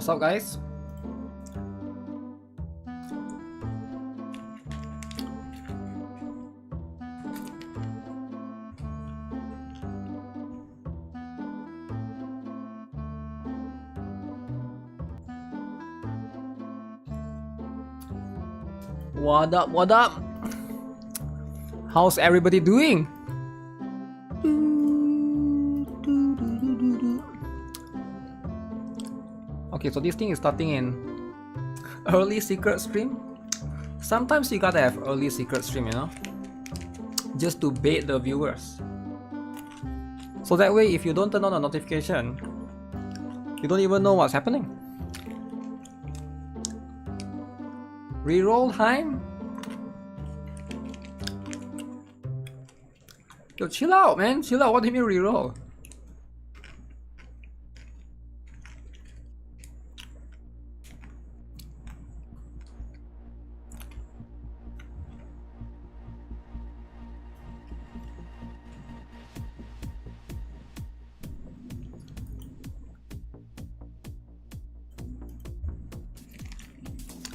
What's up, guys? What up, what up? How's everybody doing? Okay, so this thing is starting in early secret stream. Sometimes you gotta have early secret stream, you know, just to bait the viewers. So that way, if you don't turn on a notification, you don't even know what's happening. Reroll time? Yo, chill out, man. Chill out. What do you mean reroll?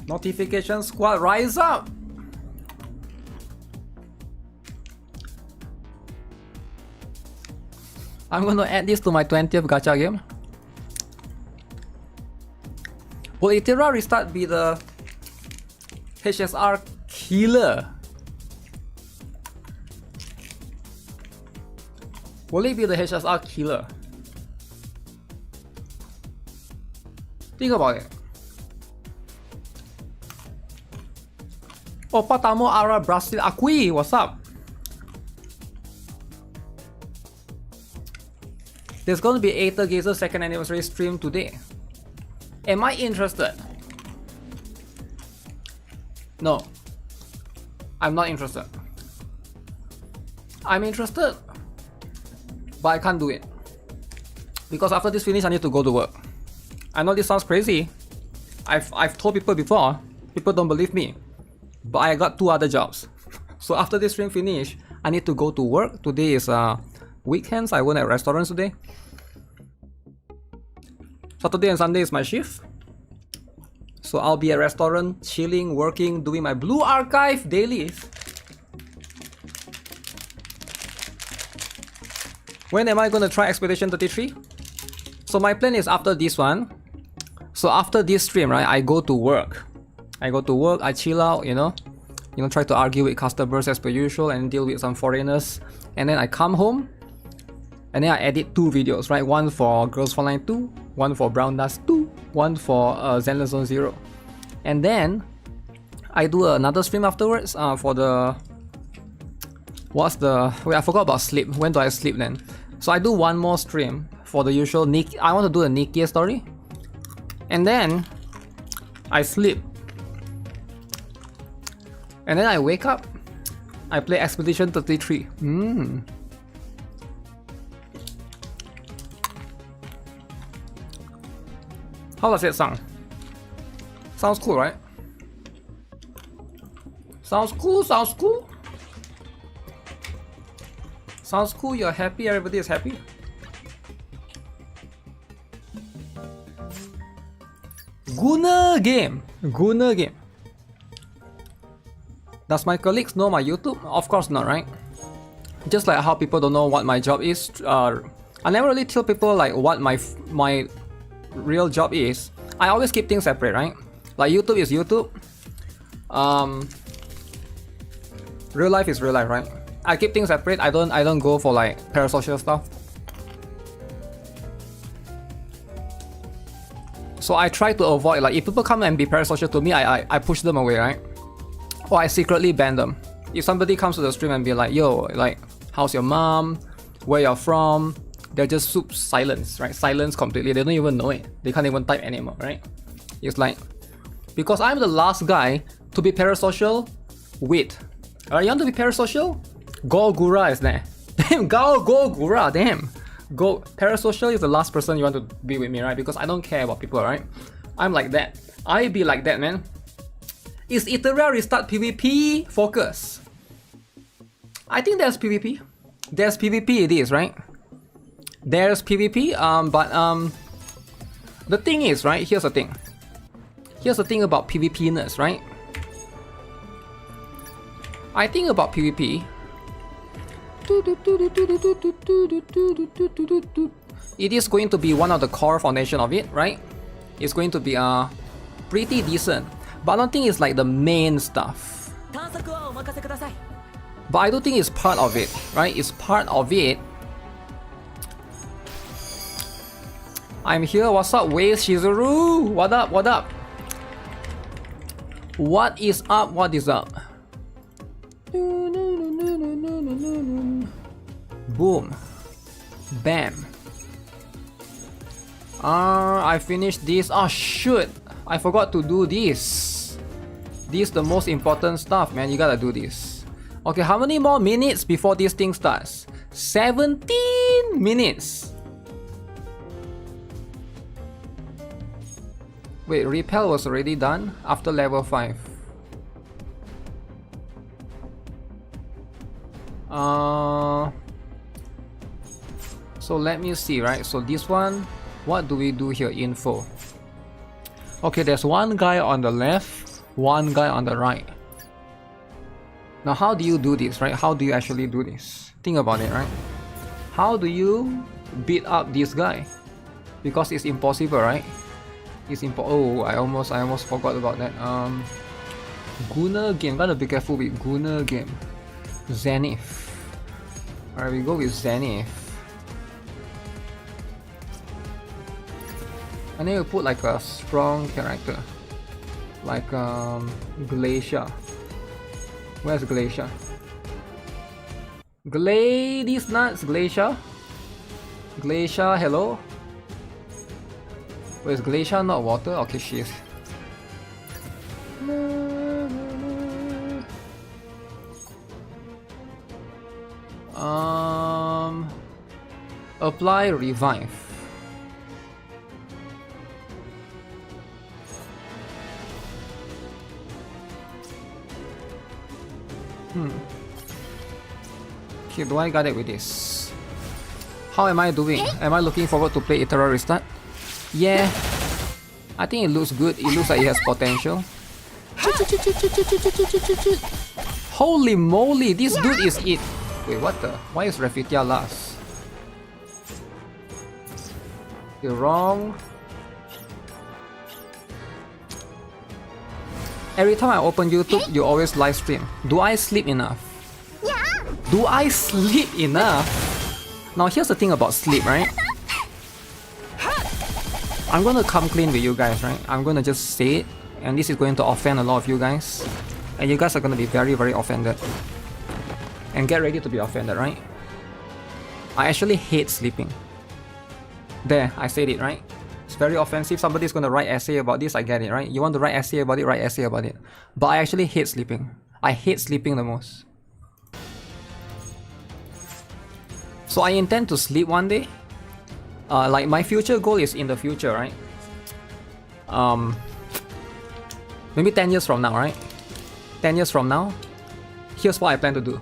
Notification squad, rise up! I'm gonna add this to my 20th gacha game. Will ETHERIA restart be the HSR killer? Will it be the HSR killer? Think about it. Opa Tamo Ara Brazil Akui, what's up? There's gonna be ETHERIA's second anniversary stream today. Am I interested? No. I'm not interested. I'm interested, but I can't do it. Because after this finish, I need to go to work. I know this sounds crazy. I've told people before, people don't believe me. But I got 2 other jobs. So after this stream finish, I need to go to work. Today is weekends. I work at restaurants today. Saturday and Sunday is my shift. So I'll be at restaurant, chilling, working, doing my Blue Archive dailies. When am I gonna try Expedition 33? So my plan is after this one. So after this stream, right, I go to work. I chill out, you know, try to argue with customers as per usual and deal with some foreigners. And then I come home and then I edit 2 videos, right? One for Girls Frontline 2, one for Brown Dust 2, one for Zenless Zone 0. And then I do another stream afterwards for the... Wait, I forgot about sleep. When do I sleep then? So I do one more stream for the usual NIKKE. I want to do a NIKKE story. And then I sleep. And then I wake up, I play Expedition 33. How does it sound? Sounds cool, right? Sounds cool, sounds cool. Sounds cool, you're happy, everybody is happy. Guna game. Does my colleagues know my YouTube? Of course not, right? Just like how people don't know what my job is. I never really tell people like what my real job is. I always keep things separate, right? Like YouTube is YouTube. Real life is real life, right? I keep things separate. I don't go for like parasocial stuff. So I try to avoid, like, if people come and be parasocial to me, I push them away, right? Or I secretly ban them. If somebody comes to the stream and be like, yo, like, how's your mom? Where you're from? They're just silence, right? Silence completely. They don't even know it. They can't even type anymore, right? It's like, because I'm the last guy to be parasocial with. You want to be parasocial? Go Gura is there. Damn, go Gura, damn. Go parasocial is the last person you want to be with me, right? Because I don't care about people, right? I'm like that. I be like that, man. Is ETHERIA restart PvP? Focus. I think there's PvP. There's PvP, it is, right? There's PvP, but The thing is, right, here's the thing. Here's the thing about PvP-ness, right? I think about PvP. It is going to be one of the core foundation of it, right? It's going to be pretty decent. But I don't think it's like the main stuff. But I do think it's part of it, right? It's part of it. I'm here, what's up, Waze Shizuru? What up, what up? What is up, what is up? Boom. Bam. I finished this. Oh shoot, I forgot to do this. This is the most important stuff, man. You gotta do this. Okay, how many more minutes before this thing starts? 17 minutes. Wait, repel was already done after level 5. So let me see, right? So this one, what do we do here? Info. Okay, there's one guy on the left, one guy on the right. Now how do you do this, right? How do you actually do this? Think about it, right? How do you beat up this guy? Because it's impossible, right? It's oh, I almost forgot about that. Gunner game, gotta be careful with Gunner game. Zenith. Alright, we go with Zenith. And then we put like a strong character. Like Glacier. Where's Glacier? These nuts, Glacier. Glacier, hello? Where's Glacier? Not water? Okay, she is. Apply revive. Okay, do I got it with this? How am I doing? Am I looking forward to play ETHERIA Restart? Yeah, I think it looks good. It looks like it has potential. Holy moly, this dude is it. Wait, what the? Why is Refitia last? You're wrong. Every time I open YouTube, you always live stream. Do I sleep enough? Do I sleep enough? Now here's the thing about sleep, right? I'm gonna come clean with you guys, right? I'm gonna just say it, and this is going to offend a lot of you guys. And you guys are gonna be very, very offended. And get ready to be offended, right? I actually hate sleeping. There, I said it, right? It's very offensive. Somebody's gonna write essay about this, I get it, right? You want to write essay about it, write essay about it. But I actually hate sleeping. I hate sleeping the most. So I intend to sleep one day. Like my future goal is in the future, right? Maybe 10 years from now, right? 10 years from now, here's what I plan to do.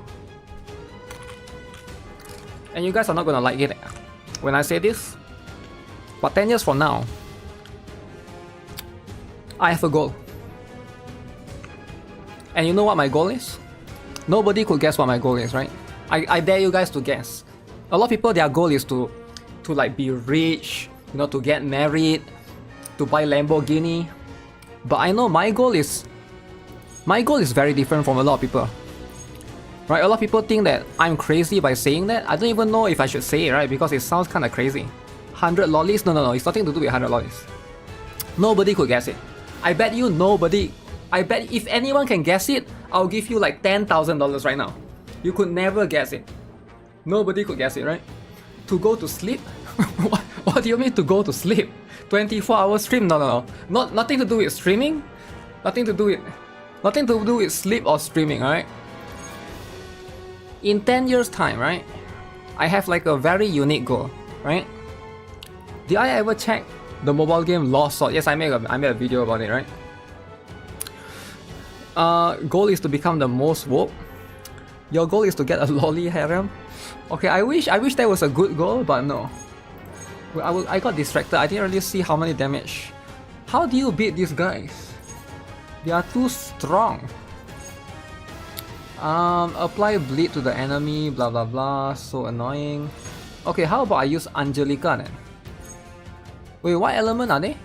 And you guys are not gonna like it when I say this. But 10 years from now, I have a goal. And you know what my goal is? Nobody could guess what my goal is, right? I dare you guys to guess. A lot of people, their goal is to like be rich, you know, to get married, to buy Lamborghini. But I know my goal is very different from a lot of people. Right? A lot of people think that I'm crazy by saying that. I don't even know if I should say it, right? Because it sounds kind of crazy. 100 lollies? No, it's nothing to do with 100 lollies. Nobody could guess it. I bet you nobody. I bet if anyone can guess it, I'll give you like $10,000 right now. You could never guess it. Nobody could guess it, right? To go to sleep? What do you mean to go to sleep? 24-hour stream? No. Nothing to do with streaming. Nothing to do with sleep or streaming, alright? In 10 years time, right? I have like a very unique goal, right? Did I ever check the mobile game Lost Sword? Yes, I made a video about it, right? Goal is to become the most woke. Your goal is to get a lolly harem. Okay, I wish that was a good goal, but no. Well, I got distracted. I didn't really see how many damage. How do you beat these guys? They are too strong. Apply bleed to the enemy, blah blah blah, so annoying. Okay, how about I use Angelica then? Wait, what element are they?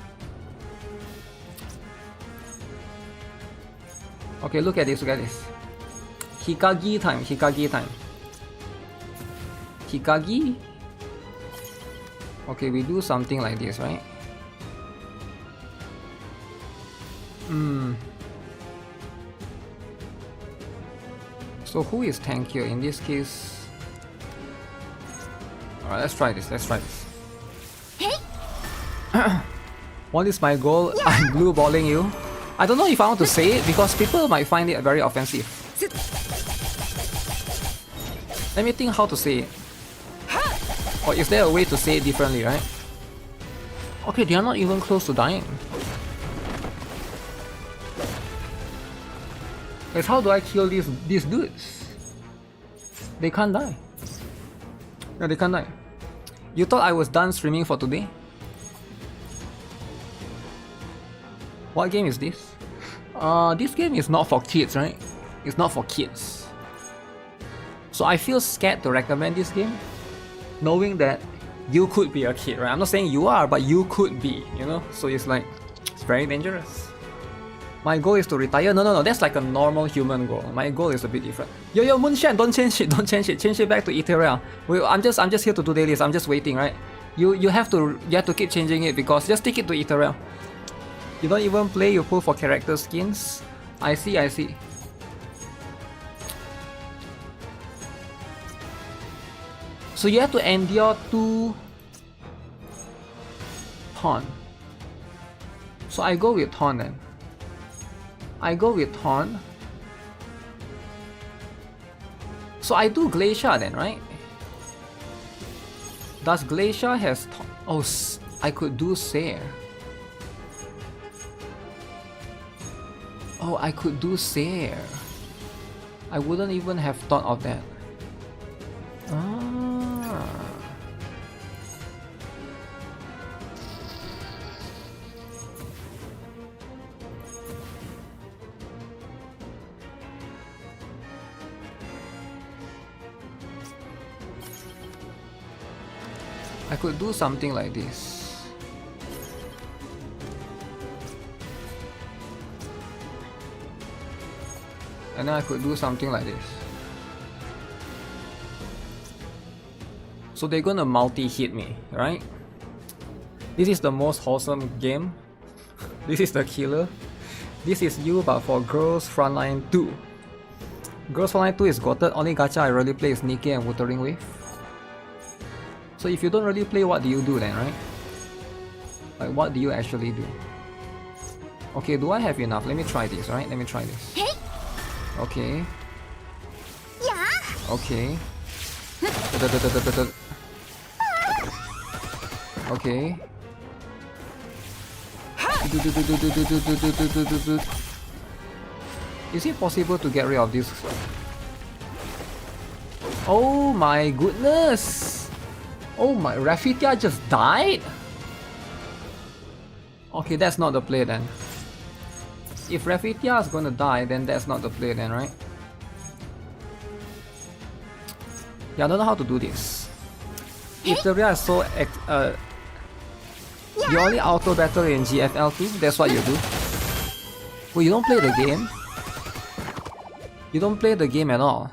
Okay, look at this, look at this. Hikagi time, Hikagi time. Hikagi? Okay, we do something like this, right? So who is tank here? In this case... Alright, let's try this, let's try this. What is my goal? I'm blue balling you. I don't know if I want to say it because people might find it very offensive. Let me think how to say it. Or is there a way to say it differently, right? Okay, they are not even close to dying. Guys, how do I kill these dudes? They can't die. Yeah, they can't die. You thought I was done streaming for today? What game is this? This game is not for kids, right? It's not for kids. So I feel scared to recommend this game, knowing that you could be a kid, right? I'm not saying you are, but you could be, you know? So it's like, it's very dangerous. My goal is to retire. No, that's like a normal human goal. My goal is a bit different. Yo, Moonshan, don't change it, don't change it. Change it back to ETHERIA. I'm just here to do dailies. I'm just waiting, right? You have to keep changing it because just take it to ETHERIA. You don't even play, you pull for character skins. I see. So you have to endure 2 Thorn. So I go with Thorn then. So I do Glacier then, right? Does Glacier has... Oh, I could do Seer. Oh, I could do Seer. I wouldn't even have thought of that. I could do something like this. And then I could do something like this. So they're gonna multi-hit me, right? This is the most wholesome game. This is the killer. This is you but for Girls Frontline 2. Girls Frontline 2 is goated. Only gacha I really play is NIKKE and Wuthering with. So if you don't really play, what do you do then, right? Like what do you actually do? Okay, do I have enough? Let me try this, right? Let me try this. Okay. Okay. Okay. Is it possible to get rid of this? Oh my goodness! Oh my, Rafitia just died? Okay, that's not the play then. If Rafitia is gonna die, then that's not the play then, right? Yeah, I don't know how to do this. ETHERIA is so... you only auto battle in GFL2? That's what you do? Well, you don't play the game? You don't play the game at all?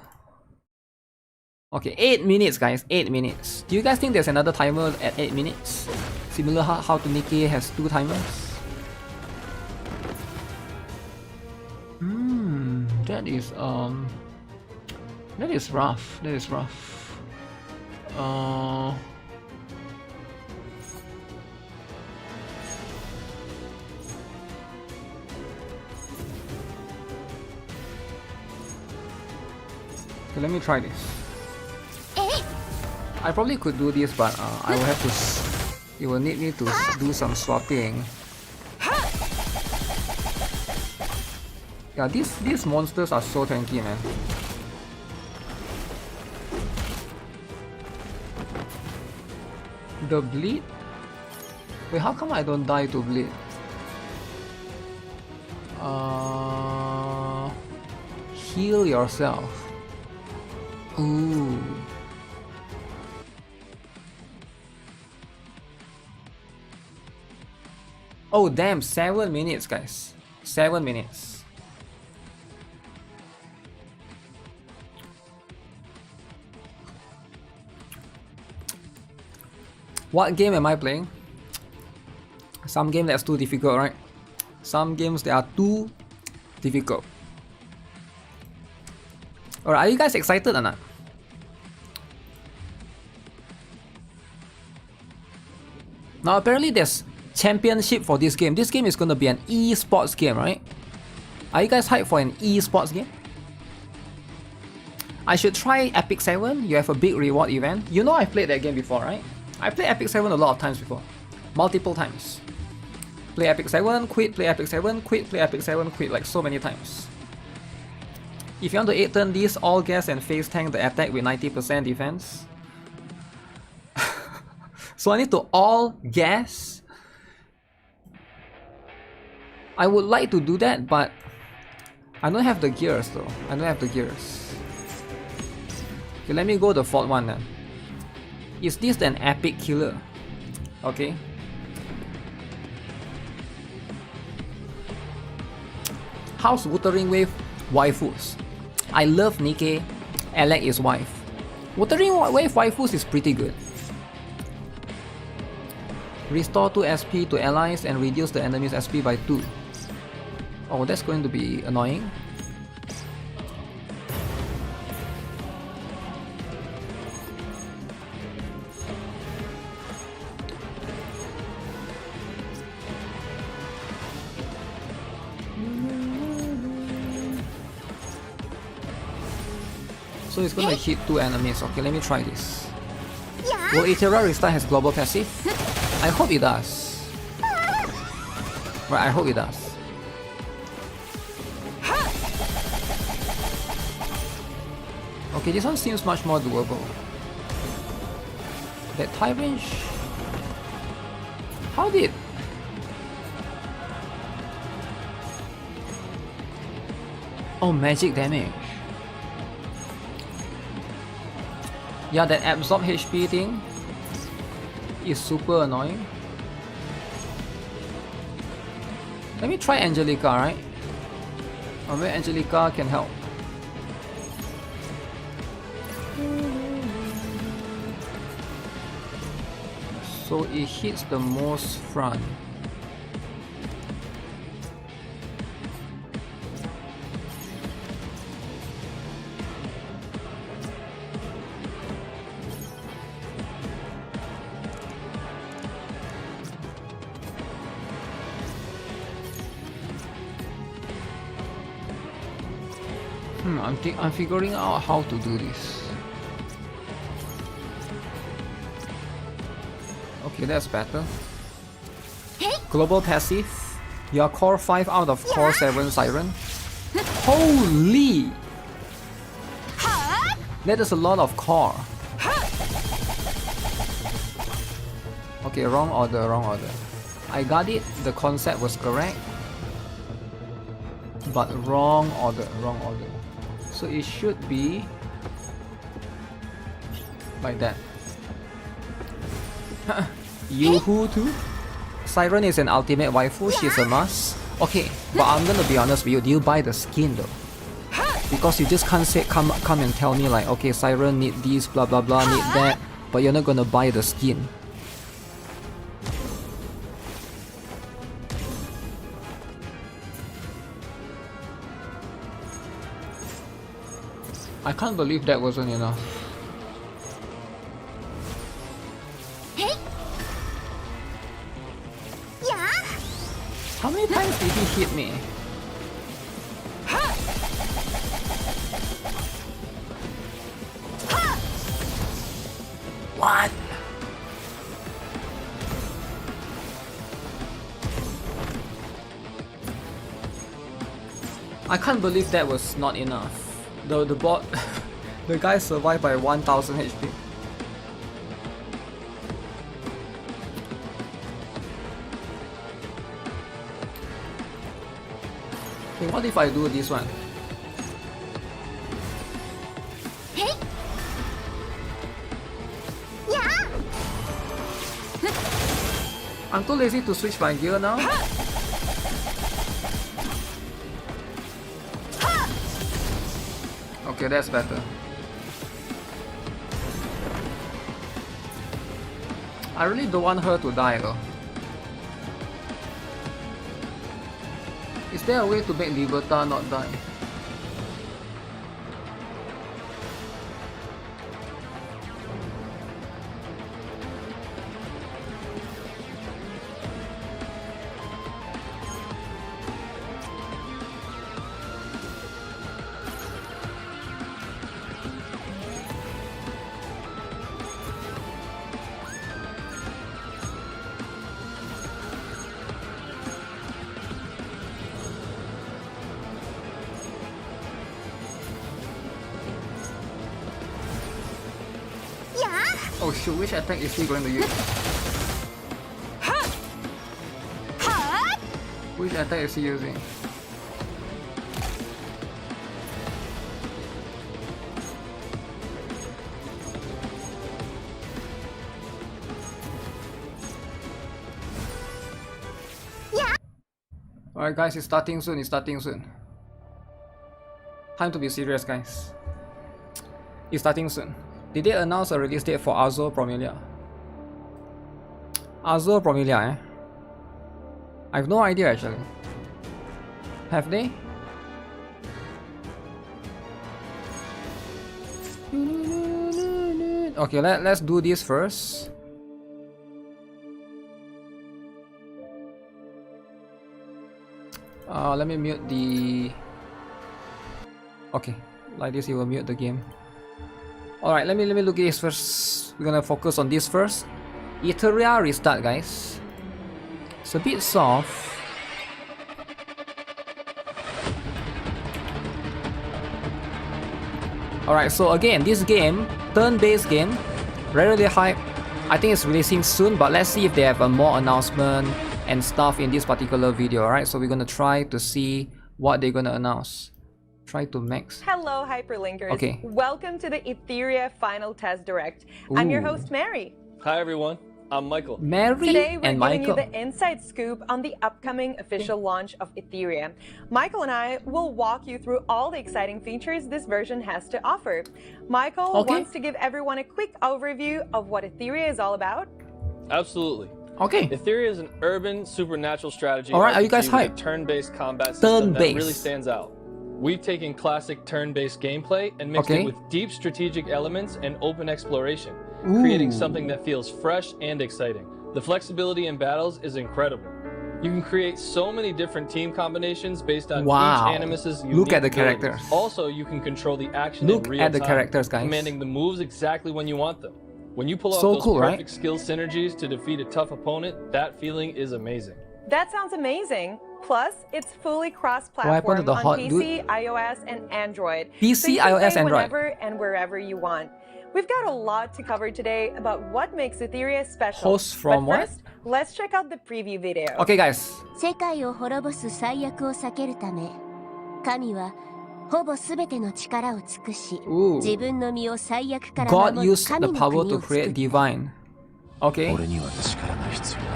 Okay, 8 minutes guys, 8 minutes. Do you guys think there's another timer at 8 minutes? Similar how to NIKKE has 2 timers? That is rough. That is rough. Okay, let me try this. I probably could do this, but I will have to... You will need me to do some swapping. Yeah, these monsters are so tanky, man. The bleed? Wait, how come I don't die to bleed? Heal yourself. Ooh. Oh damn, 7 minutes guys. 7 minutes. What game am I playing? Some game that's too difficult, right? Some games that are too difficult. Alright, are you guys excited or not? Now apparently there's championship for this game. This game is gonna be an esports game, right? Are you guys hyped for an esports game? I should try Epic 7. You have a big reward event. You know I've played that game before, right? I played Epic 7 a lot of times before. Multiple times. Play Epic 7, quit, play Epic 7, quit, play Epic 7, quit, like so many times. If you want to 8-turn this, all gas and phase tank the attack with 90% defense. So I need to all gas. I would like to do that, but I don't have the gears though. I don't have the gears. Okay, let me go the fourth one then. Is this an epic killer? Okay. How's Wuthering with waifus? I love NIKKE. Alec is wife. Wuthering with waifus is pretty good. Restore 2 SP to allies and reduce the enemy's SP by 2. Oh, that's going to be annoying. So it's gonna hit 2 enemies. Okay, let me try this. Will ETHERIA restart has global passive? I hope it does. Right, I hope it does. Okay, this one seems much more doable. That tie range... How did... Oh, magic damage. Yeah, that absorb HP thing is super annoying. Let me try Angelica, right? Or maybe Angelica can help. So it hits the most front. I'm figuring out how to do this. Okay, that's better. Global passive. You are core 5 out of core 7 Siren. Holy! That is a lot of core. Okay, wrong order, wrong order. I got it, the concept was correct. But wrong order, wrong order. So it should be like that. Yoo-hoo too? Siren is an ultimate waifu, she's a must. Okay, but I'm gonna be honest with you, do you buy the skin though? Because you just can't say come and tell me like, okay, Siren need this, blah blah blah, need that, but you're not gonna buy the skin. I can't believe that wasn't enough. How many times did he hit me? What? I can't believe that was not enough. The bot, the guy survived by 1000 HP. Okay, what if I do this one? Hey. Yeah. I'm too lazy to switch my gear now. Okay, that's better. I really don't want her to die though. Is there a way to make Liberta not die? Oh shoot, which attack is he going to use? Which attack is he using? Alright guys, it's starting soon, it's starting soon. Time to be serious guys. It's starting soon. Did they announce a release date for Azure Promelia? Azure Promelia, eh? I have no idea actually. Have they? Okay, let's do this first. Let me mute the... Okay, like this it will mute the game. Alright, let me look at this first. We're gonna focus on this first. ETHERIA restart, guys. It's a bit soft. Alright, so again, this game, turn-based game, really hype. I think it's releasing soon, but let's see if they have a more announcement and stuff in this particular video. Alright, so we're gonna try to see what they're gonna announce. Try to max. Hello, hyperlinkers. Okay. Welcome to the ETHERIA Final Test Direct. I'm your host, Mary. Hi, everyone. I'm Michael. Mary Today, we're and giving Michael. you the inside scoop on the upcoming official launch of ETHERIA. Michael and I will walk you through all the exciting features this version has to offer. Michael wants to give everyone a quick overview of what ETHERIA is all about. Absolutely. Okay. ETHERIA is an urban supernatural strategy. Alright, are you guys RPG with a hyped? turn-based combat system that Turn-based. really stands out. We've taken classic turn-based gameplay and mixed it with deep strategic elements and open exploration, creating something that feels fresh and exciting. The flexibility in battles is incredible. You can create so many different team combinations based on each animus's unique Look at the abilities. characters. Also, you can control the action Look in real at the time, characters, guys. commanding the moves exactly when you want them. When you pull off So those cool, perfect right? skill synergies to defeat a tough opponent, that feeling is amazing. That sounds amazing. Plus, it's fully What happened cross-platform to the on hot PC, dude? iOS, and Android. PC, so you can iOS, play Android. whenever and wherever you want. We've got a lot to cover today about what makes ETHERIA special. Hosts from but first, let's check out the preview video. Okay, guys. 世界を滅ぼす最悪を避けるため、神はほぼすべての力を尽くし、自分の身を最悪から God 守る used 神 the の power 国 to を作 create る。 divine. Okay. 俺には力が必要だ。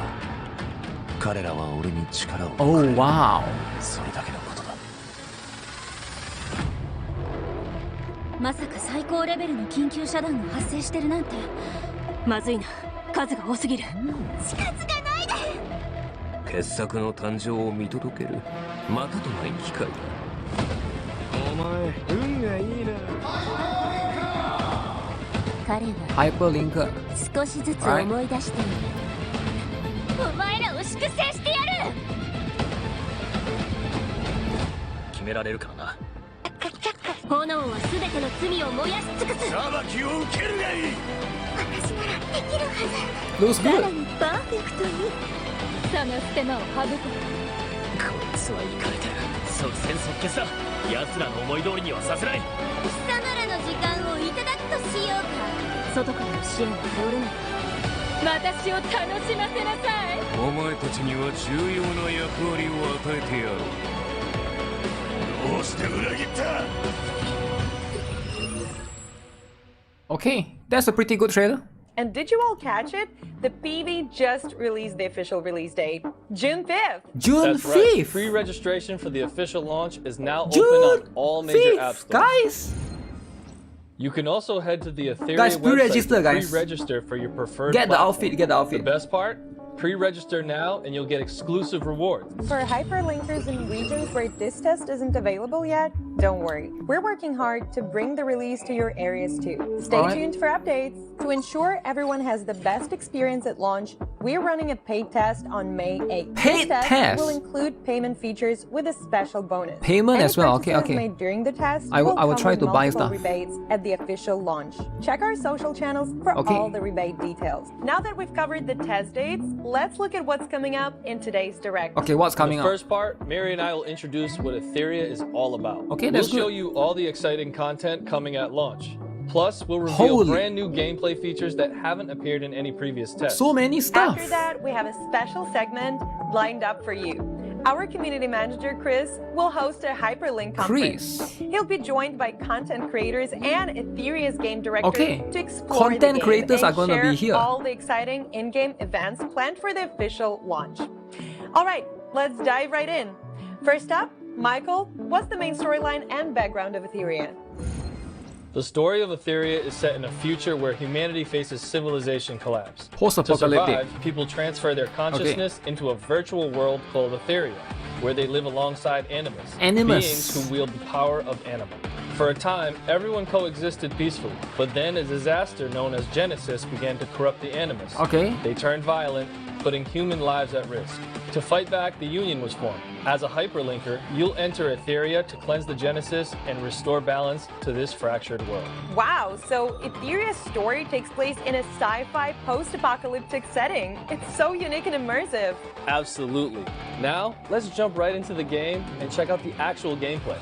彼らは俺に力を。 Oh wow. それだけのことだ。まさか最高レベルの緊急遮断が発生してるなんて。まずいな。数が多すぎる。近づかないで。傑作の誕生を見届ける。またとない機会だ。お前、運がいいな。彼は Hyperlinker. 少しずつ思い出している。お前らを粛清してやる。決められるからな。炎はすべての罪を燃やし尽くす。裁きを受けるがいい。私ならできるは Looks ず。さ good. らにパーフェクトに。そのステマを省く。こいつはイかれてる。即戦即決だ。奴らの思い通りにはさせない。貴様らの時間をいただくとしようか。外からの支援は頼れない。私を楽しませなさい。お前たちには重要な役割を与えてやろう。Okay, that's a pretty good trailer. And did you all catch it? The PV just released the official release date, June 5th. June That's 5th. right. Pre-registration for the official launch is now June open on all major 5th, app stores. guys. You can also head to the ETHERIA Guys, pre-register, website to guys. pre-register for your preferred Get the platform. outfit, get the The outfit. best part? Pre-register now and you'll get exclusive rewards. For hyperlinkers in regions where this test isn't available yet, don't worry. We're working hard to bring the release to your areas too. Stay tuned for updates. To ensure everyone has the best experience at launch, we're running a paid test on May 8th. Paid this test? will include payment features with a special bonus. Payment Any as well, okay, purchases okay. made during the test I will come try with to buy multiple stuff. rebates at the official launch. Check our social channels for all the rebate details. Now that we've covered the test dates, let's look at what's coming up in today's direct. Okay, what's coming the up? first part, Mary and I will introduce what ETHERIA is all about. Okay, that's We'll show good. you all the exciting content coming at launch. Plus, we'll reveal brand new gameplay features that haven't appeared in any previous test. So many stuff. After that, we have a special segment lined up for you. Our community manager, Chris, will host a hyperlink conference. He'll be joined by content creators and ETHERIA's game director to explore the Content game creators and are gonna share be here. all the exciting in-game events planned for the official launch. All right, let's dive right in. First up, Michael, what's the main storyline and background of ETHERIA? The story of ETHERIA is set in a future where humanity faces civilization collapse. To Post-apocalyptic. survive, people transfer their consciousness into a virtual world called ETHERIA, where they live alongside animus, beings who wield the power of anima. For a time, everyone coexisted peacefully, but then a disaster known as Genesis began to corrupt the animus. They turned violent, putting human lives at risk. To fight back, the Union was formed. As a hyperlinker, you'll enter ETHERIA to cleanse the Genesis and restore balance to this fractured world. Wow, so ETHERIA's story takes place in a sci-fi post-apocalyptic setting. It's so unique and immersive. Absolutely. Now, let's jump right into the game and check out the actual gameplay.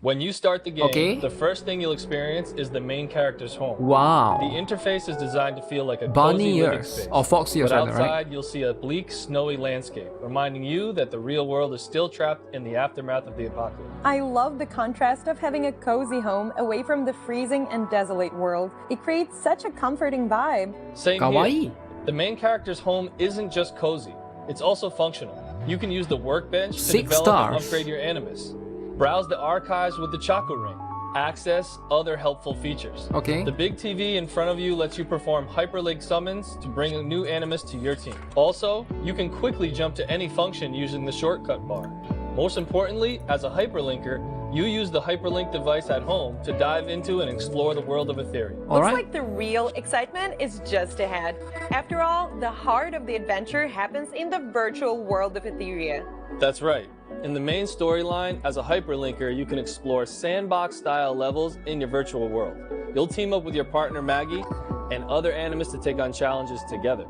When you start the game, the first thing you'll experience is the main character's home. Wow. The interface is designed to feel like a Bunny cozy living ears, space. or fox ears, But rather, outside, right? you'll see a bleak, snowy landscape, reminding you that the real world is still trapped in the aftermath of the apocalypse. I love the contrast of having a cozy home away from the freezing and desolate world. It creates such a comforting vibe. Same here. The main character's home isn't just cozy, it's also functional. You can use the workbench to develop and upgrade your animus. Browse the archives with the Chaco Ring. Access other helpful features. The big TV in front of you lets you perform hyperlink summons to bring a new animus to your team. Also, you can quickly jump to any function using the shortcut bar. Most importantly, as a hyperlinker, you use the hyperlink device at home to dive into and explore the world of ETHERIA. Looks like the real excitement is just ahead. After all, the heart of the adventure happens in the virtual world of ETHERIA. That's right. In the main storyline, as a hyperlinker, you can explore sandbox-style levels in your virtual world. You'll team up with your partner Maggie and other animus to take on challenges together.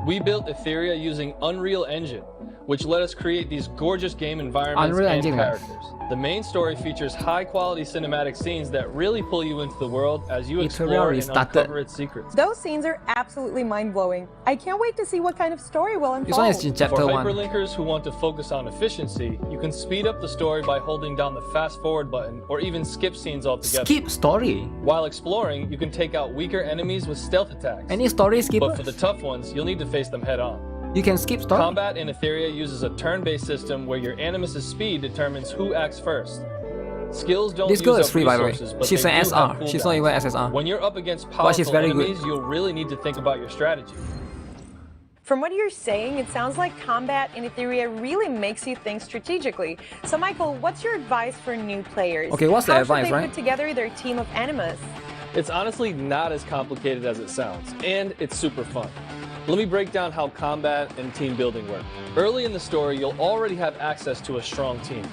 We built ETHERIA using Unreal Engine, which let us create these gorgeous game environments and characters. The main story features high-quality cinematic scenes that really pull you into the world as you explore and uncover its secrets. Those scenes are absolutely mind-blowing. I can't wait to see what kind of story will unfold. This one is in chapter 1. For hyperlinkers who want to focus on efficiency, you can speed up the story by holding down the fast-forward button or even skip scenes altogether. Skip story? While exploring, you can take out weaker enemies with stealth attacks. Any story skippers? But for the tough ones, you'll need to face them head-on. You can skip story? Combat in ETHERIA uses a turn-based system where your animus' speed determines who acts first. Skills don't This girl use is up free, by the way. resources, but She's they an do SR. have She's not cooldowns. even SSR. When you're up against But she's powerful very enemies, good. you'll really need to think about your strategy. From what you're saying, it sounds like combat in ETHERIA really makes you think strategically. So Michael, what's your advice for new players? Okay, what's the How advice, should they right? put together their team of animus? It's honestly not as complicated as it sounds, and it's super fun. Let me break down how combat and team building work. Early in the story, you'll already have access to a strong team.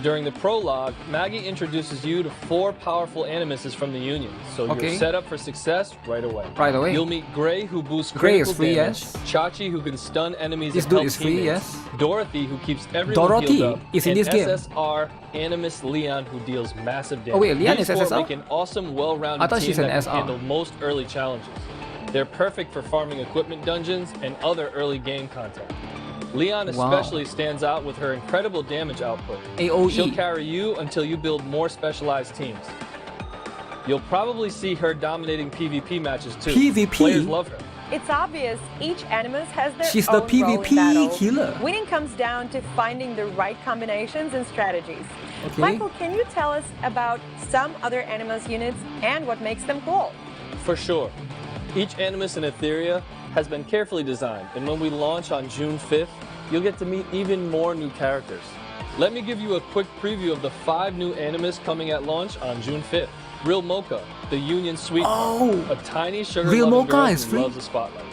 During the prologue, Maggie introduces you to 4 powerful animuses from the Union, so you're set up for success right away. Right away. You'll meet Gray, who boosts Gray critical is free, damage, yes. Chachi, who can stun enemies This and dude help is free, teammates, yes. Dorothy, who keeps everyone Dorothy healed up, is in and this game. SSR Animus Leon, who deals massive damage. Oh wait, Leon These is 4 SSR? make an awesome, well-rounded I thought team she's an that can SR. handle most early challenges. They're perfect for farming equipment dungeons and other early game content. Leon especially stands out with her incredible damage output. AoE. She'll carry you until you build more specialized teams. You'll probably see her dominating PvP matches too. PvP? Players love her. It's obvious each Animus has their She's own the role in PvP battle. killer. Winning comes down to finding the right combinations and strategies. Okay. Michael, can you tell us about some other Animus units and what makes them cool? For sure. Each Animus in ETHERIA has been carefully designed, and when we launch on June 5th, you'll get to meet even more new characters. Let me give you a quick preview of the 5 new Animus coming at launch on June 5th. Real Mocha, the Union Sweetheart, a tiny sugar-loving girl who loves the spotlight.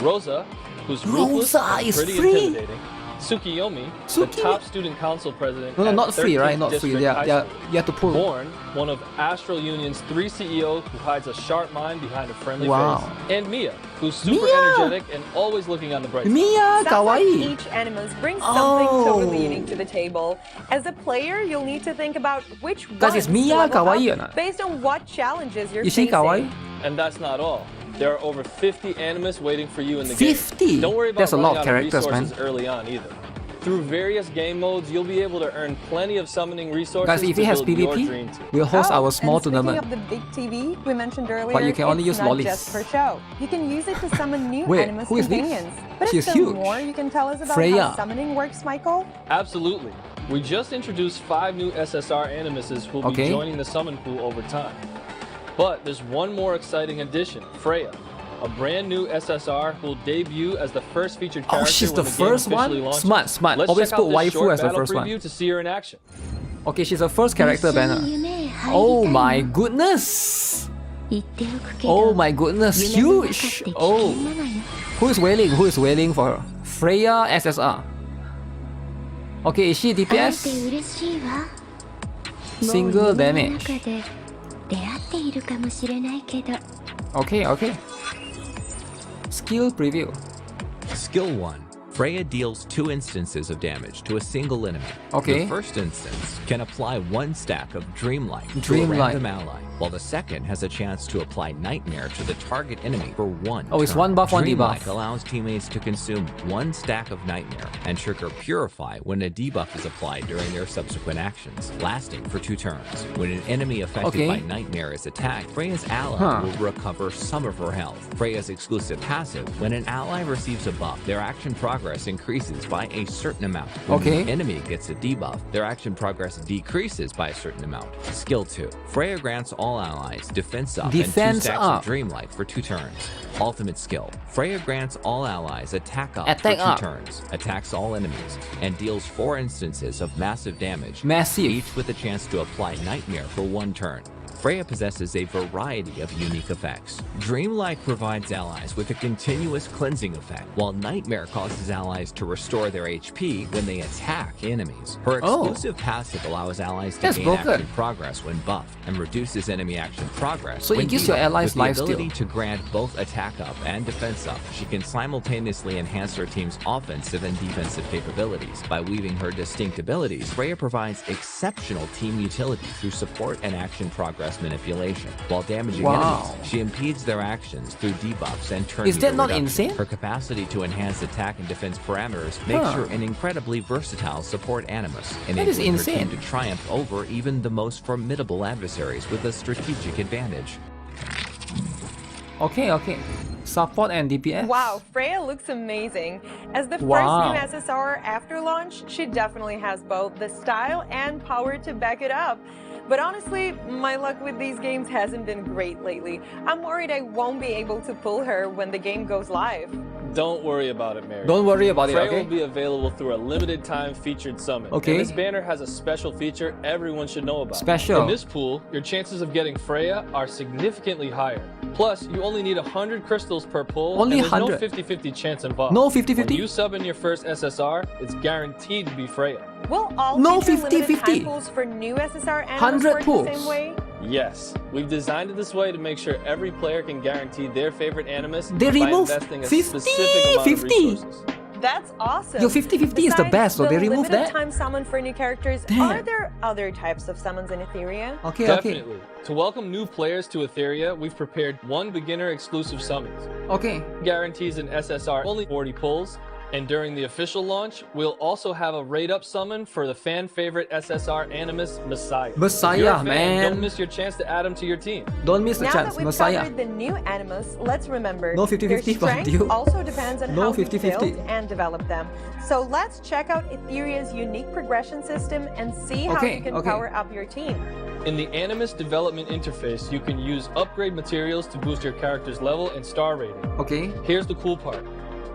Rosa, who's ruthless and pretty intimidating. Tsukiyomi, the top student council president. No, not free, right? 13th Not free. District Yeah, High yeah. School. You have to pull. Born, one of Astral Union's 3 CEOs who hides a sharp mind behind a friendly Wow. face. And Mia, who's super Mia! energetic and always looking on the bright side. Mia, Sounds like kawaii. each Animus brings something totally Oh. unique to the table. As a player, you'll need to think about which Guys, ones is Mia level kawaii up or not? based on what challenges you're Is she facing. kawaii? And that's not all. There are over 50 Animus waiting for you in the 50? game. Don't worry about That's a lot running of out characters, resources man. early on either. Through various game modes, you'll be able to earn plenty of summoning resources Guys, if to it has build your PvP, dream team. we'll host our and small speaking tournament. of the big TV we mentioned earlier, But you can only it's use not lollies. just for show. You can use it to summon new Wait, Animus who is this? companions. But She's is there huge. more you can tell us about Freya. how summoning works, Michael? Absolutely. We just introduced 5 new SSR Animuses who'll Okay. be joining the summon pool over time. But there's one more exciting addition, Freya, a brand new SSR who'll debut as the first featured character Oh, she's when the the game first officially one? launches. Smart, smart. Let's Always check out put this waifu short as the battle first one. preview to see her in action. Okay, she's the first character banner. Oh my goodness! Oh my goodness, huge! Oh, who is wailing? Who is wailing for her? Freya SSR. Okay, is she DPS? Single damage. Okay, okay. Skill preview. Skill 1. Freya deals 2 instances of damage to a single enemy. Okay. The first instance can apply 1 stack of Dreamlight to a Dreamlight. random ally, while the second has a chance to apply Nightmare to the target enemy for 1 Oh, it's turn. 1 buff, 1 Dreamlight debuff. allows teammates to consume 1 stack of Nightmare and trigger Purify when a debuff is applied during their subsequent actions, lasting for 2 turns. When an enemy affected Okay. by Nightmare is attacked, Freya's ally Huh. will recover some of her health. Freya's exclusive passive, when an ally receives a buff, their action progress increases by a certain amount. When Okay. the enemy gets a debuff, their action progress decreases by a certain amount. Skill 2. Freya grants all allies defense up and 2 Defense stacks up. of Dreamlight for 2 turns. Ultimate skill. Freya grants all allies attack up Attack for 2 up. turns, attacks all enemies, and deals 4 instances of massive damage, Massive. each with a chance to apply Nightmare for 1 turn. Freya possesses a variety of unique effects. Dreamlight provides allies with a continuous cleansing effect, while Nightmare causes allies to restore their HP when they attack enemies. Her Oh. exclusive passive allows allies to That's gain broken. action progress when buffed, and reduces enemy action progress So it when gives your debuffed. allies With the lifesteal. ability to grant both attack up and defense up, she can simultaneously enhance her team's offensive and defensive capabilities. By weaving her distinct abilities, Freya provides exceptional team utility through support and action progress manipulation. While damaging Wow. enemies, she impedes their actions through debuffs and turn Is that meter not reduction. insane? Her capacity to enhance attack and defense parameters makes Huh. her an incredibly versatile support animus, is enabling her insane. team to triumph over even the most formidable adversaries with a strategic advantage. Okay, okay. Support and DPS. Wow, Freya looks amazing. As the Wow. first new SSR after launch, she definitely has both the style and power to back it up. But honestly, my luck with these games hasn't been great lately. I'm worried I won't be able to pull her when the game goes live. Don't worry about it, Mary. Don't worry about it, Freya okay? will be available through a limited time featured summon. Okay. And this banner has a special feature everyone should know about. Special. In this pool, your chances of getting Freya are significantly higher. Plus, you only need 100 crystals per pull, Only and there's 100? no 50-50 chance involved. No 50-50? When you sub in your first SSR, it's guaranteed to be Freya. Will all No future limited 50-50. time pools for new SSR animals 100 work pools. the same way? Yes, we've designed it this way to make sure every player can guarantee their favorite animus They by remove investing a 50, specific amount 50. of resources. That's awesome. Yo, 50-50 is the Besides best, so they the remove limited that? time summon for new characters, Damn. are there other types of summons in ETHERIA? Okay, okay. Definitely. To welcome new players to ETHERIA, we've prepared 1 beginner exclusive summons. Okay. Guarantees an SSR only 40 pulls, And during the official launch, we'll also have a raid-up summon for the fan-favorite SSR Animus Messiah. Messiah, man. Don't miss your chance to add him to your team. Don't miss the now chance, that we've Messiah. covered the new Animus, let's remember No 50-50 their from strength you. also depends on No how you 50-50. build and develop them. So let's check out ETHERIA's unique progression system and see how you can power up your team. In the Animus development interface, you can use upgrade materials to boost your character's level and star rating. Okay. Here's the cool part.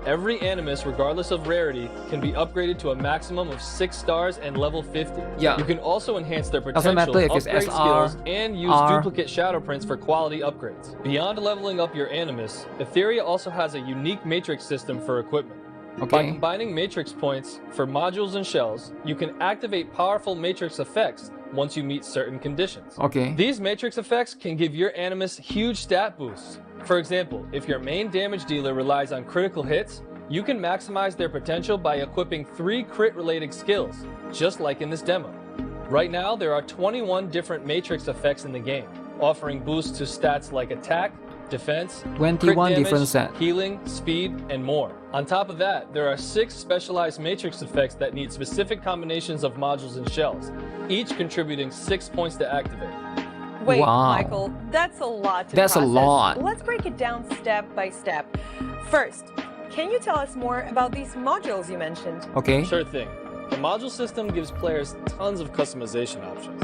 Every Animus, regardless of rarity, can be upgraded to a maximum of 6 stars and level 50. Yeah. You can also enhance their Doesn't potential, matter if it's upgrade SR, skills, and use R. duplicate shadow prints for quality upgrades. Beyond leveling up your Animus, ETHERIA also has a unique matrix system for equipment. By Okay. combining matrix points for modules and shells, you can activate powerful matrix effects once you meet certain conditions. Okay. These matrix effects can give your Animus huge stat boosts. For example, if your main damage dealer relies on critical hits, you can maximize their potential by equipping 3 crit-related skills, just like in this demo. Right now, there are 21 different matrix effects in the game, offering boosts to stats like attack, defense, 21 crit damage, different stats. healing, speed, and more. On top of that, there are 6 specialized matrix effects that need specific combinations of modules and shells, each contributing 6 points to activate. Wait, Wow. Michael, that's a lot to That's a process. lot. Let's break it down step by step. First, can you tell us more about these modules you mentioned? Okay. Sure thing. The module system gives players tons of customization options.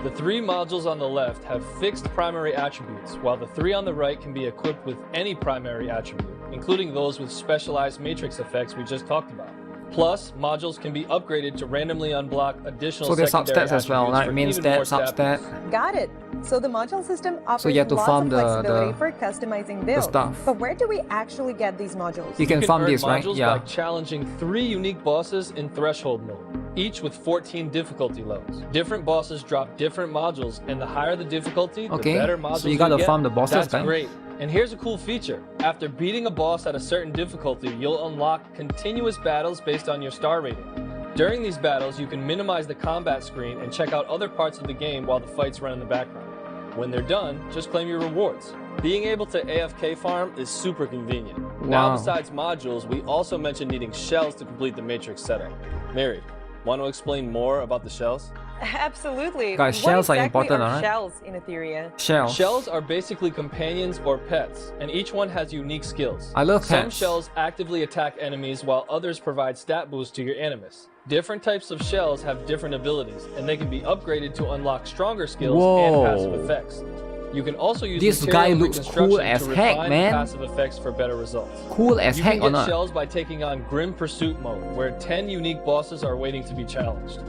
The 3 modules on the left have fixed primary attributes, while the 3 on the right can be equipped with any primary attribute, including those with specialized matrix effects we just talked about. Plus, modules can be upgraded to randomly unblock additional So there's secondary substats as well, attributes right? for Main even stat, more stat substat, boosts. Got it. So the module system offers you have to lots farm of the flexibility for customizing builds. stuff. But where do we actually get these modules? You can farm earn this, right? modules Yeah. by challenging 3 unique bosses in Threshold mode, each with 14 difficulty levels. Different bosses drop different modules, and the higher the difficulty, Okay, the better modules so you gotta get. farm the bosses, That's man. great. And here's a cool feature. After beating a boss at a certain difficulty, you'll unlock continuous battles based on your star rating. During these battles, you can minimize the combat screen and check out other parts of the game while the fights run in the background. When they're done, just claim your rewards. Being able to AFK farm is super convenient. Now, Wow. besides modules, we also mentioned needing shells to complete the matrix setup. Mary, want to explain more about the shells? Absolutely. Guys, What shells are exactly important, are alright? shells in ETHERIA? Shells. Shells are basically companions or pets, and each one has unique skills. I love Some pets. shells actively attack enemies while others provide stat boosts to your Animus. Different types of shells have different abilities, and they can be upgraded to unlock stronger skills and Whoa. passive effects. You can also use This material guy looks reconstruction cool as to heck, refine man. passive effects for better results. Cool as You heck can or get not? shells by taking on Grim Pursuit mode, where 10 unique bosses are waiting to be challenged.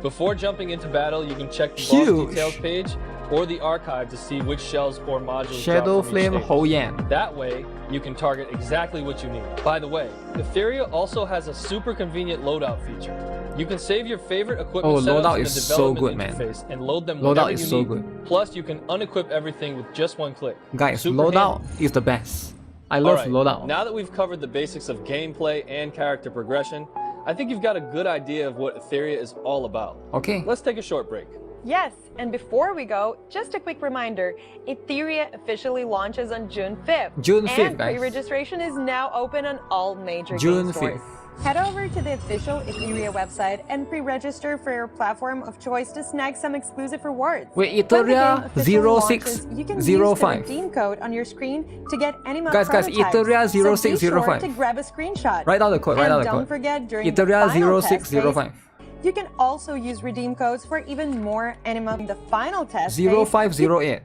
Before jumping into battle, you can check the boss Huge. details page or the archive to see which shells or modules Shadow drop from each Flame stage. Ho Yan. That way, you can target exactly what you need. By the way, ETHERIA also has a super convenient loadout feature. You can save your favorite equipment Oh, setups loadout in the is so development good, man. interface and load them Loadout whenever is you so need. good. Plus, you can unequip everything with just one click. Guys, Super loadout handy. is the best. I love Alright, loadout. now that we've covered the basics of gameplay and character progression, I think you've got a good idea of what ETHERIA is all about. Okay. Let's take a short break. Yes, and before we go, just a quick reminder, ETHERIA officially launches on June 5th. June 5th, and guys. pre-registration is now open on all major June game stores. 5th. Head over to the official ETHERIA website and pre-register for your platform of choice to snag some exclusive rewards. Wait, When the game ETHERIA officially launches, 0605. you can use the redeem code on your screen to get any mod Guys, prototypes. ETHERIA So be sure 0605. to grab a screenshot. Write down the code, write down And the don't code. forget, during the ETHERIA final test 0605. phase, you can also use redeem codes for even more anima in the final test phase 0508.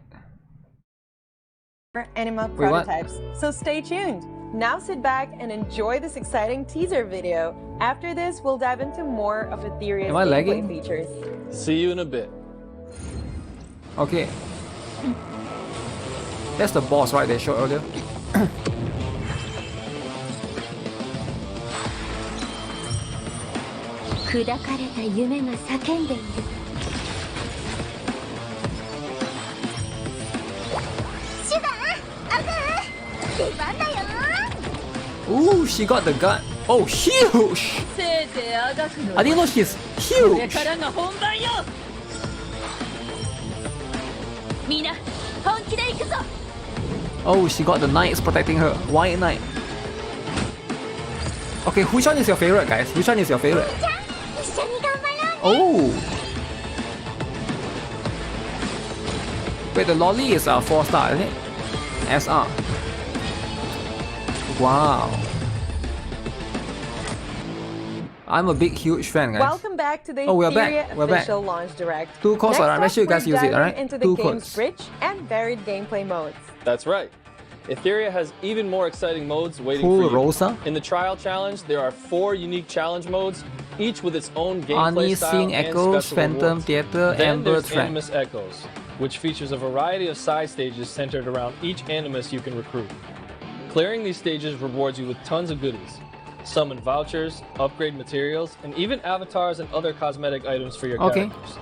for anima Wait, what? prototypes. So stay tuned. Now sit back and enjoy this exciting teaser video. After this, we'll dive into more of ETHERIA's Am I gameplay lagging? features. See you in a bit. Okay. That's the boss, right? They showed earlier. 砕かれた夢が叫んでいる。シュガー、アクー、出番だよ。 Ooh, she got the gun. Oh, huge! せいぜいあがくの I didn't know she's これ huge. からが本番よ。みんな本気で行くぞ。 Oh, she got the knights protecting her. White knight. Okay, which one is your favorite, guys? Which one is your favorite? 一緒に頑張ろうね Oh! Wait, the lolly is 4-star, isn't it? SR. Wow. I'm a big, huge fan, guys. Welcome back to the Oh, we're ETHERIA back. We're back. official launch direct. 2 codes, Next alright. Make up, sure you guys we're use it, diving alright? into the 2 game's codes. rich and varied gameplay modes. That's right. ETHERIA has even more exciting modes waiting Cool for you. Rosa. In the trial challenge, there are 4 unique challenge modes, each with its own gameplay Ani, style Sing, and Echoes, special Phantom, rewards. Theater, Then Amber, there's Threat. Animus Echoes, which features a variety of side stages centered around each Animus you can recruit. Clearing these stages rewards you with tons of goodies. Summon vouchers, upgrade materials, and even avatars and other cosmetic items for your characters.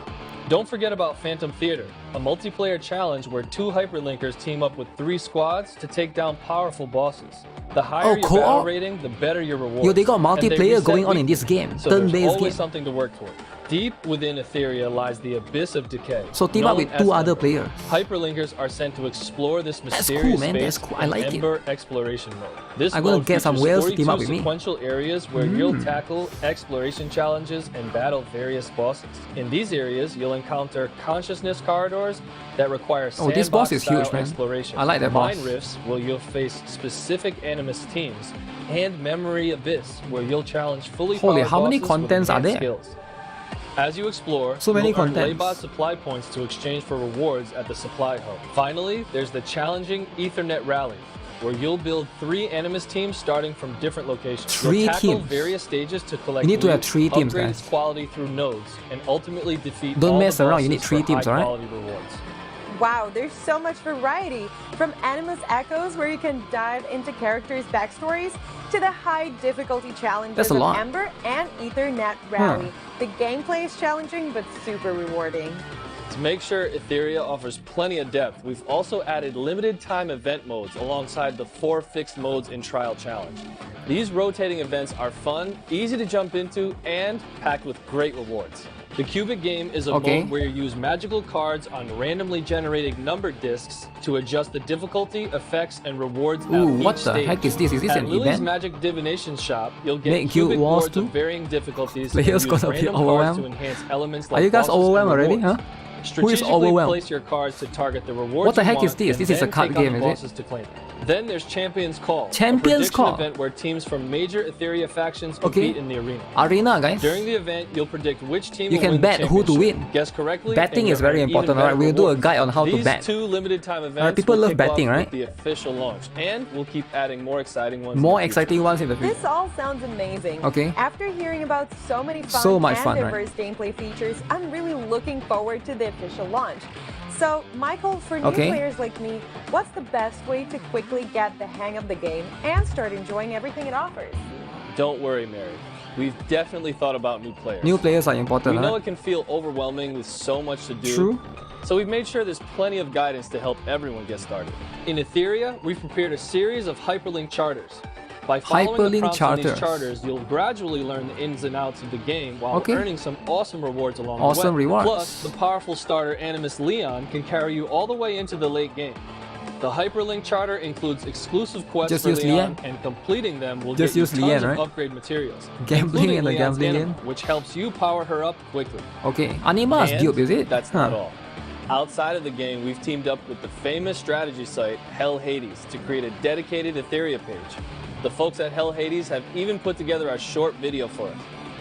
Don't forget about Phantom Theater, a multiplayer challenge where 2 hyperlinkers team up with 3 squads to take down powerful bosses. The higher your battle rating, the better your rewards. Yo, they got multiplayer reset going on in weekly, this game. so there's Turn-based always game. something to work toward. Deep within ETHERIA lies the abyss of decay. So team up known with as 2 other Ember. players. Hyperlinkers are sent to explore this That's mysterious cool, man. space That's cool. I like it. Ember exploration mode. This I'm gonna mode get some features whales to 42 team up with me. sequential areas where you'll tackle exploration challenges and battle various bosses. In these areas, you'll encounter consciousness corridors that require Oh, this boss is huge, sandbox-style man. exploration. I like that boss. Mind rifts, where you'll face specific Animus teams, and Memory Abyss, where you'll challenge fully Holy, powered how many bosses with contents are enhanced there? skills. As you explore, So many you'll earn contents. Laybot supply points to exchange for rewards at the supply hub. Finally, there's the challenging Ethernet Rally, where you'll build 3 Animus teams starting from different locations. 3 You'll tackle teams. various stages to collect You need to have loot, 3 teams, upgrade guys. its quality through nodes, and ultimately defeat Don't all mess the around, you need bosses 3 for teams, alright? high-quality rewards. Wow, there's so much variety. From Animus Echoes, where you can dive into characters' backstories, to the high difficulty challenges That's a of lot. Ember and Ethernet Rally. The gameplay is challenging but super rewarding. To make sure ETHERIA offers plenty of depth, we've also added limited time event modes alongside the 4 fixed modes in Trial Challenge. These rotating events are fun, easy to jump into, and packed with great rewards. The Cubic game is a mode where you use magical cards on randomly generated numbered discs to adjust the difficulty, effects, and rewards at each what the stage. heck is this? Is this At an Lily's event? Magic Divination Shop, you'll get Make guild cubic wars boards too? of varying difficulties Players and use gonna be random cards overwhelmed? to enhance elements Are like you guys bosses and overwhelmed already, rewards. huh? Who is Strategically overwhelmed? place your cards to target the rewards What the you heck want, is this? and This is a then card take on game, the is it? bosses to claim them. Then there's Champions Call, Champions a prediction Call. event where teams from major ETHERIA factions compete in the arena. Arena, guys. During the event, you'll predict which team You will can win bet the who to championship. win. Guess correctly. Betting and is very you'll earn important, even alright? better We'll do a rewards. guide on how to These bet. 2 limited time events people will love kick betting, off right? with the official launch, and we'll keep adding more exciting ones. More in the future. exciting ones in the future. This all sounds amazing. Okay. After hearing about so many fun So much and fun, right? diverse gameplay features, I'm really looking forward to the official launch. So, Michael, for new players like me, what's the best way to quickly get the hang of the game and start enjoying everything it offers? Don't worry, Mary. We've definitely thought about new players. New players are important, We know huh? it can feel overwhelming with so much to do. True. So we've made sure there's plenty of guidance to help everyone get started. In ETHERIA, we've prepared a series of hyperlink charters. By following the prompts on these charters, you'll gradually learn the ins and outs of the game while earning some awesome rewards along the way. Plus, the powerful starter Animus Leon can carry you all the way into the late game. The hyperlink charter includes exclusive quests for Leon, and completing them will get you tons of upgrade materials. Gambling and the Leon's gambling anima, which helps you power her up quickly. Okay, Anima's dupe, is it? That's not all. Outside of the game, we've teamed up with the famous strategy site Hell Hades to create a dedicated ETHERIA page. The folks at Hell Hades have even put together a short video for us.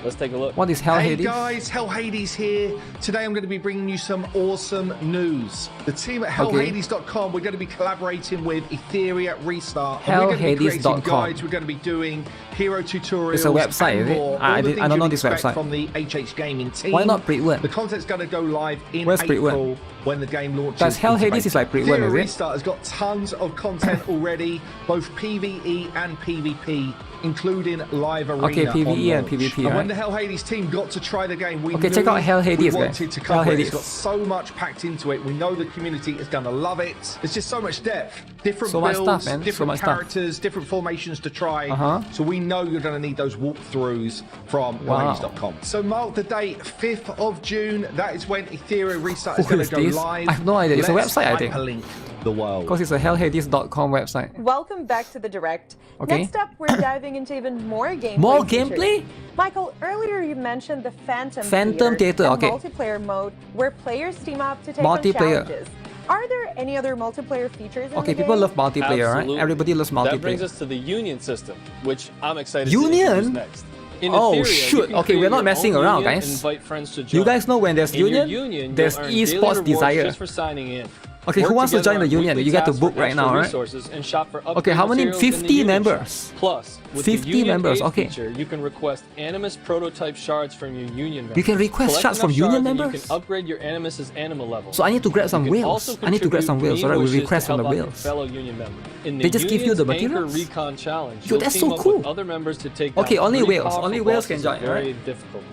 Let's take a look. What is Hell Hades? Hey guys, Hell Hades here. Today I'm going to be bringing you some awesome news. The team at hellhades.com, we're going to be collaborating with ETHERIA Restart. And we're going to be creating guides, we're going to be doing hero tutorials. It's a website, is it? more. I don't know this website. From the HH Gaming team. Why not pre-win? The content's going to go live in Where's April when the game launches. That's Hell Hades is like pre-win, is it? Restart has got tons of content already, both PvE and PvP, including live arena. Okay, PvE and PvP, And right? when the Hell Hades team got to try the game, we check out Hell Hades, we guys. wanted to Hell cover it. Hades. It's got so much packed into it. We know the community is going to love it. There's just so much depth, different So much builds, stuff, man. So different much stuff. characters, different formations to try. So we know you're going to need those walkthroughs from hellhades.com. So mark the date, 5th of June. That is when ETHERIA Restart is going to go live. I have no idea. It's a website, I think. Hyperlink the world. Because it's a hellhades.com website. Welcome back to the Direct. Okay. Next up, we're diving into even more gameplay. More features. gameplay? Michael, earlier you mentioned the Phantom Theater, a okay. multiplayer mode where players team up to take Multiplayer. on challenges. Are there any other multiplayer features in Okay, the people game? love multiplayer, Absolutely. right? Everybody loves multiplayer. That brings us to the Union system, which I'm excited Union? to introduce next. In Oh, ETHERIA, shoot. you can Okay, create we're not your messing own around, union guys. and invite friends to join. You guys know when there's In your union, there's you'll earn daily Esports rewards Desire. just for signing in. Okay, who Work wants to together join the on union? weekly You get to tasks book for right extra now, right? resources and shop for Okay, how many? materials in the 50 Union members. shop. Plus, with 50 the Union members, 8 okay. feature, you can request Animus prototype shards from your Union members. You can request Collect shards from enough Union shards and members? You can upgrade your Animus's animal level. So I need to grab some You can whales. also I need to grab some whales. contribute Alright, we mean request wishes from to the help out your whales. fellow Union member. In the They just give you the Union's Anchor materials? Recon Challenge, Yo, you'll that's team so up cool. with other members to take Okay, down only pretty whales. powerful Only whales can bosses join, of varying right? difficulties.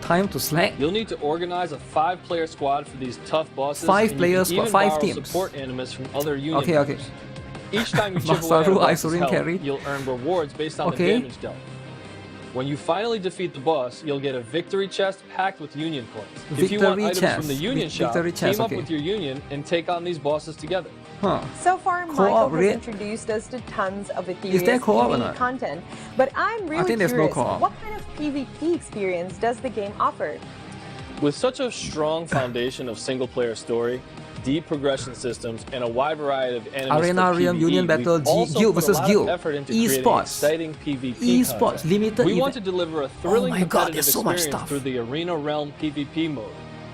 Time to slack. You'll need to organize a 5-player squad for these tough bosses. 5 and player you can squad, even 5 borrow teams. support animus from other Union Okay, okay. members. Each time you chip away Masaru at a boss's Isorin health, carry. you'll earn rewards based on Okay. the damage dealt. When you finally defeat the boss, you'll get a victory chest packed with Union coins. If you want Victory items chest. from the Union shop, Victory chest, team up okay. with your Union and take on these bosses together. Huh. So far, Co-op Michael has rate? introduced us to tons of Is Etherea's there co-op or PvE not? content, but I'm really think there's no curious, co-op. what kind of PvP experience does the game offer? With such a strong foundation of single-player story, deep progression systems, and a wide variety of enemies Arena for Realm, PvE, Union we've Battle, also Guild put a versus lot of Guild, effort into creating Esports, exciting PvP Esports, content. limited We event. want to deliver a thrilling Oh my God, competitive there's so much experience stuff. through the Arena Realm PvP mode.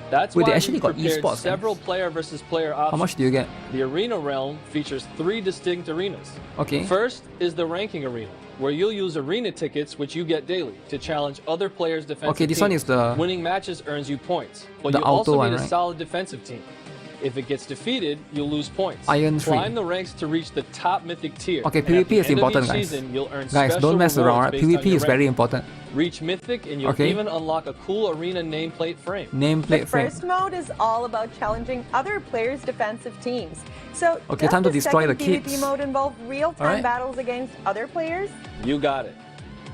That's Wait, why they actually we got prepared esports, several guys. player versus player options. How much do you get? The Arena Realm features 3 distinct arenas. Okay. First is the ranking arena, where you'll use arena tickets, which you get daily, to challenge other players' defensive Okay, this teams. one is the- Winning matches earns you points, but the you auto also one, need a right? solid defensive team. If it gets defeated, you'll lose points. Iron 3. Climb the ranks to reach the top mythic tier. Okay, and at PvP the is end of important, each guys. season, you'll earn Guys, special don't mess around, rewards right? based on PvP your is very rank. important. Reach mythic, and you'll Okay. even unlock a cool arena nameplate frame. Nameplate frame. First mode is all about challenging other players' defensive teams. So, Okay, does time to the destroy second the PvP kids. mode involve real-time Alright. battles against other players? You got it.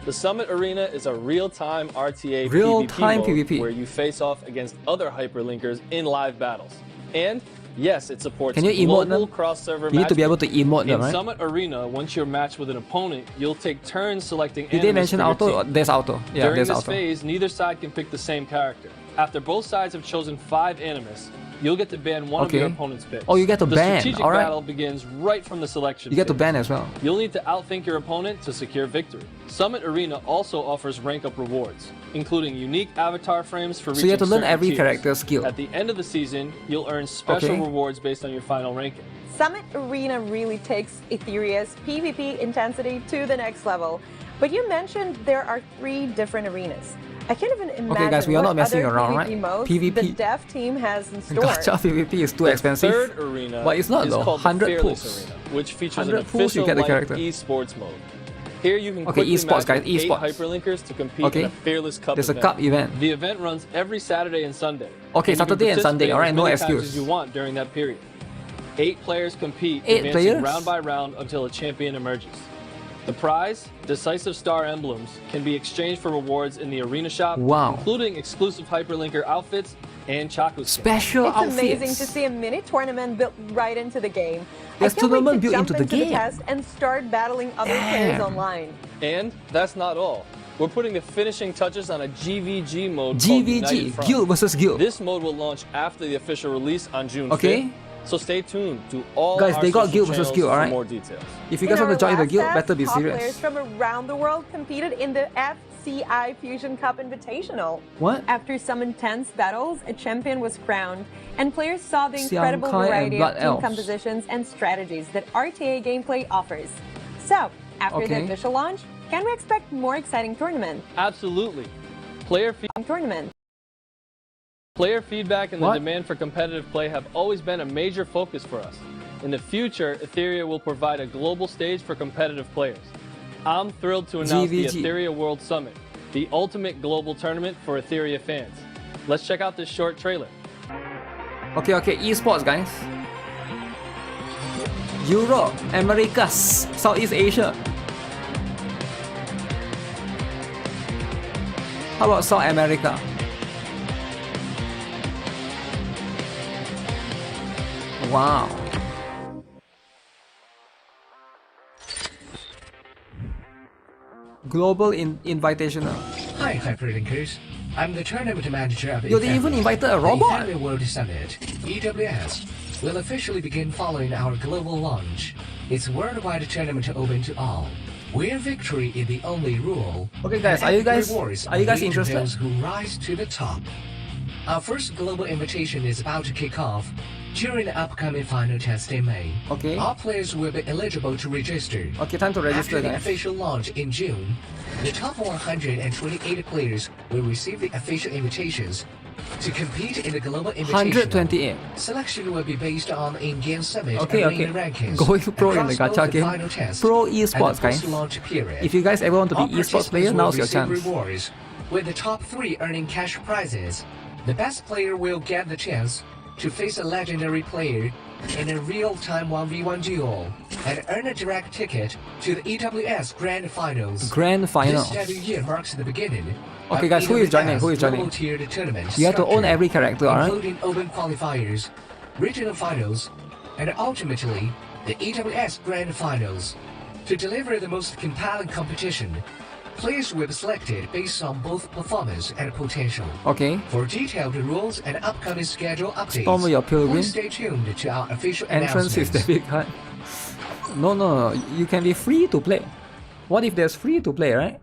The Summit Arena is a real-time RTA Real-time PvP mode PvP. where you face off against other hyperlinkers in live battles. And yes, it supports Can you emote global them? cross-server You need to be able to matchmaking. emote them, In right? Summit Arena, once you're matched with an opponent, you'll take turns selecting Did they animus mention for your auto? team. There's auto. Yeah, During there's this auto. phase, neither side can pick the same character. After both sides have chosen 5 animus, you'll get to ban one of Okay. your opponent's picks. Oh, you get to the ban, strategic alright. battle begins right from the selection You get to phase. ban as well. You'll need to outthink your opponent to secure victory. Summit Arena also offers rank-up rewards, including unique avatar frames for reaching So you have to learn certain every tiers. character's skill. At the end of the season, you'll earn special Okay. rewards based on your final ranking. Summit Arena really takes Etheria's PvP intensity to the next level. But you mentioned there are 3 different arenas. I can't even imagine guys, we are what not messing other around, PvP right? modes PvP. the dev team has in store. Gacha PvP is too The expensive. third arena But it's not is though. called 100 the Fearless pools. Arena, which features an 100 pools, you official get the like character. esports mode. Here you can Okay, quickly esports, match guys, with 8 esports. hyperlinkers to compete Okay. in a Fearless Cup There's a event. cup event. The event runs every Saturday and Sunday. Okay, and you can Saturday and Sunday, participate alright, as no many times excuse. as you want during that period. 8 players compete, 8 advancing players? round by round until a champion emerges. The prize, decisive star emblems, can be exchanged for rewards in the arena shop, Wow. including exclusive hyperlinker outfits and Chaku skins. Special It's outfits. amazing to see a mini tournament built right into the game. There's I can't wait tournament to built jump into the game. test and start battling other players Damn. online. And that's not all. We're putting the finishing touches on a GVG mode called United GVG, Front. Guild versus Guild. This mode will launch after the official release on June Okay. 5th. So stay tuned to all Guys, our they got social Guild versus channels Guild, for alright? more details. If you In guys want to our join the last guild, test, better be top serious. players from around the world competed in the FCI Fusion Cup Invitational. What? After some intense battles, a champion was crowned, and players saw the Xiang incredible Kai and variety Blood of team Elves. compositions and strategies that RTA gameplay offers. So, after the Okay. official launch, can we expect more exciting tournament? Absolutely. Player feedback and the What? demand for competitive play have always been a major focus for us. In the future, ETHERIA will provide a global stage for competitive players. I'm thrilled to announce the GVG. ETHERIA World Summit, the ultimate global tournament for ETHERIA fans. Let's check out this short trailer. Okay, esports, guys. Europe, Americas, Southeast Asia. How about South America? Wow. Global Invitational. Hi, Hyperlinkers. I'm the tournament manager of Yo, they even invited a robot. The World Summit, EWS, will officially begin following our global launch. It's worldwide tournament open to all, where victory is the only rule. Okay, guys, are you guys interested? Those who rise to the top. Our first global invitation is about to kick off during the upcoming final test in May. Okay. All players will be eligible to register. Okay, time to register. After the official launch in June, the top 128 players will receive the official invitations to compete in the global invitation. 128. Selection will be based on in-game summit okay. rankings. Going pro in the gacha game. Pro esports, guys. If you guys ever want to be esports player, now's your chance. Rewards, with the top 3 earning cash prizes. The best player will get the chance to face a legendary player in a real-time 1v1 duel and earn a direct ticket to the EWS Grand Finals. Grand Finals. This debut year marks the beginning. Okay, guys, who is joining? Who is joining? You have to own every character, alright? Including open qualifiers, regional finals, and ultimately the EWS Grand Finals. To deliver the most compelling competition, players will be selected based on both performance and potential. Okay. For detailed rules and upcoming schedule updates, Storm your pilgrim. please stay tuned to our official entrance is debit card. No, you can be free to play. What if there's free to play, right?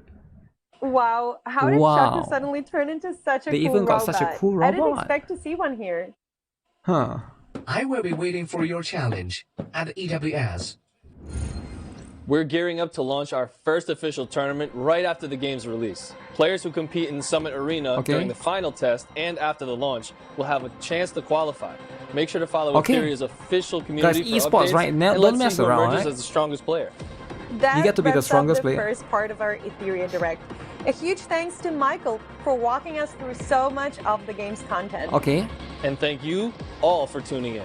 Wow, how did Shaka suddenly turn into such a they cool even got robot? such a cool robot. I didn't expect to see one here. Huh. I will be waiting for your challenge at EWS. We're gearing up to launch our first official tournament right after the game's release. Players who compete in Summit Arena during the final test and after the launch will have a chance to qualify. Make sure to follow ETHERIA's official community guys, for esports, updates, right? Now, and don't let's mess see who around, emerges right? as the strongest player. That you get to be the strongest player. player. First part of our ETHERIA Direct. A huge thanks to Michael for walking us through so much of the game's content. Okay. And thank you all for tuning in.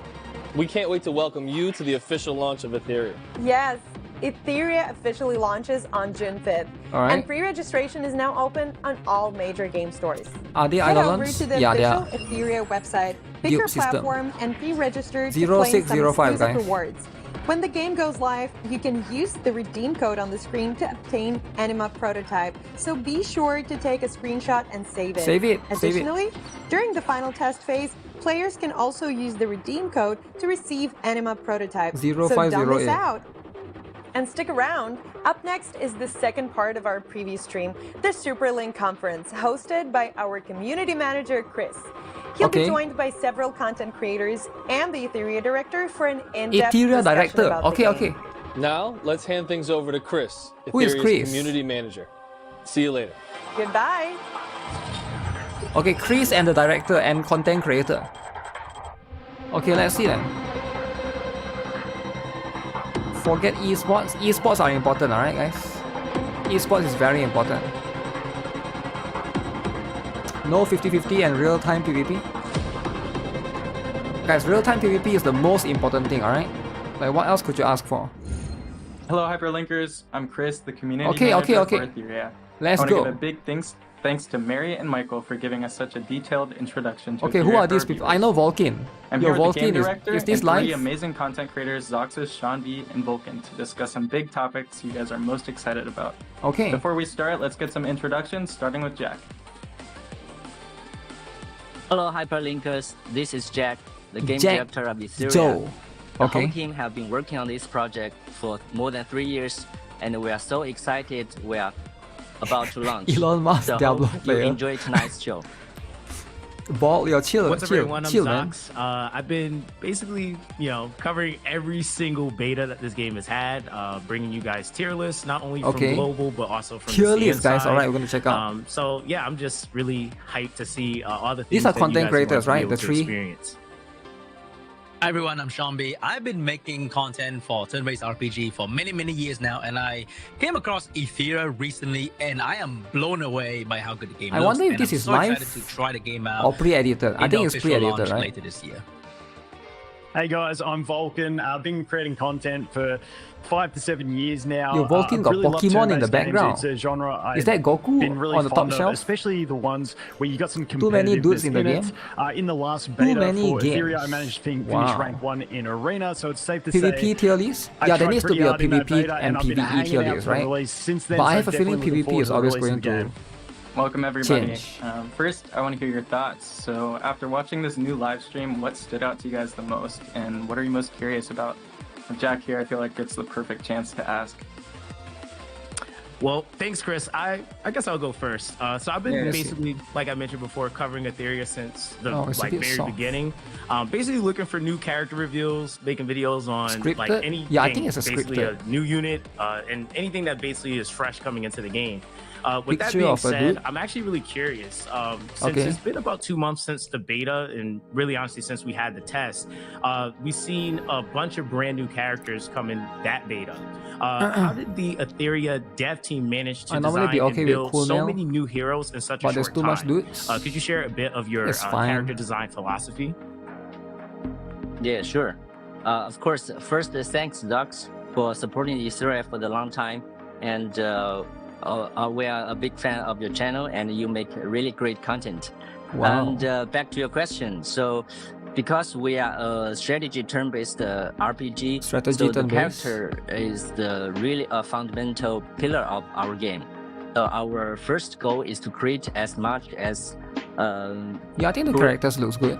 We can't wait to welcome you to the official launch of ETHERIA. Yes, ETHERIA officially launches on June 5th. And pre-registration is now open on all major game stores. Are they Head over islands? to the official ETHERIA website, pick your platform, and pre-register to claim some exclusive rewards. When the game goes live, you can use the redeem code on the screen to obtain Anima Prototype. So be sure to take a screenshot and save it. Additionally, during the final test phase, players can also use the redeem code to receive Anima Prototype. So don't miss out. And stick around. Up next is the second part of our preview stream, the Superlink Conference, hosted by our community manager, Chris. He'll be joined by several content creators and the ETHERIA director for an in-depth discussion about the game. Now, let's hand things over to Chris, Who is Chris? community manager. See you later. Goodbye. Okay, Chris and the director and content creator. Okay, let's see then. Forget esports. Esports are important, alright guys? Esports is very important. No 50-50 and real-time PvP. Guys, real-time PvP is the most important thing, alright? Like, what else could you ask for? Hello, Hyperlinkers. I'm Chris, the community manager for ETHERIA. Let's I want go. to give a big thanks to Mary and Michael for giving us such a detailed introduction to who are these people? I know Vulcan. I'm here with the game director is this and live? 3 amazing content creators, Zoxus, Sean B, and Vulcan, to discuss some big topics you guys are most excited about. Okay. Before we start, let's get some introductions, starting with Jack. Hello, Hyperlinkers. This is Jack, the game director of ETHERIA. The whole team have been working on this project for more than 3 years, and we are so excited we are about to launch. Elon Musk, so Diablo hope player. you enjoy tonight's show. Ball, yo, chill, What's up, everyone? I'm chill, Zox. I've been basically, covering every single beta that this game has had, bringing you guys tier lists, not only from global, but also from tier the list, guys. All right, we're gonna check out. So yeah, I'm just really hyped to see all the things These are that content you guys creators, right? The to three. experience. Hi everyone, I'm Sean B. I've been making content for turn-based RPG for many years now, and I came across ETHERIA recently, and I am blown away by how good the game looks. I wonder if this is live excited to try the game out or pre-edited. I think it's pre-edited, right? Later this year. Hey guys, I'm Vulcan. I've been creating content for 5 to 7 years now. Yo, Vulcan got really Pokemon in the background. It's a genre Is that Goku been really on the top shelf? especially the ones where you got some Too many dudes in the game. In the last beta for ETHERIA, I managed to finish rank 1 in Arena, so it's safe to say. PvP tier list? Yeah, there needs to be a PvP and PvE tier list, right? But I have a feeling PvP is always going to Welcome everybody. change. First, I want to hear your thoughts. So after watching this new live stream, what stood out to you guys the most? And what are you most curious about? With Jack here, I feel like it's the perfect chance to ask. Well, thanks, Chris. I guess I'll go first. So I've been basically, like I mentioned before, covering ETHERIA since the very beginning. Basically looking for new character reveals, making videos on like anything, I think it's a basically a new unit, and anything that basically is fresh coming into the game. With that being said, I'm actually really curious. Since it's been about 2 months since the beta, and really honestly since we had the test, we've seen a bunch of brand new characters come in that beta. How did the ETHERIA dev team manage to design and build so many new heroes in such a short time? Could you share a bit of your character design philosophy? Yeah, sure. Of course, first, thanks, Dux, for supporting ETHERIA for the long time. And we are a big fan of your channel, and you make really great content. Wow. And back to your question. So, because we are a strategy turn-based RPG, so the character is really a fundamental pillar of our game. So our first goal is to create as much as I think the characters looks good.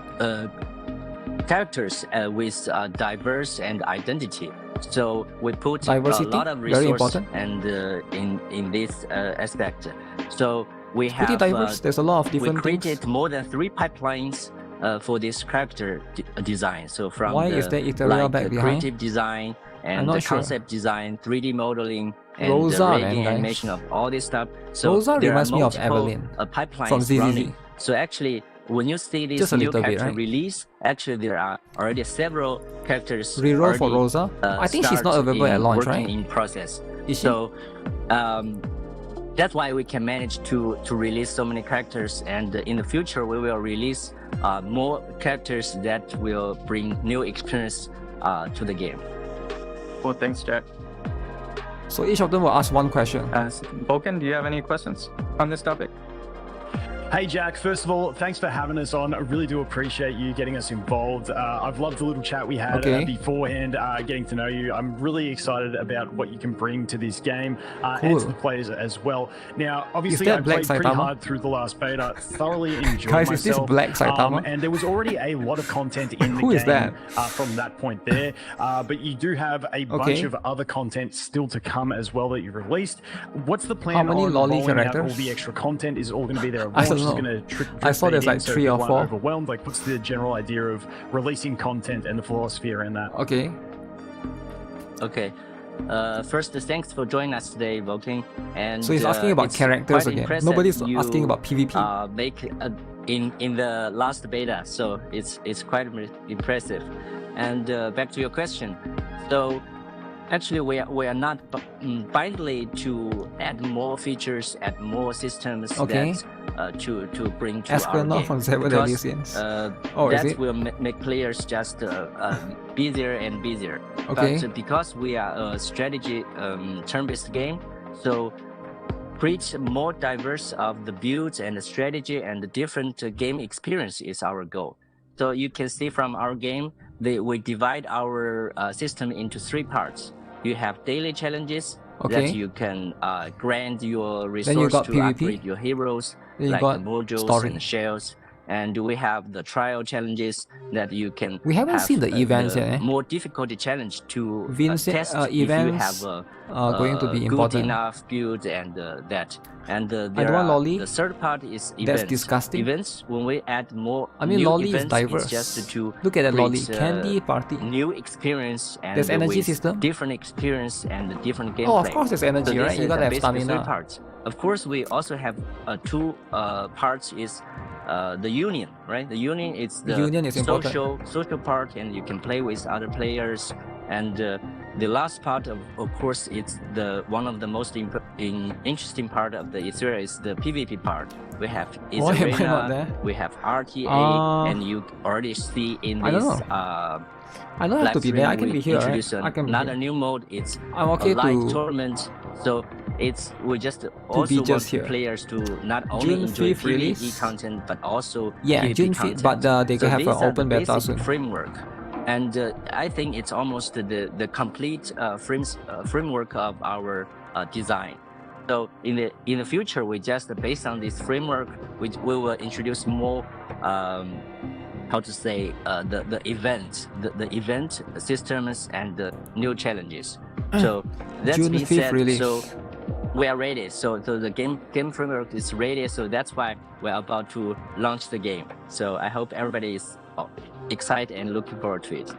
Characters with diverse and identity. So we put a lot of resources and in this aspect. So we have pretty diverse. There's a lot of different we created more than 3 pipelines for this character design. So from the creative design and the concept design, 3D modeling, and the rigging animation of all this stuff. So Rosa there reminds are me of Evelyn pipelines from ZZZ. running. So actually, when you see this new character release, actually there are already several characters. Reroll for Rosa. I think she's not available at launch, right? In process. Is she? So that's why we can manage to release so many characters, and in the future we will release more characters that will bring new experience to the game. Well, thanks, Jack. So each of them will ask one question. Vulcan, do you have any questions on this topic? Hey Jack, first of all, thanks for having us on. I really do appreciate you getting us involved. I've loved the little chat we had beforehand, getting to know you. I'm really excited about what you can bring to this game and to the players as well. Now, obviously, I played pretty hard through the last beta, thoroughly enjoyed myself. Is this Black Saitama? And there was already a lot of content in the game from that point there. But you do have a bunch of other content still to come as well that you've released. What's the plan on rolling out all the extra content? Is it all going to be there at once? I saw there's like 3 or 4. Overwhelmed. Like, what's the general idea of releasing content and the philosophy around that? Okay. First, thanks for joining us today, Vulcan. And so he's asking about characters again. Nobody's asking about PvP. Make in the last beta, so it's quite impressive. And back to your question. So actually, we are not blindly to add more features, add more systems that to bring to our game. From That will make players just busier and busier. But because we are a strategy turn-based game, so create more diverse of the builds and the strategy and the different game experience is our goal. So you can see from our game, we divide our system into 3 parts. You have daily challenges that you can grant your resource to upgrade your heroes, like the modules and the shells. And we have the trial challenges that you can. We haven't seen the events yet. More difficulty challenge to test if events you have going to be good important. enough build and that. And I don't want Lolly. The third part is events. That's disgusting. Events, when we add more Lolly events, is diverse. it's just to look at that Lolly. Candy party. New experience and there's energy system. Different experience and different gameplay. Oh, of course there's energy, right? You gotta have stamina. Parts. Of course, we also have 2 parts is the union, right? The union is the social part, and you can play with other players. And the last part of course, it's one of the most interesting part of the ETHERIA is the PvP part. We have ETHERIA, we have RTA, and you already see in this I don't have to be there. I can be here, right? I can another new mode. It's I'm okay a live tournament. So we just also want players to not only enjoy PvE content but also June 5th, but they can have an open beta soon. Framework, and I think it's almost the complete framework of our design. So in the future, we just based on this framework, we will introduce more. How to say the event systems and the new challenges. So that's June being 5th said. release. So we are ready. So the game framework is ready. So that's why we're about to launch the game. So I hope everybody is excited and looking forward to it.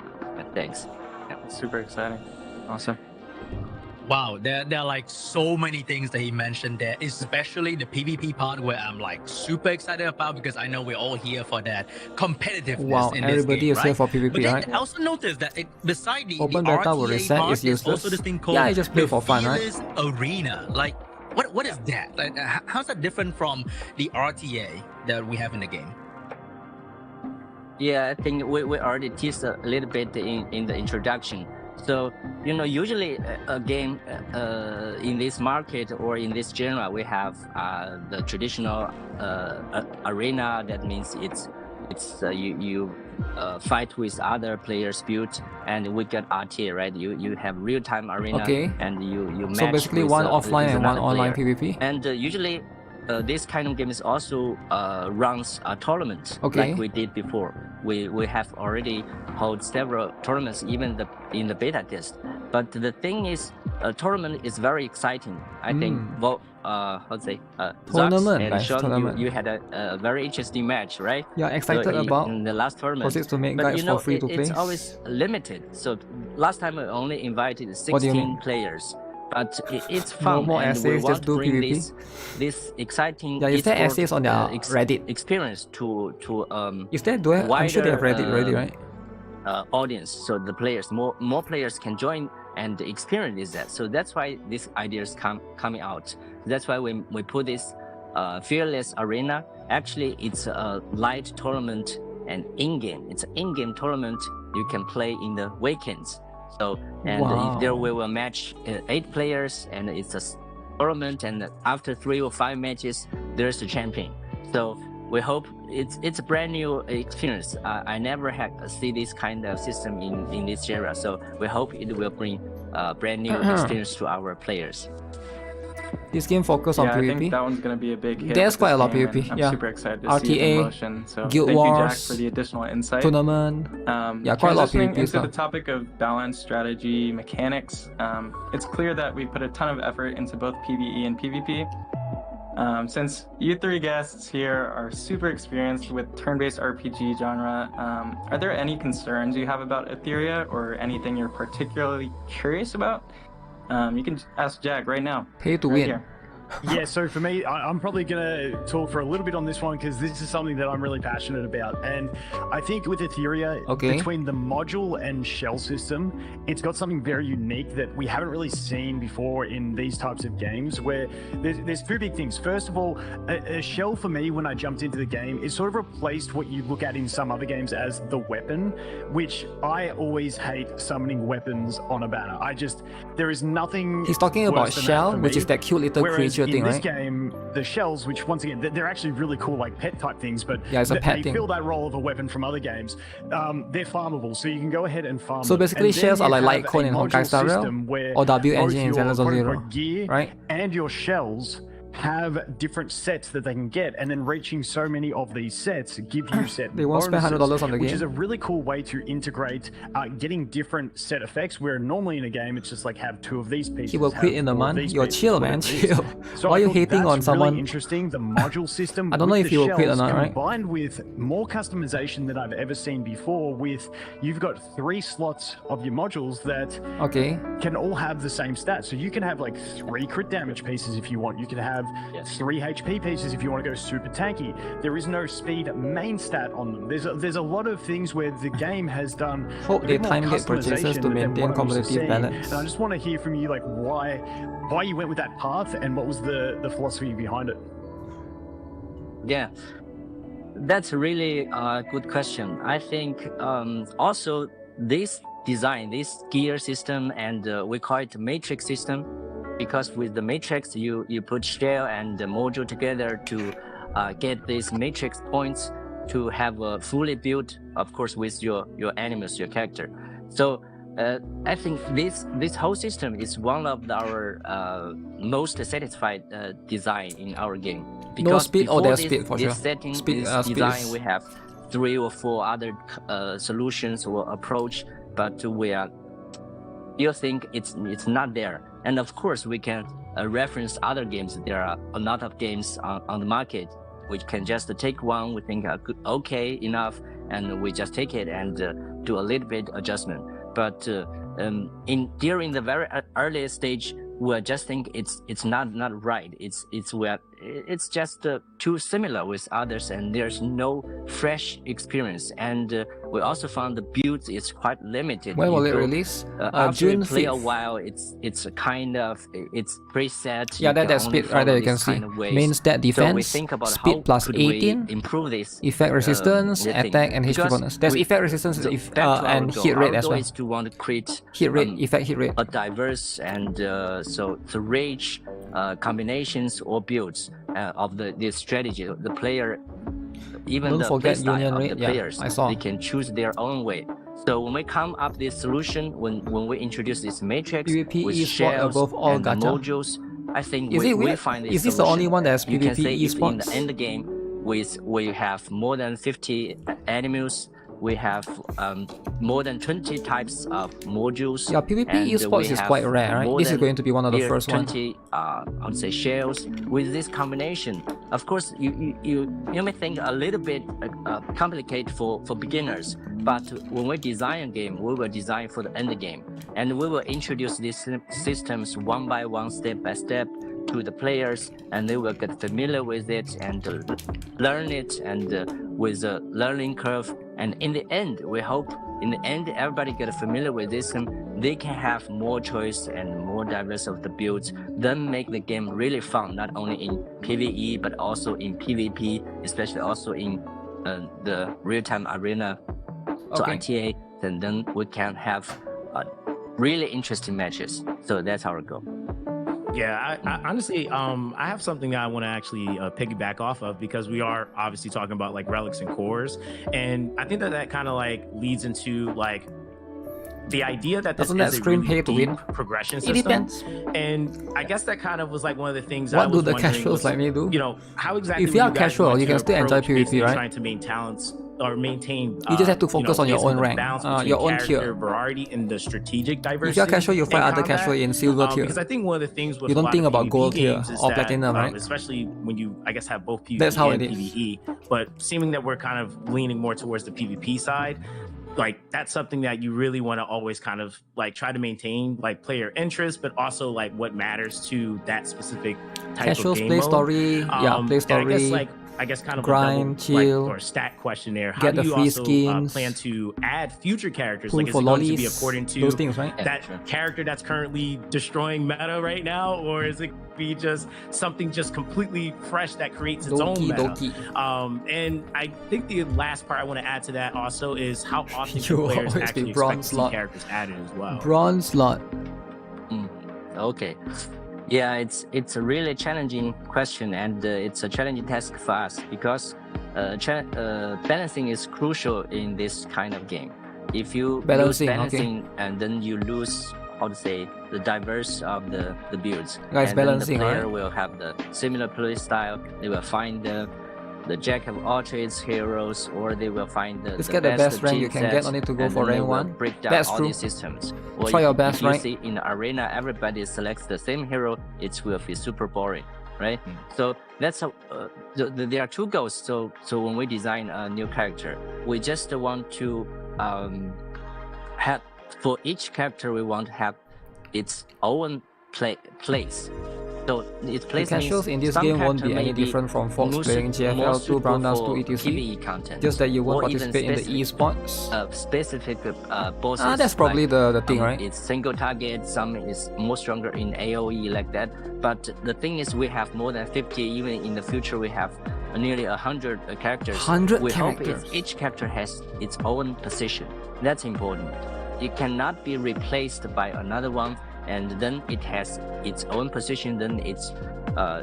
Thanks. Yeah, super exciting. Awesome. Wow, there are like so many things that he mentioned there, especially the PvP part where I'm like super excited about because I know we're all here for that competitiveness in this everybody game, is here for PvP, but then right? I also noticed that beside the Open beta will RTA reset part, is there's useless. also this thing called I just play for fun, right? Fearless Arena. Like, what is that? Like, how's that different from the RTA that we have in the game? Yeah, I think we already teased a little bit in the introduction. So, usually a game in this market or in this genre, we have the traditional arena. That means it's you fight with other players built, and we got RTA, right? You have real-time arena, and you match. So basically with, one offline and one online player. PvP. And usually this kind of games also runs a tournament like we did before. We have already held several tournaments even in the beta test. But the thing is, a tournament is very exciting. I think tournament, and guys, Sean, tournament. You had a very interesting match, right? Yeah, excited about in the last tournament. Process to make but guys for free to play. It's always limited. So last time we only invited 16 players. But it's fun, more and essays, we want just do to bring PvP. this exciting is there essays on their Reddit experience to is there? I'm sure they have Reddit already, right? Audience, so the players, more players can join and experience that. So that's why these ideas coming out. That's why we put this Fearless Arena. Actually, it's a light tournament and in-game. It's an in-game tournament you can play in the weekends. So there we will match 8 players, and it's a tournament. And after 3 or 5 matches, there's the champion. So we hope it's a brand new experience. I never had see this kind of system in this genre. So we hope it will bring brand new experience to our players. This game focus on PvP. I think that one's going to be a big hit. There's quite a lot of PvP. I'm super excited to see it in motion. So Guild thank Wars, you, Jack, for the additional insight. Tournament. Quite a lot of PvP into stuff. the topic of balance, strategy, mechanics. It's clear that we put a ton of effort into both PvE and PvP. Since you 3 guests here are super experienced with turn-based RPG genre, are there any concerns you have about ETHERIA or anything you're particularly curious about? You can ask Jack right now. Pay to win. Here. Yeah, so for me, I'm probably going to talk for a little bit on this one because this is something that I'm really passionate about. And I think with ETHERIA, between the module and shell system, it's got something very unique that we haven't really seen before in these types of games, where there's 2 big things. First of all, a shell for me, when I jumped into the game, is sort of replaced what you look at in some other games as the weapon, which I always hate summoning weapons on a banner. There is nothing. He's talking about shell, which is that cute little creature thing, in this right? game, the shells, which once again, they're actually really cool, like pet type things, but it's a pet they thing. fill that role of a weapon from other games. They're farmable, so you can go ahead and farm. So basically, shells are like Litecoin in Honkai Star Rail, or W engine in Zenless gear, right? And your shells have different sets that they can get, and then reaching so many of these sets give you set they won't spend $100 on the which game, is a really cool way to integrate getting different set effects, where normally in a game it's just like have 2 of these pieces. He will quit in the month. You're chill, man, chill. So why are you hating on someone? Really interesting, the module system. I don't know if he will quit or not, right? Combined with more customization than I've ever seen before, with you've got 3 slots of your modules that can all have the same stats. So you can have like 3 crit damage pieces if you want. You can have have 3 HP pieces if you want to go super tanky. There is no speed main stat on them. There's a lot of things where the game has done hope the time get purchases to maintain competitive balance. And I just want to hear from you, like, why you went with that path and what was the philosophy behind it. Yeah, that's really a good question. I think also this design, this gear system, and we call it matrix system, because with the matrix you put shell and the module together to get these matrix points to have a fully built, of course, with your animals, your character. So I think this whole system is one of our most satisfied design in our game. Because no speed or there's speed for this sure. Setting, speed, this design, we have 3 or 4 other solutions or approach, but we are still think it's not there. And of course, we can reference other games. There are a lot of games on the market which can just take one we think are good, okay enough, and we just take it and do a little bit adjustment. But during the very early stage, we just think it's not right. It's just too similar with others, and there's no fresh experience. And we also found the builds is quite limited. When will it release? After June you play 5th. a while, it's a kind of it's preset. Yeah, that's speed right there. You can see main stat defense, so we think about speed plus 18, improve this effect resistance, attack and HP bonus. There's effect resistance and hit rate as well. Is to want to create hit rate, effect hit rate. A diverse and so the rich combinations or builds of this strategy. The player, even Don't the forget playstyle union of rate. the players, I saw. they can choose their own way. So when we come up this solution, when we introduce this matrix PvP with esport shells above all and gacha. modules, I think Is it we weird? find this Is this solution. the only one that's You can PvP say if in esports? the end game, we have more than 50 animals. We have more than 20 types of modules. Yeah, PvP and esports we is have quite rare, right? more This is than going to be one of the first ones. 20, I would say, shells. With this combination, of course, you may think a little bit complicated for beginners, but when we design a game, we will design for the end game, and we will introduce these systems one by one, step by step, to the players, and they will get familiar with it and learn it, and with a learning curve. And in the end, we hope in the end everybody get familiar with this, and they can have more choice and more diverse of the builds, then make the game really fun, not only in PvE but also in PvP, especially also in the real-time arena, so ITA. And then we can have really interesting matches. So that's our goal. Yeah, I honestly, I have something that I want to actually piggyback off of, because we are obviously talking about like relics and cores, and I think that kind of like leads into like the idea that this is a really deep progression system. It depends. And I guess that kind of was like one of the things what I was do the wondering casuals like me do? You know, how exactly if you are guys casual, want you to can still enjoy approach PvP, right? Trying to maintain talents or maintain. You just have to focus on your own rank, your own tier. Variety and the strategic diversity. If you're casual, you'll find other casual in silver tier. Because I think one of the things with you don't think about gold tier or that, platinum, right? Especially when you, I guess, have both PvP That's how and it is. PvE. But seeming that we're kind of leaning more towards the PvP side, like that's something that you really want to always kind of like try to maintain, like player interest, but also like what matters to that specific type Casuals of game play mode. story, play story. I guess kind of grind, a double, chill, or stat question there. How get do the you free also skins, plan to add future characters? Pool Like, is for it going to be lollies, according to those things, right? that character that's currently destroying meta right now, or is it be just something just completely fresh that creates its own meta? And I think the last part I want to add to that also is how often can players actually expect to see characters added as well. Bronze slot. Okay. Yeah, it's a really challenging question, and it's a challenging task for us, because balancing is crucial in this kind of game. If you lose balancing, and then you lose, how to say, the diverse of the builds. Guys, and balancing, then the player right? will have the similar play style. They will find the jack of all trades heroes, or they will find the Just get the best rank you can get, no need to go for rank 1. Break down That's all true. these systems. Or Try your best, if you right? see in the arena, everybody selects the same hero, it will be super boring, right? So that's there are 2 goals. So when we design a new character, we just want to have, for each character, we want to have its own place. So it the plays casuals in this game won't be any different from folks playing GFL 2, Brown Dance 2, etc. PvE content, just that you won't participate in the esports. Specific bosses. That's probably like, the thing, right? It's single target, some is more stronger in AoE like that. But the thing is, we have more than 50, even in the future we have nearly 100 characters. 100 we characters. hope each character has its own position. That's important. It cannot be replaced by another one, and then it has its own position, then it's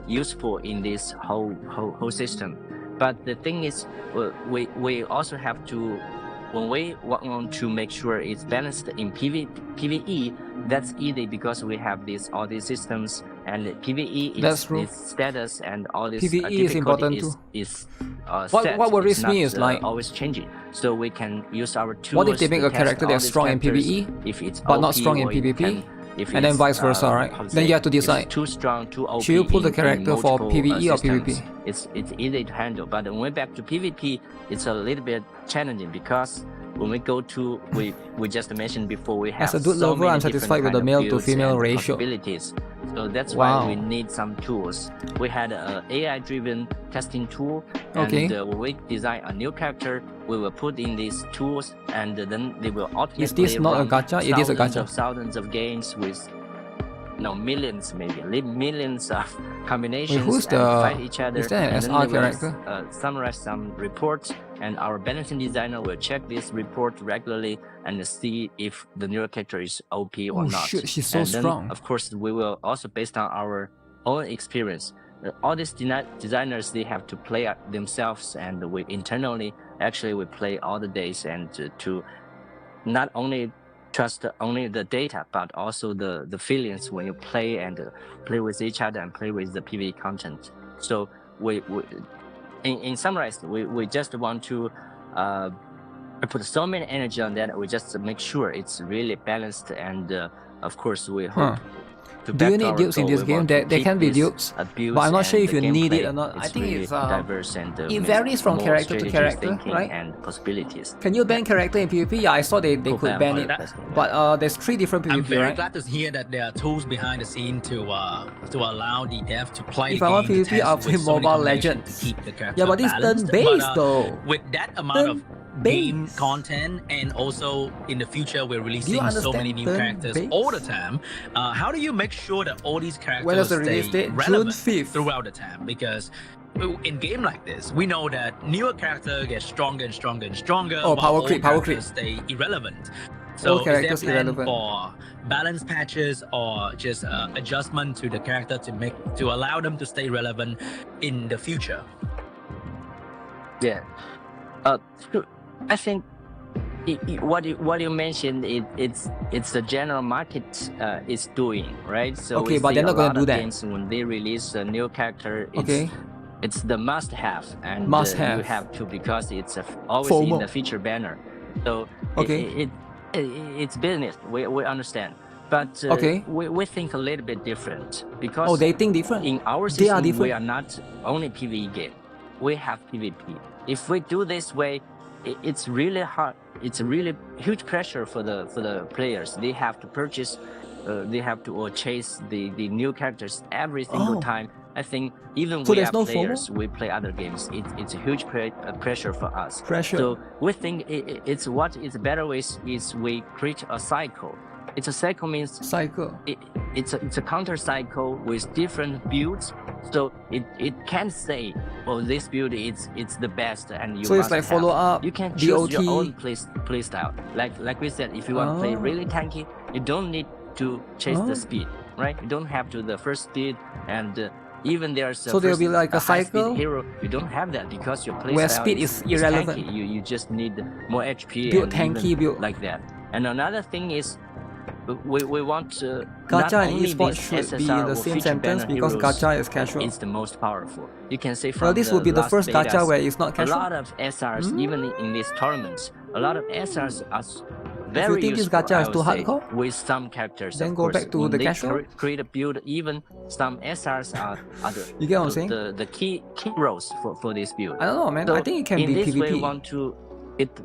useful in this whole system. But the thing is, we also have to, when we want to make sure it's balanced in PvE, that's easy because we have all these systems, and PvE is status, and all this PvE is important too. What worries me is like always changing, so we can use our tools. What if they make a character that's strong in PvE, if it's but OP, not strong in PvP? And then vice versa, right? Then you have to decide. Too strong, too OP. Should you pull the character for PvE or PvP? It's easy to handle, but when we're back to PvP, it's a little bit challenging because when we go to, we just mentioned before, we have as a dude lover, I'm satisfied with the male to female ratio. So that's why we need some tools. We had an AI-driven testing tool, and when we design a new character, we will put in these tools, and then they will automatically Is this not a gacha? It is a gacha. Thousands of games with millions, maybe millions of combinations. Wait, who's and fight each other. Is that an and SR then character? Summarize some reports, and our balancing designer will check this report regularly and see if the newer character is OP or not. Shit, she's so and strong. Then, of course, we will also, based on our own experience, all these designers, they have to play themselves, and we internally actually we play all the days, and to not only trust only the data, but also the feelings when you play and play with each other and play with the PvE content. So in summarize, we just want to put so many energy on that. We just make sure it's really balanced, and of course we hope. Do you need dupes in this game? There can be dupes, but I'm not sure if you need it or not. I think really it's diverse, and it varies from character to character, right? And possibilities. Can you ban character in PvP? Yeah, I saw they could ban it, but there's 3 different PvP, I'm very right? glad to hear that there are tools behind the scene to allow the dev to play. If I want PvP, I'll play Mobile Legends. Yeah, but it's turn-based though. With that amount of game content, and also in the future we're releasing so many new characters all the time, how do you make sure that all these characters stay relevant throughout the time? Because in game like this, we know that newer character gets stronger and stronger and stronger. Oh, power creep. Stay irrelevant. So all characters is there a plan irrelevant for balance patches or just adjustment to the character to allow them to stay relevant in the future? Yeah. I think what you mentioned, it's the general market is doing, right? So okay, but they're not going to do that. Games, when they release a new character, it's the must-have, and you have to, because it's always FOMO. in the feature banner. So it's business. We understand, but we think a little bit different, because they think different. In our system, we are not only PvE game. We have PvP. If we do this way, it's really hard. It's a really huge pressure for the players. They have to purchase, they have to chase the new characters every single time. I think even we are players, we play other games. It's a huge pressure for us. So we think it's what is better ways is we create a cycle. It's a cycle means it's a counter cycle with different builds. So it can say, oh, this build it's the best, and you. So it's like follow up. You can choose your own play style. Like we said, if you want to play really tanky, you don't need to chase the speed, right? You don't have to the first speed, and even there's so there'll be like a cycle hero. You don't have that because your play where style speed is irrelevant. Tanky. You just need more HP. Build and tanky build like that. And another thing is, we want to Gacha and esports should be in the same sentence, because gacha is casual. It's the most powerful. You can say from this would be the first gacha where it's not casual. A lot of SRs, even in these tournaments, a lot of SRs are very If you think useful, this gacha is too hardcore, with some characters, then of go course. back to when the they casual. Create a build, even some SRs are you get what I'm saying? The key roles for this build. I don't know, man. So I think it can be in this PvP. way, we want to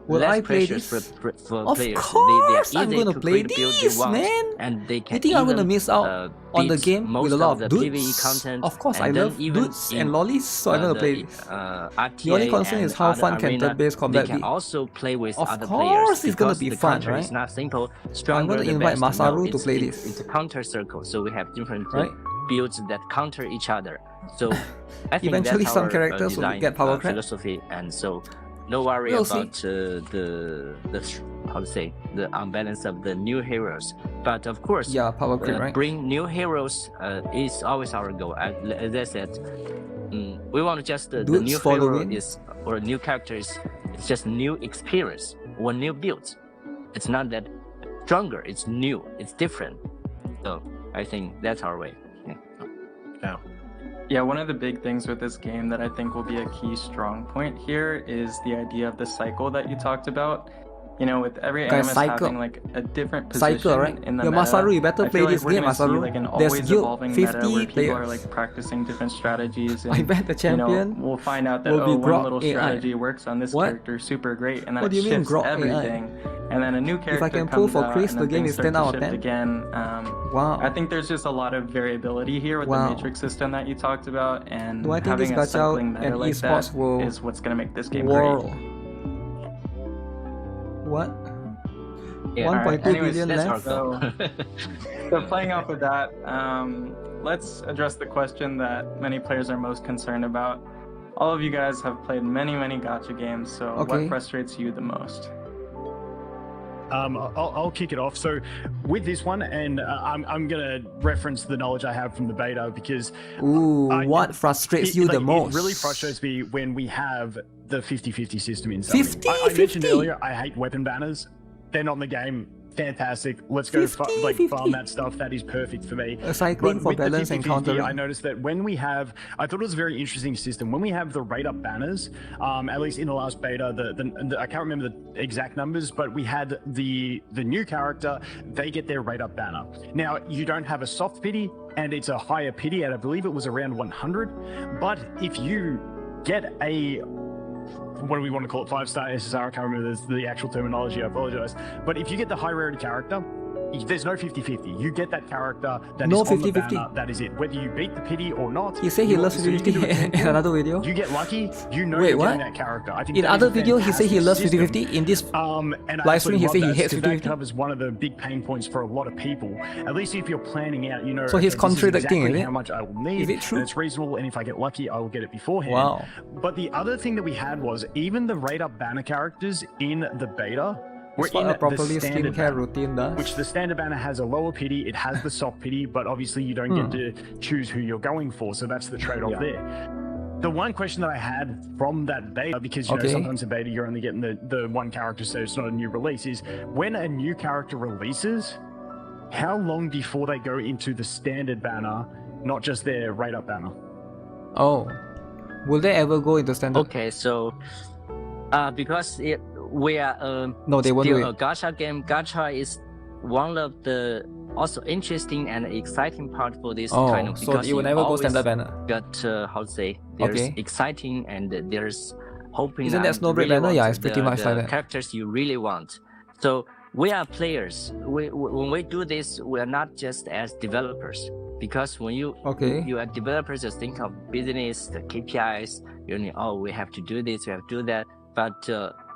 Will I play this? For of players. course, they are I'm gonna play this, man. And they can you think I'm gonna miss out on the game with a lot of dudes? PvE content, of course, I love dudes and lollies, so I'm gonna play this. The only concern is how fun can turn-based combat be. They can also play with of other course, players. It's gonna be fun, right? It's not simple. I'm gonna invite Masaru to play this. It's a counter circle, so we have different builds that counter each other. So I think eventually that's some our, characters will get power crap. Philosophy, and so no worry about the how to say the unbalance of the new heroes. But of course, power creep, right? Bring new heroes is always our goal. As I said, we want to just the new hero is or new characters. It's just new experience or new builds. It's not that stronger. It's new. It's different. So I think that's our way. Yeah, one of the big things with this game that I think will be a key strong point here is the idea of the cycle that you talked about. You know, with every animus having like a different position in the meta. Masaru, you better play this game, Masaru. Like an always evolving meta where people are like practicing different strategies. And, I bet the champion we'll find out that one little strategy works on this character super great, and then it shifts everything. And then a new character if I can pull comes for out, Chris, and the then game is things 10 start out to of shift 10. again. Wow. I think there's just a lot of variability here with the matrix system that you talked about, and Do I think having this a Gacha cycling meta and like Esports that is what's going to make this game great. What? Yeah, 1.2 billion left. So playing off of that, let's address the question that many players are most concerned about. All of you guys have played many gacha games, so what frustrates you the most? I'll kick it off. So with this one, and I'm going to reference the knowledge I have from the beta because... what frustrates you the most? It really frustrates me when we have the 50-50 system in something. I mentioned earlier, I hate weapon banners. They're not in the game. Fantastic. Let's go farm that stuff. That is perfect for me. Cycling for balance and countering. I noticed that when we have, I thought it was a very interesting system. When we have the rate up banners, at least in the last beta, I can't remember the exact numbers, but we had the new character, they get their rate up banner. Now, you don't have a soft pity, and it's a higher pity, and I believe it was around 100. But if you get a what do we want to call it? 5-star SSR. I can't remember the actual terminology. I apologize. But if you get the high rarity character, there's no 50-50. You get that character that is on the banner. That is it. Whether you beat the pity or not. He said he loves 50-50 in another video. You get lucky. You know you're getting that character. I think in other video, he said he loves 50-50. In this live stream, he said he hates 50-50. That covers one of the big pain points for a lot of people. At least if you're planning out, you know. So he's contradicting exactly how much I will need. Is it true? And it's reasonable, and if I get lucky, I will get it beforehand. Wow. But the other thing that we had was even the rate up banner characters in the beta. We're in the standard skincare routine does. Which the standard banner has a lower pity, it has the soft pity, but obviously you don't get to choose who you're going for, so that's the trade-off there. The one question that I had from that beta, because you know sometimes in beta you're only getting the one character, so it's not a new release, is when a new character releases, how long before they go into the standard banner, not just their rate-up banner? Oh, will they ever go into standard? Okay, so because we are no, they won't still a gacha game. Gacha is one of the also interesting and exciting part for this kind of. So you will never go standard banner. But how to say? There's exciting and there's hoping. Isn't that Snowbreak banner? Yeah, it's pretty much like that. Characters you really want. So we are players. When we do this, we are not just as developers. Because when you are developers, just think of business, the KPIs. You know, we have to do this, we have to do that. But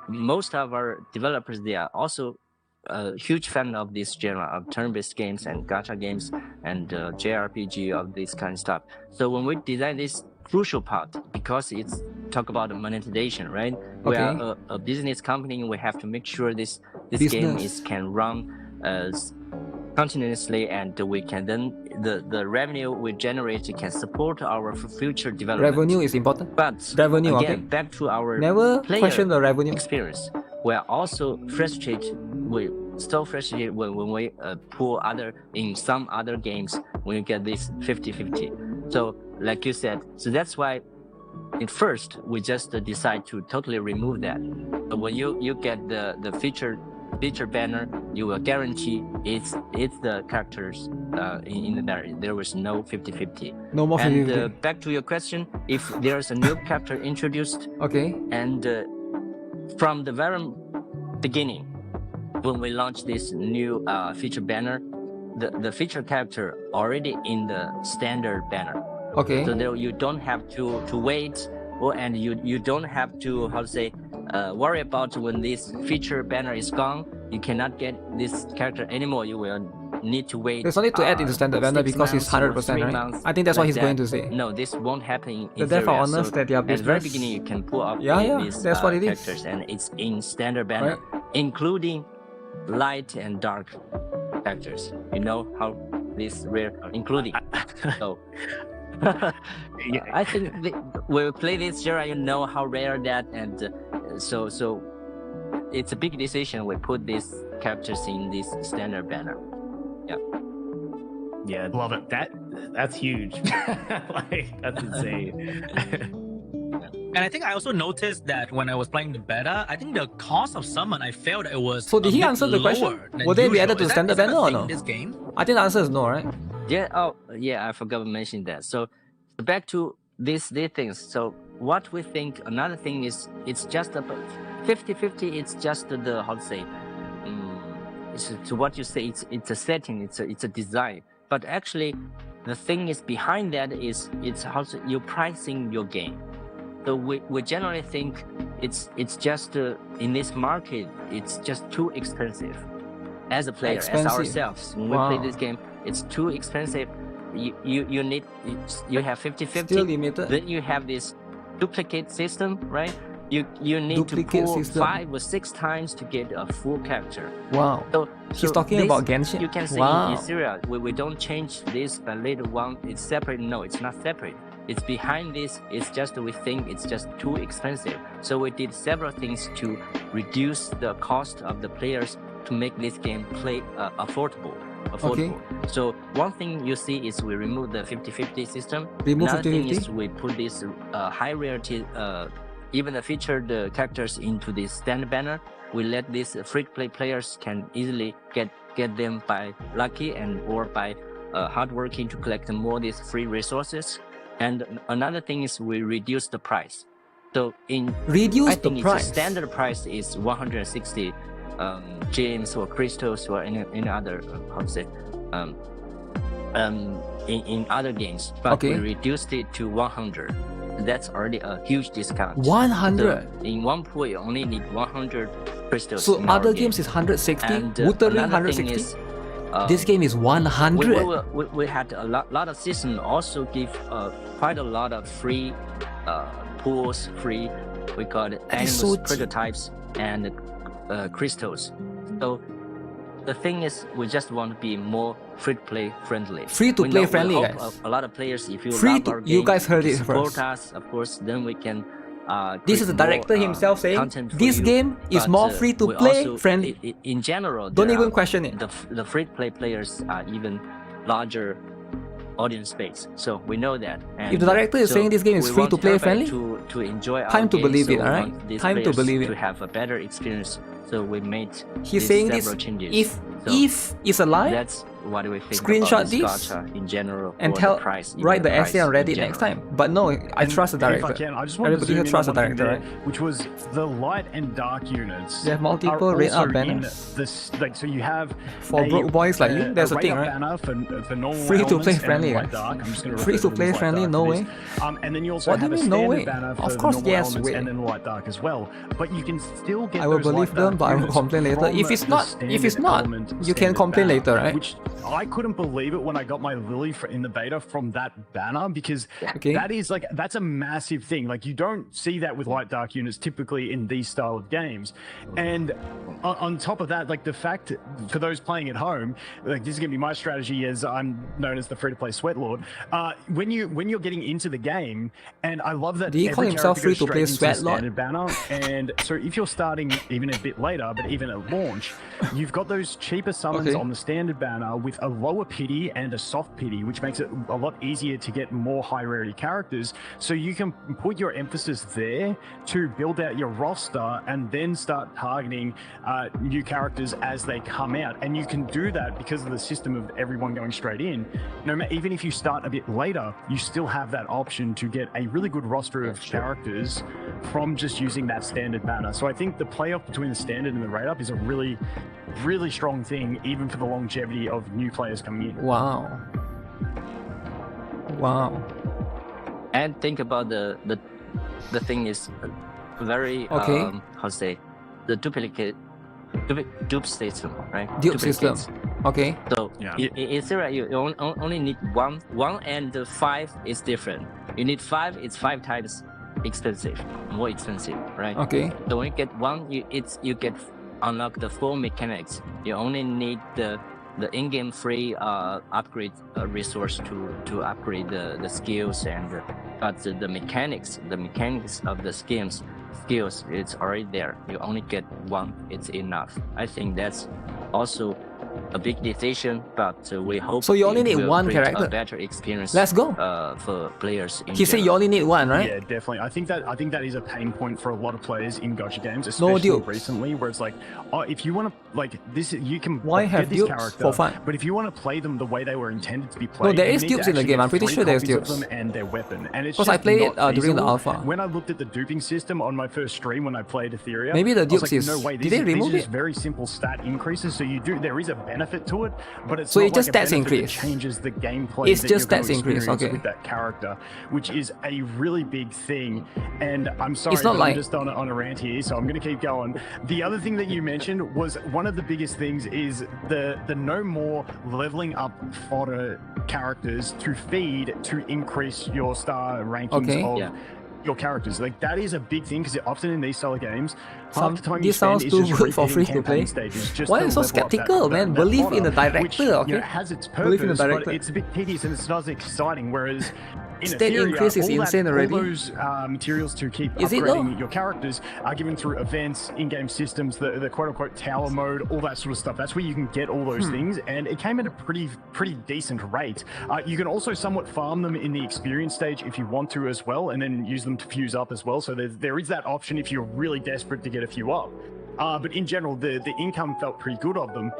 most of our developers, they are also a huge fan of this genre of turn-based games and gacha games and JRPG of this kind of stuff. So when we design this crucial part, because it's talk about monetization, right? We are a business company. We have to make sure this game can run continuously, and we can then the revenue we generate can support our future development. Revenue is important. But revenue, again, back to our question the revenue experience. We are also frustrated. We still frustrated when we pull in some other games when you get this 50-50. So like you said, so that's why at first we just decide to totally remove that. But when you get the feature banner, you will guarantee it's the characters in the banner. There was no 50-50. No more 50-50. And back to your question, if there's a new character introduced, and from the very beginning, when we launched this new feature banner, the feature character already in the standard banner. Okay. So there you don't have to wait, and you don't have to worry about when this feature banner is gone. You cannot get this character anymore. You will need to wait. There's only to add in the standard banner because it's 100%, right? I think that's what he's going to say. No, this won't happen in the dev honors so that their business. At the very beginning, you can pull up these that's what it characters, is. and it's in standard banner, right, including light and dark characters. You know how this rare, including. So I think when we play this genre, you know how rare that, and so it's a big decision. We put these characters in this standard banner. Yeah, love it. That's huge. Like, that's insane. And I think I also noticed that when I was playing the beta, I think the cost of summon, I felt it was. So did he answer the question? Will they be added to the standard banner or no? This game? I think the answer is no, right? Yeah. Oh, yeah. I forgot to mention that. So back to these things. So what we think, another thing is, it's just about 50-50. It's just the how to say. To what you say, it's a setting. It's a design. But actually, the thing is behind that is it's how you're pricing your game. So we generally think it's just in this market, it's just too expensive. As a player, as ourselves, when we play this game, it's too expensive. You have 50-50. Still limited. Then you have this duplicate system, right? You need to pull 5 or 6 times to get a full character. Wow. So he's talking about Genshin. You can see in ETHERIA, we don't change this, but later one it's separate. No, it's not separate. It's behind this. It's just we think it's just too expensive. So we did several things to reduce the cost of the players to make this game affordable. Okay. So one thing you see is we remove the 50-50 system. Remove Another 50-50? thing is we put this high rarity, even the featured characters into this standard banner. We let these free-to-play players can easily get them by lucky or by hard working to collect more of these free resources. And another thing is we reduce the price. So I think the standard price is 160 gems or crystals or any other in other games, but we reduced it to 100. That's already a huge discount. 100. So in one pool, you only need 100 crystals. So other games is 160. And Wuthering 160. This game is 100. We had a lot of systems also give quite a lot of free pools, we call it animals, prototypes, and crystals. So the thing is, we just want to be more free-to-play friendly. Free-to-play friendly, guys. A lot of players, if you free love our game, you guys heard it support first. us, of course, then we can. This is the director himself saying this game is more free-to-play friendly. In general, don't even question it. The free-to-play players are even larger audience base, so we know that. And if the director is saying this game is free-to-play friendly, to enjoy time to believe it, so alright? Time to believe it. To have a better experience, so we made he's saying this changes. If it's a lie, that's what we think screenshot about this gacha in general and write the essay on Reddit next time. But no, I trust the director. If I can, I just want to zoom in trust the on one director, thing right? there, which was the light and dark units. They have multiple rate up banners. So you have for broke boys like you. There's a thing, right? Banner for normal free to play elements friendly, and guys. dark. I'm just going to free to play friendly, no way. And then you also what have do you a mean, no standard way? banner for Of course, normal yes, elements way. and then light dark as well. But you can still get I will those believe light them, dark but I will units complain later. from If it's the not, you can complain banner, later, right? Which I couldn't believe it when I got my Lily in the beta from that banner, because that is that's a massive thing. Like, you don't see that with light dark units typically in these style of games. And on top of that, like, the fact for those playing at home, like, this is gonna be my strategy as I'm known as the free-to-play sweat lord. When you're getting into the game, and I love that. Do you call himself free-to-play sweat lord? Banner, and so if you're starting even a bit later, but even at launch, you've got those cheaper summons on the standard banner with a lower pity and a soft pity, which makes it a lot easier to get more high rarity characters. So you can put your emphasis there to build out your roster and then start targeting new characters as they come out. And you can do that because of the system of everyone going straight in. Even if you start a bit later, you still have that option to get a really good roster of characters from just using that standard banner. So I think the playoff between the standard and the rate up is a really, really strong thing, even for the longevity of new players coming in. Wow. Wow. And think about the thing is very how to say, the dupe system, right? Dupe system. Okay. So you only need one and 5 is different. You need 5, it's 5 times more expensive, right? Okay. So when you get 1, you get unlock the full mechanics. You only need the in-game free upgrade resource to upgrade the skills, and but the mechanics of the skills, it's already there. You only get 1, it's enough. I think that's also a big decision, but we hope so you only need one character. A better experience. Let's go. For players. He said you only need 1, right? Yeah, definitely. I think that is a pain point for a lot of players in gacha games, especially recently, where it's like, oh, if you want to like this, you can get this character for fun. But if you want to play them the way they were intended to be played, no, there is dupes in the game. I'm pretty sure there's dupes. Them and their weapon, and it's because I played it during the alpha. When I looked at the duping system on my first stream when I played ETHERIA, maybe the dupes is no way. Did they remove it? Very simple stat increases, so there is a benefit to it, but it's so not it just like stats increase. Changes the gameplay. It's just stats increase. Okay. With that character, which is a really big thing. And I'm sorry, it's not like... I'm just on a rant here, so I'm going to keep going. The other thing that you mentioned was one of the biggest things is the no more leveling up fodder characters to feed to increase your star rankings of your characters. Like that is a big thing, because often in these style of games, half the time this sounds too good for free to play. Why are you so skeptical, man? Believe in the director, which, okay? Has its purpose, but it's a bit tedious and it's not as exciting. Whereas in state ETHERIA, increase is insane already. All those materials to keep upgrading your characters are given through events, in-game systems, the quote-unquote tower mode, all that sort of stuff. That's where you can get all those things, and it came at a pretty decent rate. You can also somewhat farm them in the experience stage if you want to as well, and then use them to fuse up as well. So there is that option if you're really desperate to get a few up. But in general, the income felt pretty good of them,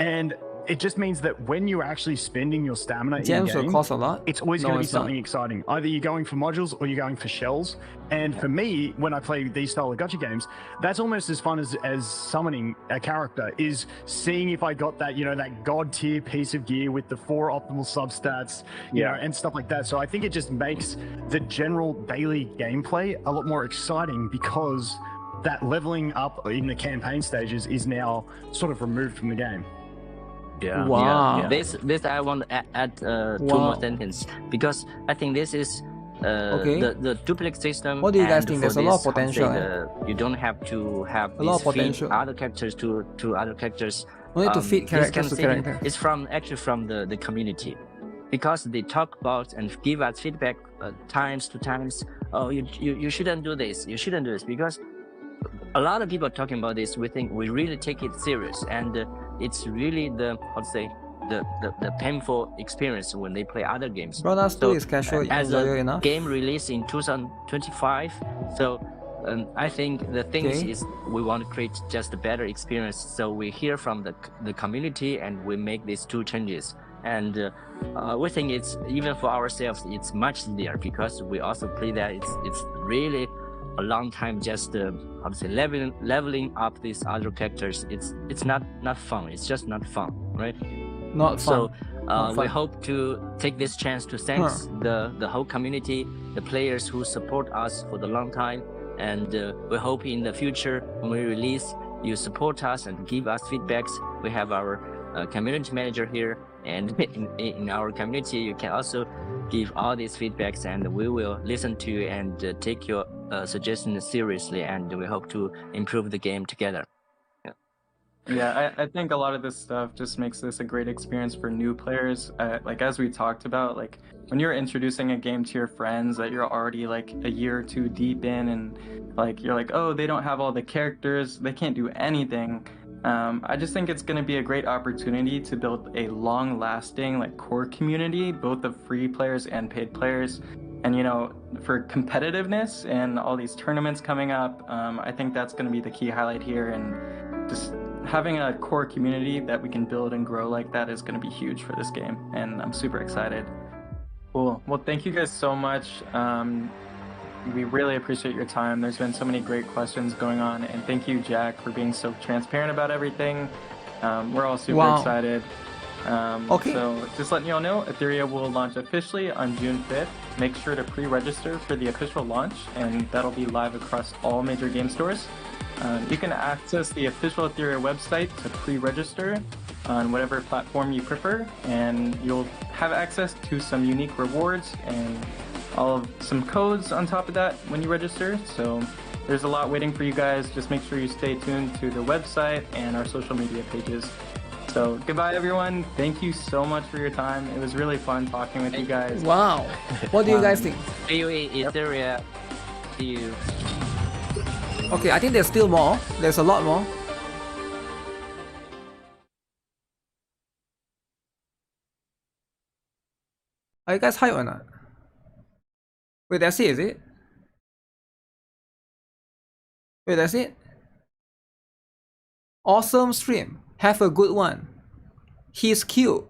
and it just means that when you're actually spending your stamina gems in game, will cost a lot. It's always going to be something exciting. Either you're going for modules or you're going for shells. And for me, when I play these style of gacha games, that's almost as fun as summoning a character, is seeing if I got that, that god tier piece of gear with the 4 optimal substats, you know, and stuff like that. So I think it just makes the general daily gameplay a lot more exciting, because that leveling up in the campaign stages is now sort of removed from the game. Yeah. Wow. Yeah. This I want to add 2 more sentences, because I think this is the duplicate system. What do you guys think? There's a lot of potential. You don't have to have a lot of potential. Other characters to other characters. We need to feed characters to characters. It's actually from the community, because they talk about and give us feedback times to times. Oh, you shouldn't do this. You shouldn't do this, because a lot of people are talking about this. We think we really take it serious, and it's really the painful experience when they play other games. Brothers 2 is casual, as a enough. game release in 2025. So I think the thing is we want to create just a better experience. So we hear from the community and we make these 2 changes. And we think it's, even for ourselves, it's much easier, because we also play that. It's really a long time just leveling up these other characters. It's not fun. It's just not fun, right? Not fun. So we hope to take this chance to thank the whole community, the players who support us for the long time, and we hope in the future when we release, you support us and give us feedbacks. We have our community manager here, and in our community you can also give all these feedbacks, and we will listen to you and take your suggestions seriously, and we hope to improve the game together. Yeah, I think a lot of this stuff just makes this a great experience for new players. Like, as we talked about, like when you're introducing a game to your friends that you're already like a year or 2 deep in, and like you're like, oh, they don't have all the characters, they can't do anything. I just think it's going to be a great opportunity to build a long-lasting like core community, both of free players and paid players. And, you know, for competitiveness and all these tournaments coming up, I think that's going to be the key highlight here. And just having a core community that we can build and grow like that is going to be huge for this game. And I'm super excited. Cool. Well, thank you guys so much. We really appreciate your time. There's been so many great questions going on. And thank you, Jack, for being so transparent about everything. We're all super excited. So just letting you all know, ETHERIA will launch officially on June 5th. Make sure to pre-register for the official launch, and that'll be live across all major game stores. You can access the official ETHERIA website to pre-register on whatever platform you prefer, and you'll have access to some unique rewards and some codes on top of that when you register. So there's a lot waiting for you guys. Just make sure you stay tuned to the website and our social media pages. So goodbye, everyone. Thank you so much for your time. It was really fun talking with you guys. Wow. What do you guys think? See you in ETHERIA. See you. Okay, I think there's still more. There's a lot more. Are you guys hyped or not? Wait, that's it, is it? Wait, that's it? Awesome stream. Have a good one. He's cute.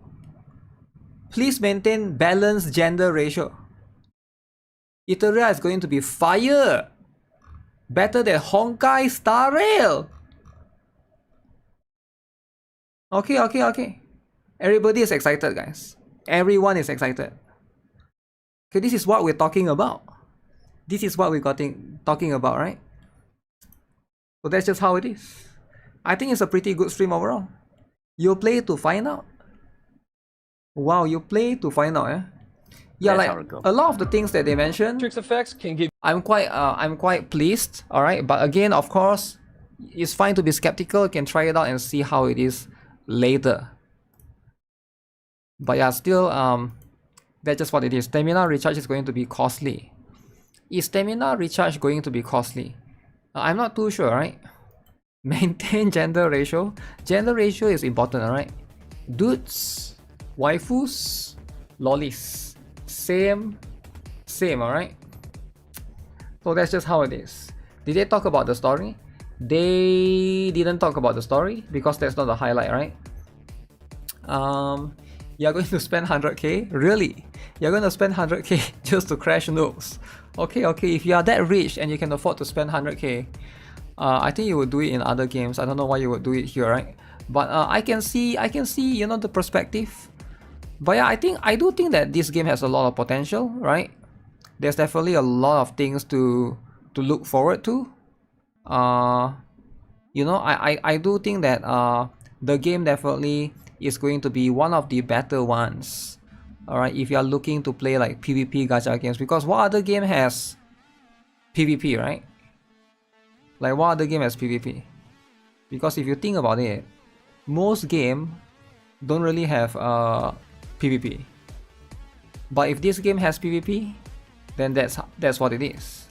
Please maintain balanced gender ratio. ETHERIA is going to be fire. Better than Honkai Star Rail. Okay. Everybody is excited, guys. Everyone is excited. Okay, this is what we're talking about. This is what we're talking about, right? So that's just how it is. I think it's a pretty good stream overall. You play to find out. Wow, you play to find out, eh? Yeah, like a lot of the things that they mentioned, Matrix effects can give. I'm quite pleased. All right, but again, of course, it's fine to be skeptical. You can try it out and see how it is later. But yeah, still, that's just what it is. Stamina recharge is going to be costly. Is stamina recharge going to be costly? I'm not too sure, right? Maintain gender ratio. Gender ratio is important, alright? Dudes, waifus, lollies. Same, alright? So that's just how it is. Did they talk about the story? They didn't talk about the story because that's not the highlight, right? You're going to spend 100k? Really? You're going to spend 100k just to crash noobs? Okay, if you are that rich and you can afford to spend 100k, I think you would do it in other games. I don't know why you would do it here, right? But I can see, you know, the perspective. But yeah, I do think that this game has a lot of potential, right? There's definitely a lot of things to look forward to. You know, I do think that the game definitely is going to be one of the better ones. Alright, if you are looking to play like PvP gacha games, because what other game has PvP, right? Like what other game has PvP? Because if you think about it, most games don't really have PvP. But if this game has PvP, then that's what it is.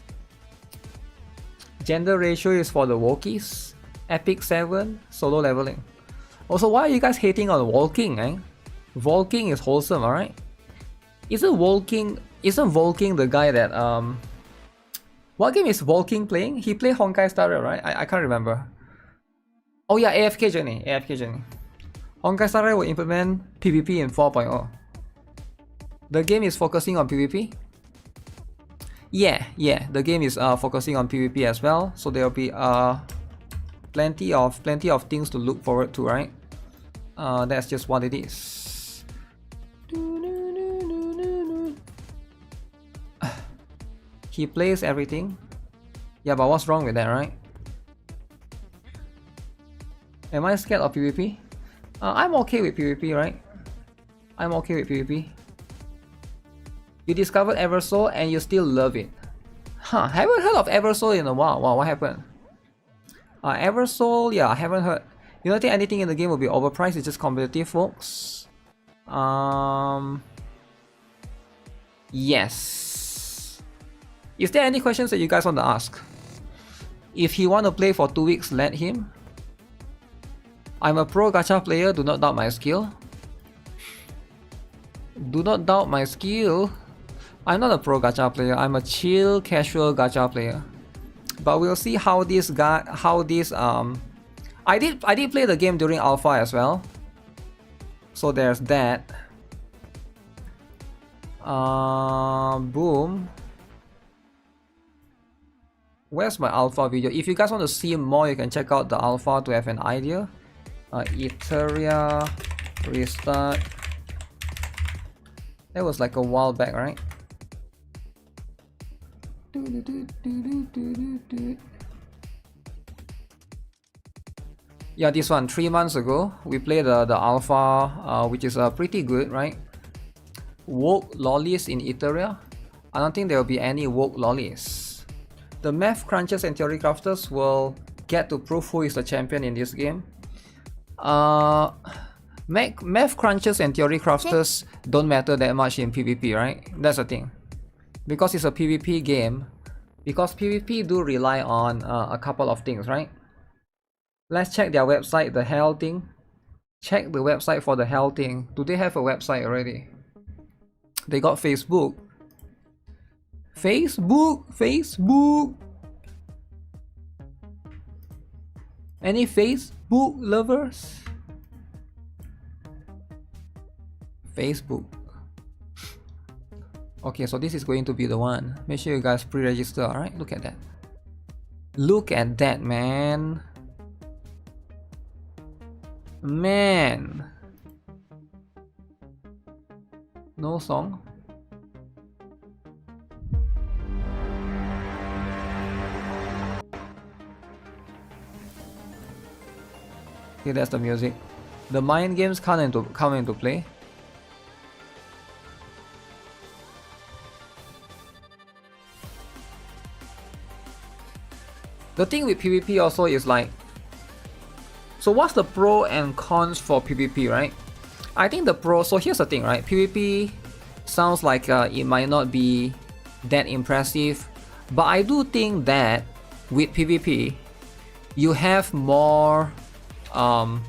Gender ratio is for the Wokies. Epic 7, solo leveling. Also, why are you guys hating on walking, eh? Volking is wholesome, alright? Isn't Volking the guy that what game is Volking playing? He played Honkai Star Rail, right? I can't remember. Oh yeah, AFK Journey. Honkai Star Rail will implement PvP in 4.0. The game is focusing on PvP. Yeah, the game is focusing on PvP as well. So there will be plenty of things to look forward to, right? That's just what it is. He plays everything. Yeah, but what's wrong with that, right? Am I scared of PvP? I'm okay with PvP, right? I'm okay with PvP. You discovered Eversoul and you still love it. Huh, haven't heard of Eversoul in a while. Wow, what happened? Eversoul, yeah, I haven't heard. You don't think anything in the game will be overpriced? It's just competitive, folks. Yes. Is there any questions that you guys want to ask? If he want to play for 2 weeks, let him. I'm a pro gacha player, do not doubt my skill. Do not doubt my skill. I'm not a pro gacha player, I'm a chill, casual gacha player. But we'll see how this I did play the game during alpha as well. So there's that. Boom. Where's my alpha video? If you guys want to see more, you can check out the alpha to have an idea. ETHERIA restart. That was like a while back, right? Yeah, this one 3 months ago we played the alpha, which is pretty good, right? Woke lollies in ETHERIA. I don't think there will be any woke lollies. The math crunchers and theory crafters will get to prove who is the champion in this game. Math crunchers and theory crafters don't matter that much in PvP, right? That's the thing. Because it's a PvP game, because PvP do rely on a couple of things, right? Let's check their website, the hell thing. Check the website for the hell thing. Do they have a website already? They got Facebook. Facebook. Any Facebook lovers? Facebook. Okay, so this is going to be the one. Make sure you guys pre-register, alright? Look at that. Look at that, man. Man. No song. Okay, that's the music. The mind games come into play. The thing with PvP also is like, so what's the pro and cons for PvP, right? I think the pro, so here's the thing, right? PvP sounds like it might not be that impressive, but I do think that with PvP, you have more, like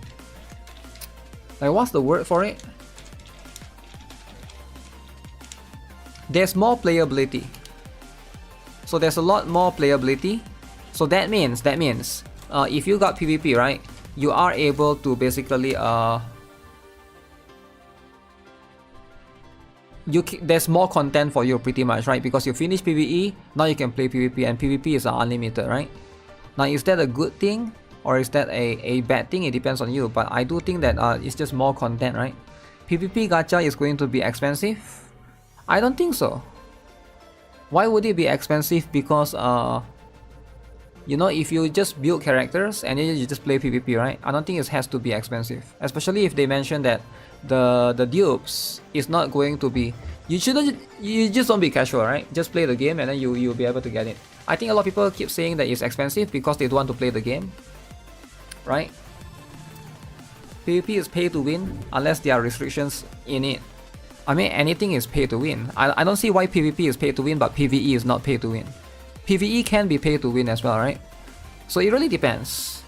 what's the word for it? There's more playability. So there's a lot more playability. So that means if you got PvP, right, you are able to basically there's more content for you pretty much, right? Because you finish PvE, now you can play PvP, and PvP is unlimited, right? Now is that a good thing or is that a bad thing? It depends on you, but I do think that it's just more content, right? PvP gacha is going to be expensive? I don't think so. Why would it be expensive? Because you know, if you just build characters and then you just play PvP, right? I don't think it has to be expensive. Especially if they mention that the dupes is not going to be... You just don't be casual, right? Just play the game and then you'll be able to get it. I think a lot of people keep saying that it's expensive because they don't want to play the game, right? PvP is pay to win unless there are restrictions in it. I mean, anything is pay to win. I don't see why PvP is pay to win but PvE is not pay to win. PvE can be pay to win as well, right? So it really depends.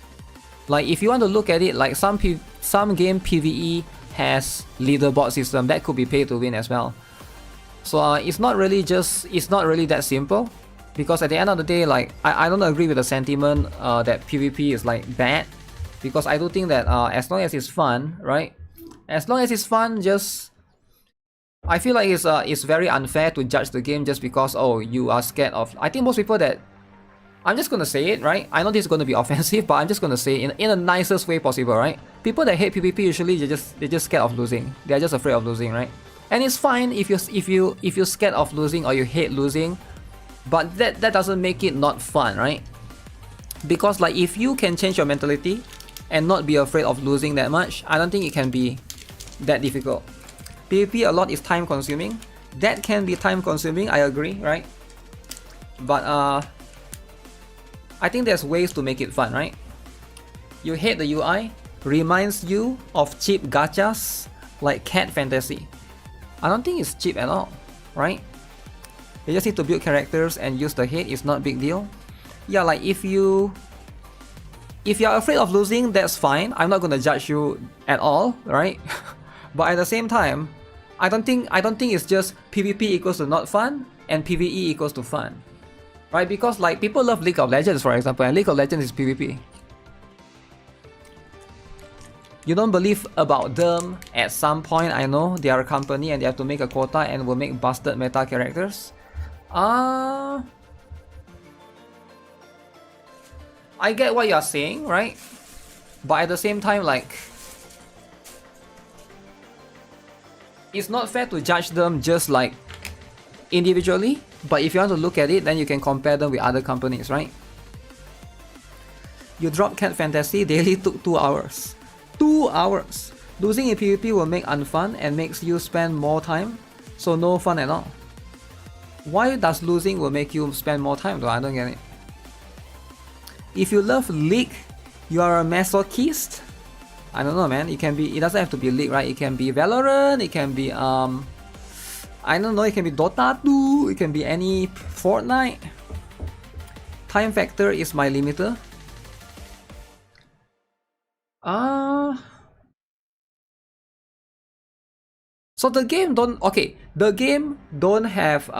Like if you want to look at it, like some game PvE has leaderboard system, that could be pay to win as well. So it's not really that simple, because at the end of the day, like I don't agree with the sentiment that PvP is like bad, because I do think that as long as it's fun, right? As long as it's fun, just I feel like it's very unfair to judge the game just because, oh, you are scared of... I think most people that... I'm just gonna say it, right? I know this is gonna be offensive, but I'm just gonna say it in the nicest way possible, right? People that hate PvP usually they're just scared of losing. They're just afraid of losing, right? And it's fine if you're scared of losing or you hate losing, but that doesn't make it not fun, right? Because like if you can change your mentality and not be afraid of losing that much, I don't think it can be that difficult. PvP a lot is time consuming. That can be time consuming, I agree, right? But I think there's ways to make it fun, right? You hate the UI, reminds you of cheap gachas like Cat Fantasy. I don't think it's cheap at all, right? You just need to build characters and use the hate, it's not big deal. Yeah, like if you if you're afraid of losing, that's fine. I'm not gonna judge you at all, right? But at the same time, I don't think it's just PvP equals to not fun and PvE equals to fun, right? Because like people love League of Legends, for example, and League of Legends is PvP. You don't believe about them at some point. I know they are a company and they have to make a quota and will make busted meta characters. I get what you're saying, right? But at the same time, like, it's not fair to judge them just like individually. But if you want to look at it, then you can compare them with other companies, right? You dropped Cat Fantasy, daily took 2 hours. 2 hours! Losing in PvP will make unfun and makes you spend more time, so no fun at all. Why does losing will make you spend more time though? I don't get it. If you love League, you are a masochist? I don't know, man. It can be, it doesn't have to be League, right? It can be Valorant, it can be I don't know, it can be Dota 2, it can be any Fortnite. Time factor is my limiter. So the game don't, okay, the game don't have,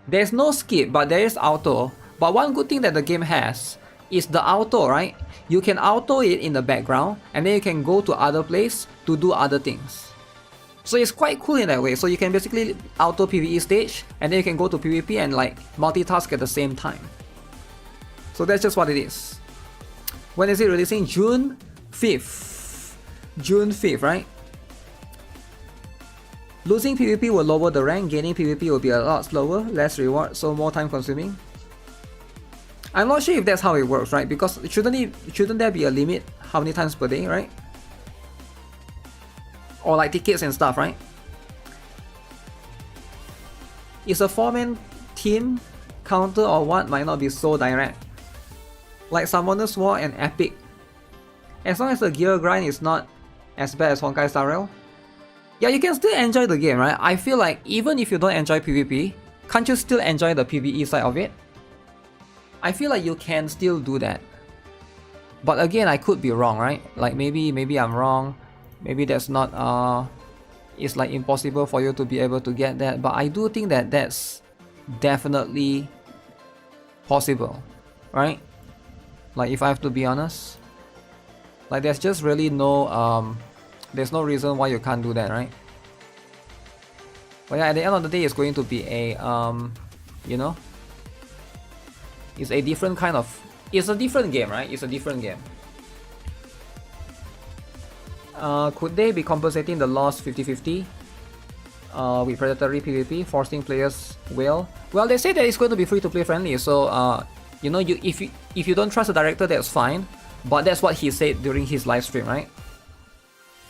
there's no skip, but there is auto. But one good thing that the game has is the auto, right? You can auto it in the background, and then you can go to other place to do other things. So it's quite cool in that way. So you can basically auto PvE stage, and then you can go to PvP and like multitask at the same time. So that's just what it is. When is it releasing? June 5th. June 5th, right? Losing PvP will lower the rank, gaining PvP will be a lot slower, less reward, so more time consuming. I'm not sure if that's how it works, right? Because shouldn't there be a limit how many times per day, right? Or like tickets and stuff, right? Is a 4-man team counter or what might not be so direct. Like Summoner's War and Epic. As long as the gear grind is not as bad as Honkai Star Rail, yeah, you can still enjoy the game, right? I feel like even if you don't enjoy PvP, can't you still enjoy the PvE side of it? I feel like you can still do that. But again, I could be wrong, right? Like maybe I'm wrong. Maybe that's not, it's like impossible for you to be able to get that. But I do think that that's definitely possible, right? Like if I have to be honest. Like there's just really no, there's no reason why you can't do that, right? But yeah, at the end of the day, it's going to be a, you know, it's a different kind of, it's a different game, right? It's a different game. Could they be compensating the lost 50-50 with predatory PvP, forcing players will? Well, they say that it's going to be free-to-play friendly, so you know, if you don't trust the director, that's fine. But that's what he said during his live stream, right?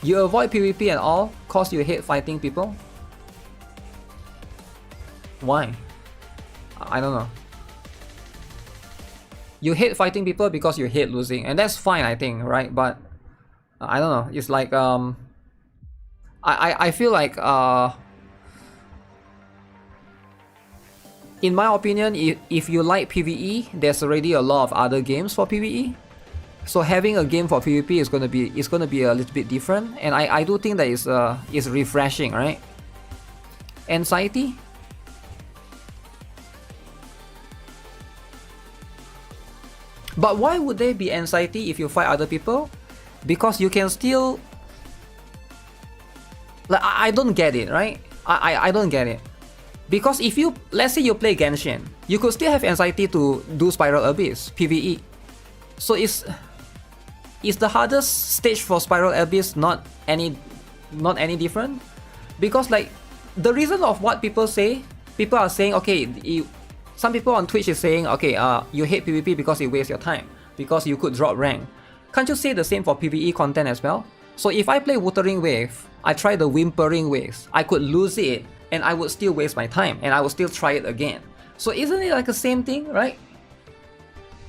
You avoid PvP and all, cause you hate fighting people. Why? I don't know. You hate fighting people because you hate losing, and that's fine, I think, right? But I don't know. It's like I feel like in my opinion, if you like PvE, there's already a lot of other games for PvE. So having a game for PvP is gonna be a little bit different, and I do think that is refreshing, right? Anxiety. But why would there be anxiety if you fight other people? Because you can still, like, I don't get it, right? I don't get it. Because if you, let's say you play Genshin, you could still have anxiety to do Spiral Abyss, PvE. So is the hardest stage for Spiral Abyss not any different? Because like, the reason of what people say, people are saying, okay, some people on Twitch is saying, okay, you hate PvP because it wastes your time, because you could drop rank. Can't you say the same for PvE content as well? So if I play Wuthering Wave, I try the Whimpering Waves, I could lose it, and I would still waste my time, and I would still try it again. So isn't it like the same thing, right?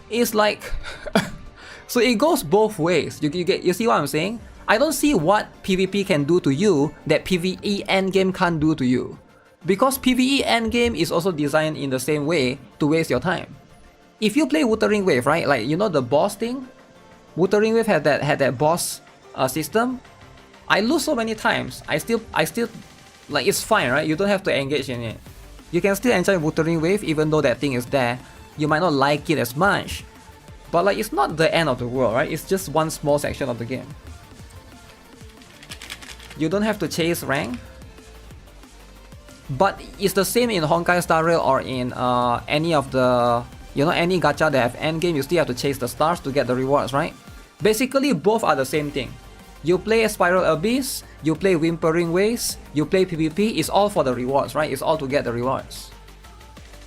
It's like, so it goes both ways. You see what I'm saying? I don't see what PvP can do to you that PvE endgame can't do to you. Because PvE endgame is also designed in the same way to waste your time. if you play Wuthering Wave, right? Like, you know the boss thing? Wuthering Wave had that boss system. I lose so many times. I still like, it's fine, right? You don't have to engage in it. You can still enjoy Wuthering Wave even though that thing is there. You might not like it as much, but like, it's not the end of the world, right? It's just one small section of the game. You don't have to chase rank. But it's the same in Honkai Star Rail or in any of the, you know, any gacha that have endgame. You still have to chase the stars to get the rewards, right? Basically, both are the same thing. You play Spiral Abyss, you play Whimpering Waves, you play PvP, it's all for the rewards, right? It's all to get the rewards.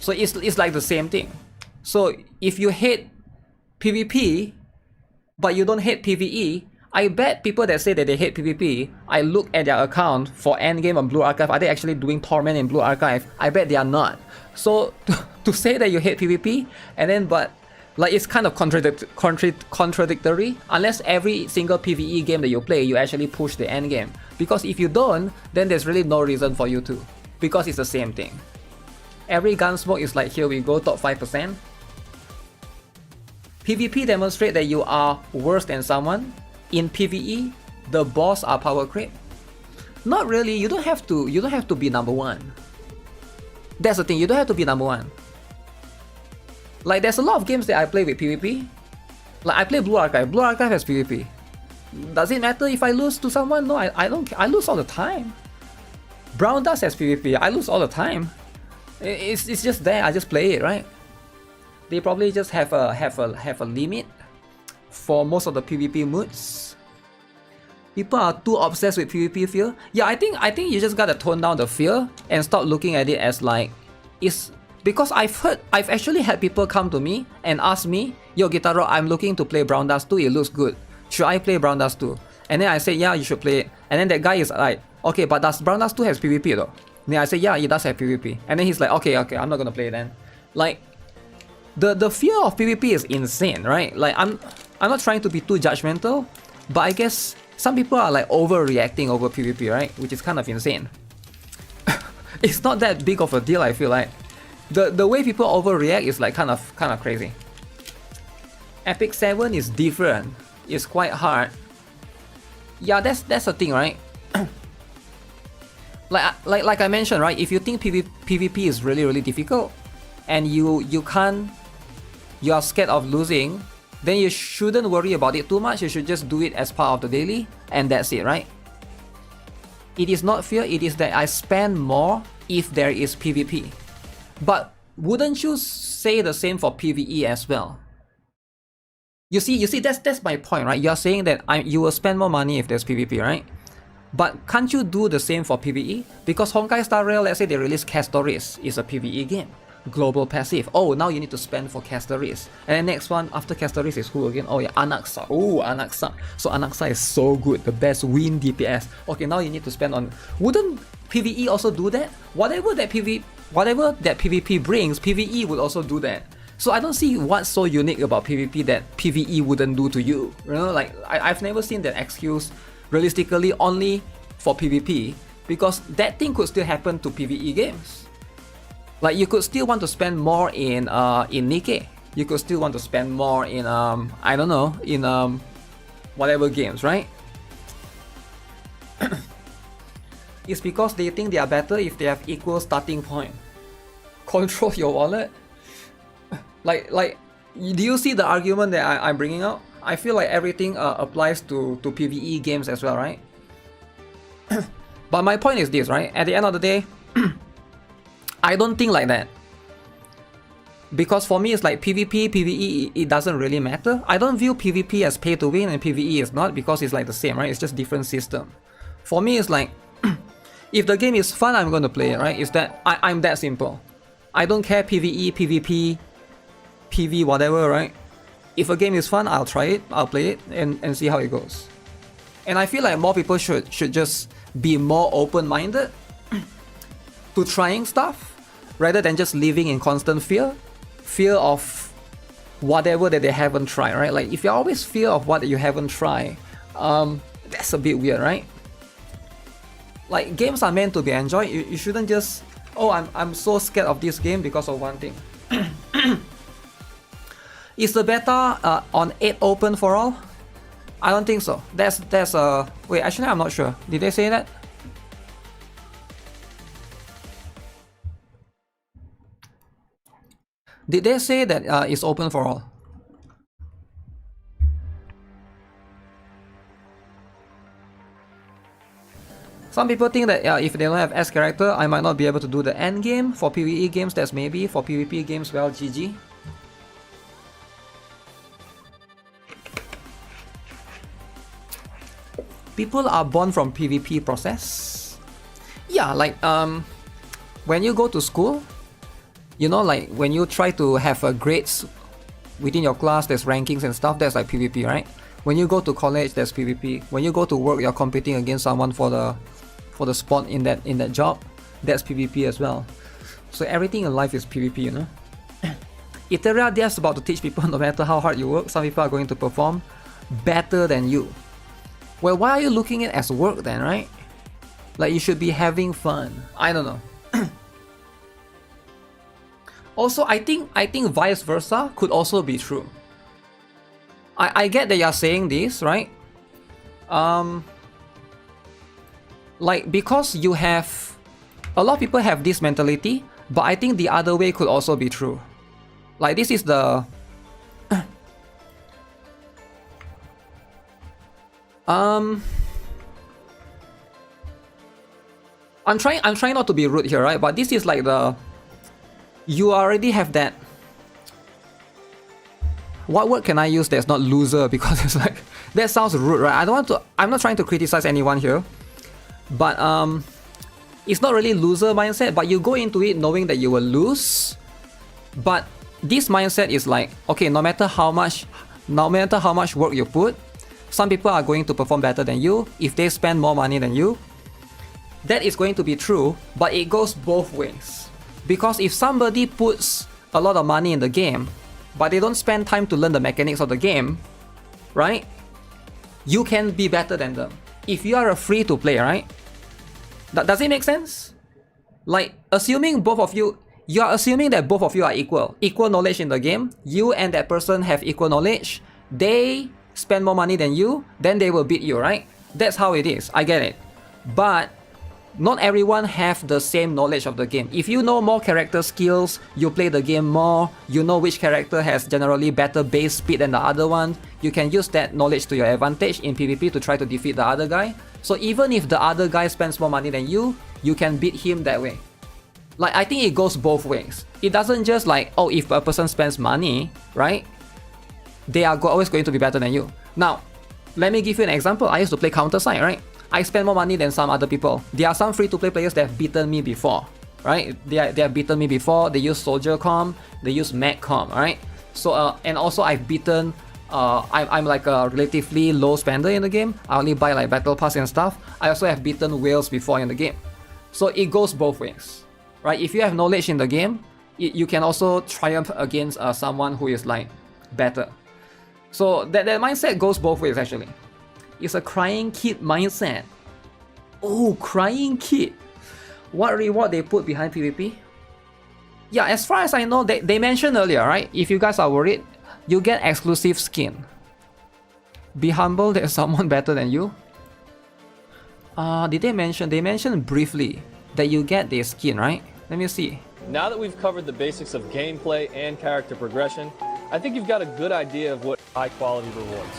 So it's like the same thing. So if you hate PvP, but you don't hate PvE, I bet people that say that they hate PvP, I look at their account for endgame on Blue Archive, are they actually doing Torment in Blue Archive? I bet they are not. So to say that you hate PvP, and then but like, it's kind of contradictory, unless every single PvE game that you play, you actually push the endgame. Because if you don't, then there's really no reason for you to, because it's the same thing. Every Gunsmoke is like, here we go, top 5%. PvP demonstrate that you are worse than someone. In PvE, the boss are power creep. Not really. You don't have to be number one. That's the thing. You don't have to be number one. Like, there's a lot of games that I play with PvP. Like, I play Blue Archive. Blue Archive has PvP. Does it matter if I lose to someone? No, I don't. I lose all the time. Brown Dust has PvP. I lose all the time. It's just there. I just play it, right? They probably just have a limit for most of the PvP moods. People are too obsessed with PvP fear. Yeah, I think you just gotta tone down the fear and stop looking at it as like, it's because I've actually had people come to me and ask me, yo GuitarRock, I'm looking to play Brown Dust 2, it looks good. Should I play Brown Dust 2? And then I say, yeah, you should play it. And then that guy is like, okay, but does Brown Dust 2 has PvP though? And then I say, yeah, it does have PvP. And then he's like, okay, I'm not gonna play it then. Like, the fear of PvP is insane, right? Like, I'm not trying to be too judgmental, but I guess some people are like overreacting over PvP, right? Which is kind of insane. It's not that big of a deal, I feel like. The way people overreact is like kind of crazy. Epic 7 is different. It's quite hard. Yeah, that's the thing, right? like I mentioned, right? If you think PvP is really difficult, and you are scared of losing, then you shouldn't worry about it too much. You should just do it as part of the daily, and that's it, right? It is not fear, it is that I spend more if there is PvP. But wouldn't you say the same for PvE as well? You see, that's my point, right? You are saying that you will spend more money if there's PvP, right? But can't you do the same for PvE? Because Honkai Star Rail, let's say they release Castoris, is a PvE game. Global passive. Oh, now you need to spend for Castoris. And then next one after Castoris is who again? Oh yeah, Anaxa. Oh, Anaxa. So Anaxa is so good, the best win DPS. Okay, now you need to spend on. Wouldn't PvE also do that? Whatever that PvP brings, PvE would also do that. So I don't see what's so unique about PvP that PvE wouldn't do to you. You know, like I've never seen that excuse realistically only for PvP, because that thing could still happen to PvE games. Like, you could still want to spend more in NIKKE. You could still want to spend more in I don't know, in whatever games, right? It's because they think they are better if they have equal starting point. Control your wallet. Like, do you see the argument that I'm bringing out? I feel like everything applies to PvE games as well, right? But my point is this, right? At the end of the day, I don't think like that. Because for me, it's like PvP, PvE, it doesn't really matter. I don't view PvP as pay to win and PvE is not, because it's like the same, right? It's just different system. For me, it's like, if the game is fun, I'm going to play it, right? It's that, I'm that simple. I don't care PvE, PvP, PV, whatever, right? If a game is fun, I'll try it, I'll play it, and see how it goes. And I feel like more people should just be more open-minded to trying stuff, rather than just living in constant fear of whatever that they haven't tried, right? Like, if you always fear of what you haven't tried, that's a bit weird, right? Like, games are meant to be enjoyed. You shouldn't just, oh, I'm so scared of this game because of one thing. Is the beta on 8 open for all? I don't think so. Wait, actually I'm not sure. Did they say that? Did they say that it's open for all? Some people think that if they don't have S character, I might not be able to do the end game. For PvE games, that's maybe. For PvP games, well, GG. People are born from PvP process. Yeah, like when you go to school, you know, like when you try to have grades within your class, there's rankings and stuff. That's like PvP, right? When you go to college, there's PvP. When you go to work, you're competing against someone for the spot in that job. That's PvP as well. So everything in life is PvP, you know. ETHERIA, they're about to teach people no matter how hard you work, some people are going to perform better than you. Well, why are you looking at it as work then, right? Like you should be having fun. I don't know. Also, I think vice versa could also be true. I get that you're saying this, right? Like because you have a lot of people have this mentality, but I think the other way could also be true. Like this is the I'm trying not to be rude here, right? But this is like you already have that. What word can I use that's not loser? Because it's like that sounds rude, right? I'm not trying to criticize anyone here, but it's not really loser mindset. But you go into it knowing that you will lose. But this mindset is like, okay, no matter how much work you put, some people are going to perform better than you if they spend more money than you. That is going to be true, but it goes both ways. Because if somebody puts a lot of money in the game, but they don't spend time to learn the mechanics of the game, right? You can be better than them. If you are a free to play, right? Does it make sense? Like, assuming both of you, are assuming that both of you are equal knowledge in the game. You and that person have equal knowledge. They spend more money than you, then they will beat you, right? That's how it is. I get it. But not everyone have the same knowledge of the game. If you know more character skills, you play the game more, you know which character has generally better base speed than the other one, you can use that knowledge to your advantage in PvP to try to defeat the other guy. So even if the other guy spends more money than you can beat him that way. Like, I think it goes both ways. It doesn't just like, oh, if a person spends money, right? They are always going to be better than you. Now, let me give you an example. I used to play Counter-Strike, right? I spend more money than some other people. There are some free-to-play players that have beaten me before, right? They have beaten me before. They use Soldier Com, they use Mag Com, right? So and also I've beaten. I'm like a relatively low spender in the game. I only buy like Battle Pass and stuff. I also have beaten whales before in the game. So it goes both ways, right? If you have knowledge in the game, you can also triumph against someone who is like better. So that mindset goes both ways actually. It's a crying kid mindset. Oh, crying kid. What reward they put behind PvP? Yeah, as far as I know, they mentioned earlier, right? If you guys are worried, you get exclusive skin. Be humble, there's someone better than you. Did they mention? They mentioned briefly that you get this skin, right? Let me see. Now that we've covered the basics of gameplay and character progression, I think you've got a good idea of what high-quality rewards.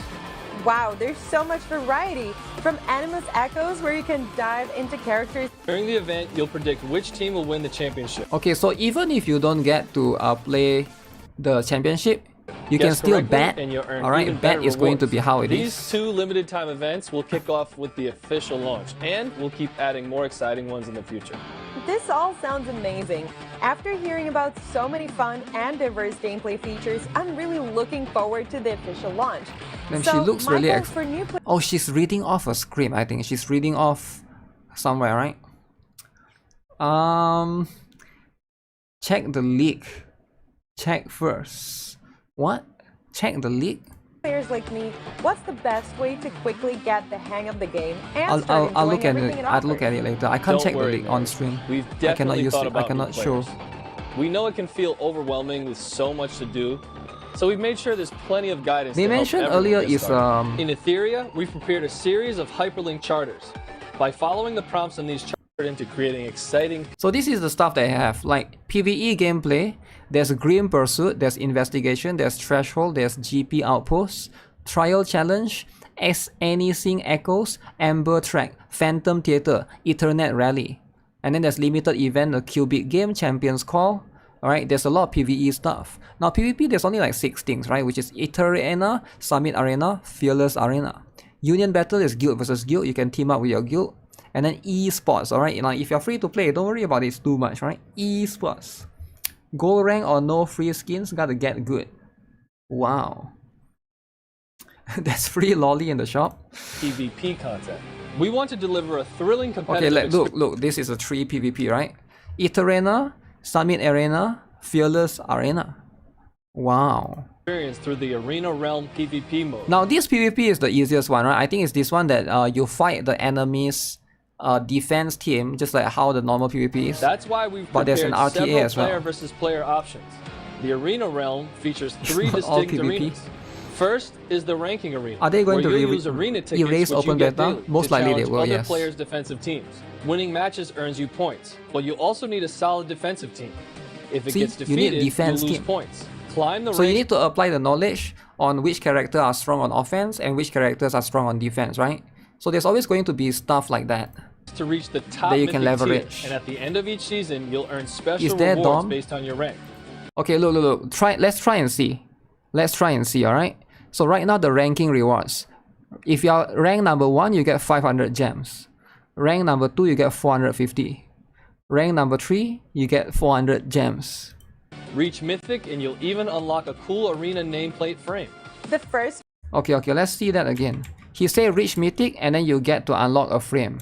Wow, there's so much variety. From Animus Echoes, where you can dive into characters. During the event, you'll predict which team will win the championship. Okay, so even if you don't get to play the championship, you can still bet. Alright, bet is going to be how it is. These 2 limited time events will kick off with the official launch, and we'll keep adding more exciting ones in the future. This all sounds amazing. After hearing about so many fun and diverse gameplay features, I'm really looking forward to the official launch. And she looks really oh, she's reading off a script, I think. She's reading off somewhere, right? Check the leak. Check first. What? Check the leak? Players like me, what's the best way to quickly get the hang of the game and I'll look at it. I'll look at it later. I can't check the leak on stream. We've definitely I cannot show. We know it can feel overwhelming with so much to do, So we've made sure there's plenty of guidance. They mentioned earlier is in ETHERIA, we've prepared a series of hyperlink charters. By following the prompts on these charters into creating exciting. So this is the stuff they have, like PvE gameplay. There's Grim Pursuit, there's Investigation, there's Threshold, there's GP Outposts, Trial Challenge, Anything Echoes, Amber Track, Phantom Theater, Ethernet Rally. And then there's limited event, the Cubic Game, Champions Call. Alright, there's a lot of PvE stuff. Now PvP, there's only like 6 things, right? Which is ETHERIA, Summit Arena, Fearless Arena. Union Battle is guild versus guild, you can team up with your guild. And then Esports, alright? Now if you're free to play, don't worry about it too much, right? Esports. Gold rank or no free skins, gotta get good. Wow. There's free lolly in the shop. PvP content. We want to deliver a thrilling competitive experience. Look, this is a 3 PvP, right? ETHERIA, Summit Arena, Fearless Arena. Wow. Experience through the Arena Realm PvP mode. Now this PvP is the easiest one, right? I think it's this one that you fight the enemy's defense team, just like how the normal PvP is. That's why we've prepared several player versus player options. The Arena Realm features 3 distinct arenas. First is the ranking arena. Are they going to use arena tickets, erase open beta? Most likely they will, other yes. players' defensive teams. Winning matches earns you points, but you also need a solid defensive team. If it gets defeated, you lose points. Climb the so you need to apply the knowledge on which characters are strong on offense and which characters are strong on defense, right? So there's always going to be stuff like that. To reach the top that you can leverage. Tier, and at the end of each season, you'll earn special rewards based on your rank. Okay, look. Let's try and see. Alright? So right now the ranking rewards. If you are rank number 1, you get 500 gems. Rank number 2, you get 450. Rank number 3, you get 400 gems. Reach Mythic and you'll even unlock a cool arena nameplate frame. The first... Okay, let's see that again. He said reach Mythic and then you get to unlock a frame.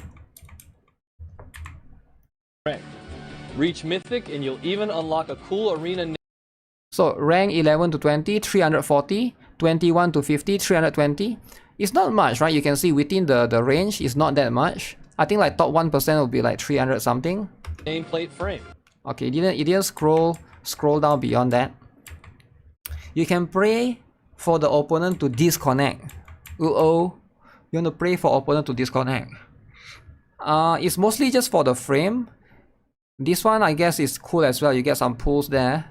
Reach Mythic and you'll even unlock a cool arena. So rank 11 to 20, 340, 21 to 50, 320. It's not much, right? You can see within the range, it's not that much. I think like top 1% will be like 300 something. Nameplate frame. Okay, it didn't scroll down beyond that. You can pray for the opponent to disconnect. You want to pray for opponent to disconnect. It's mostly just for the frame. This one I guess is cool as well. You get some pulls there.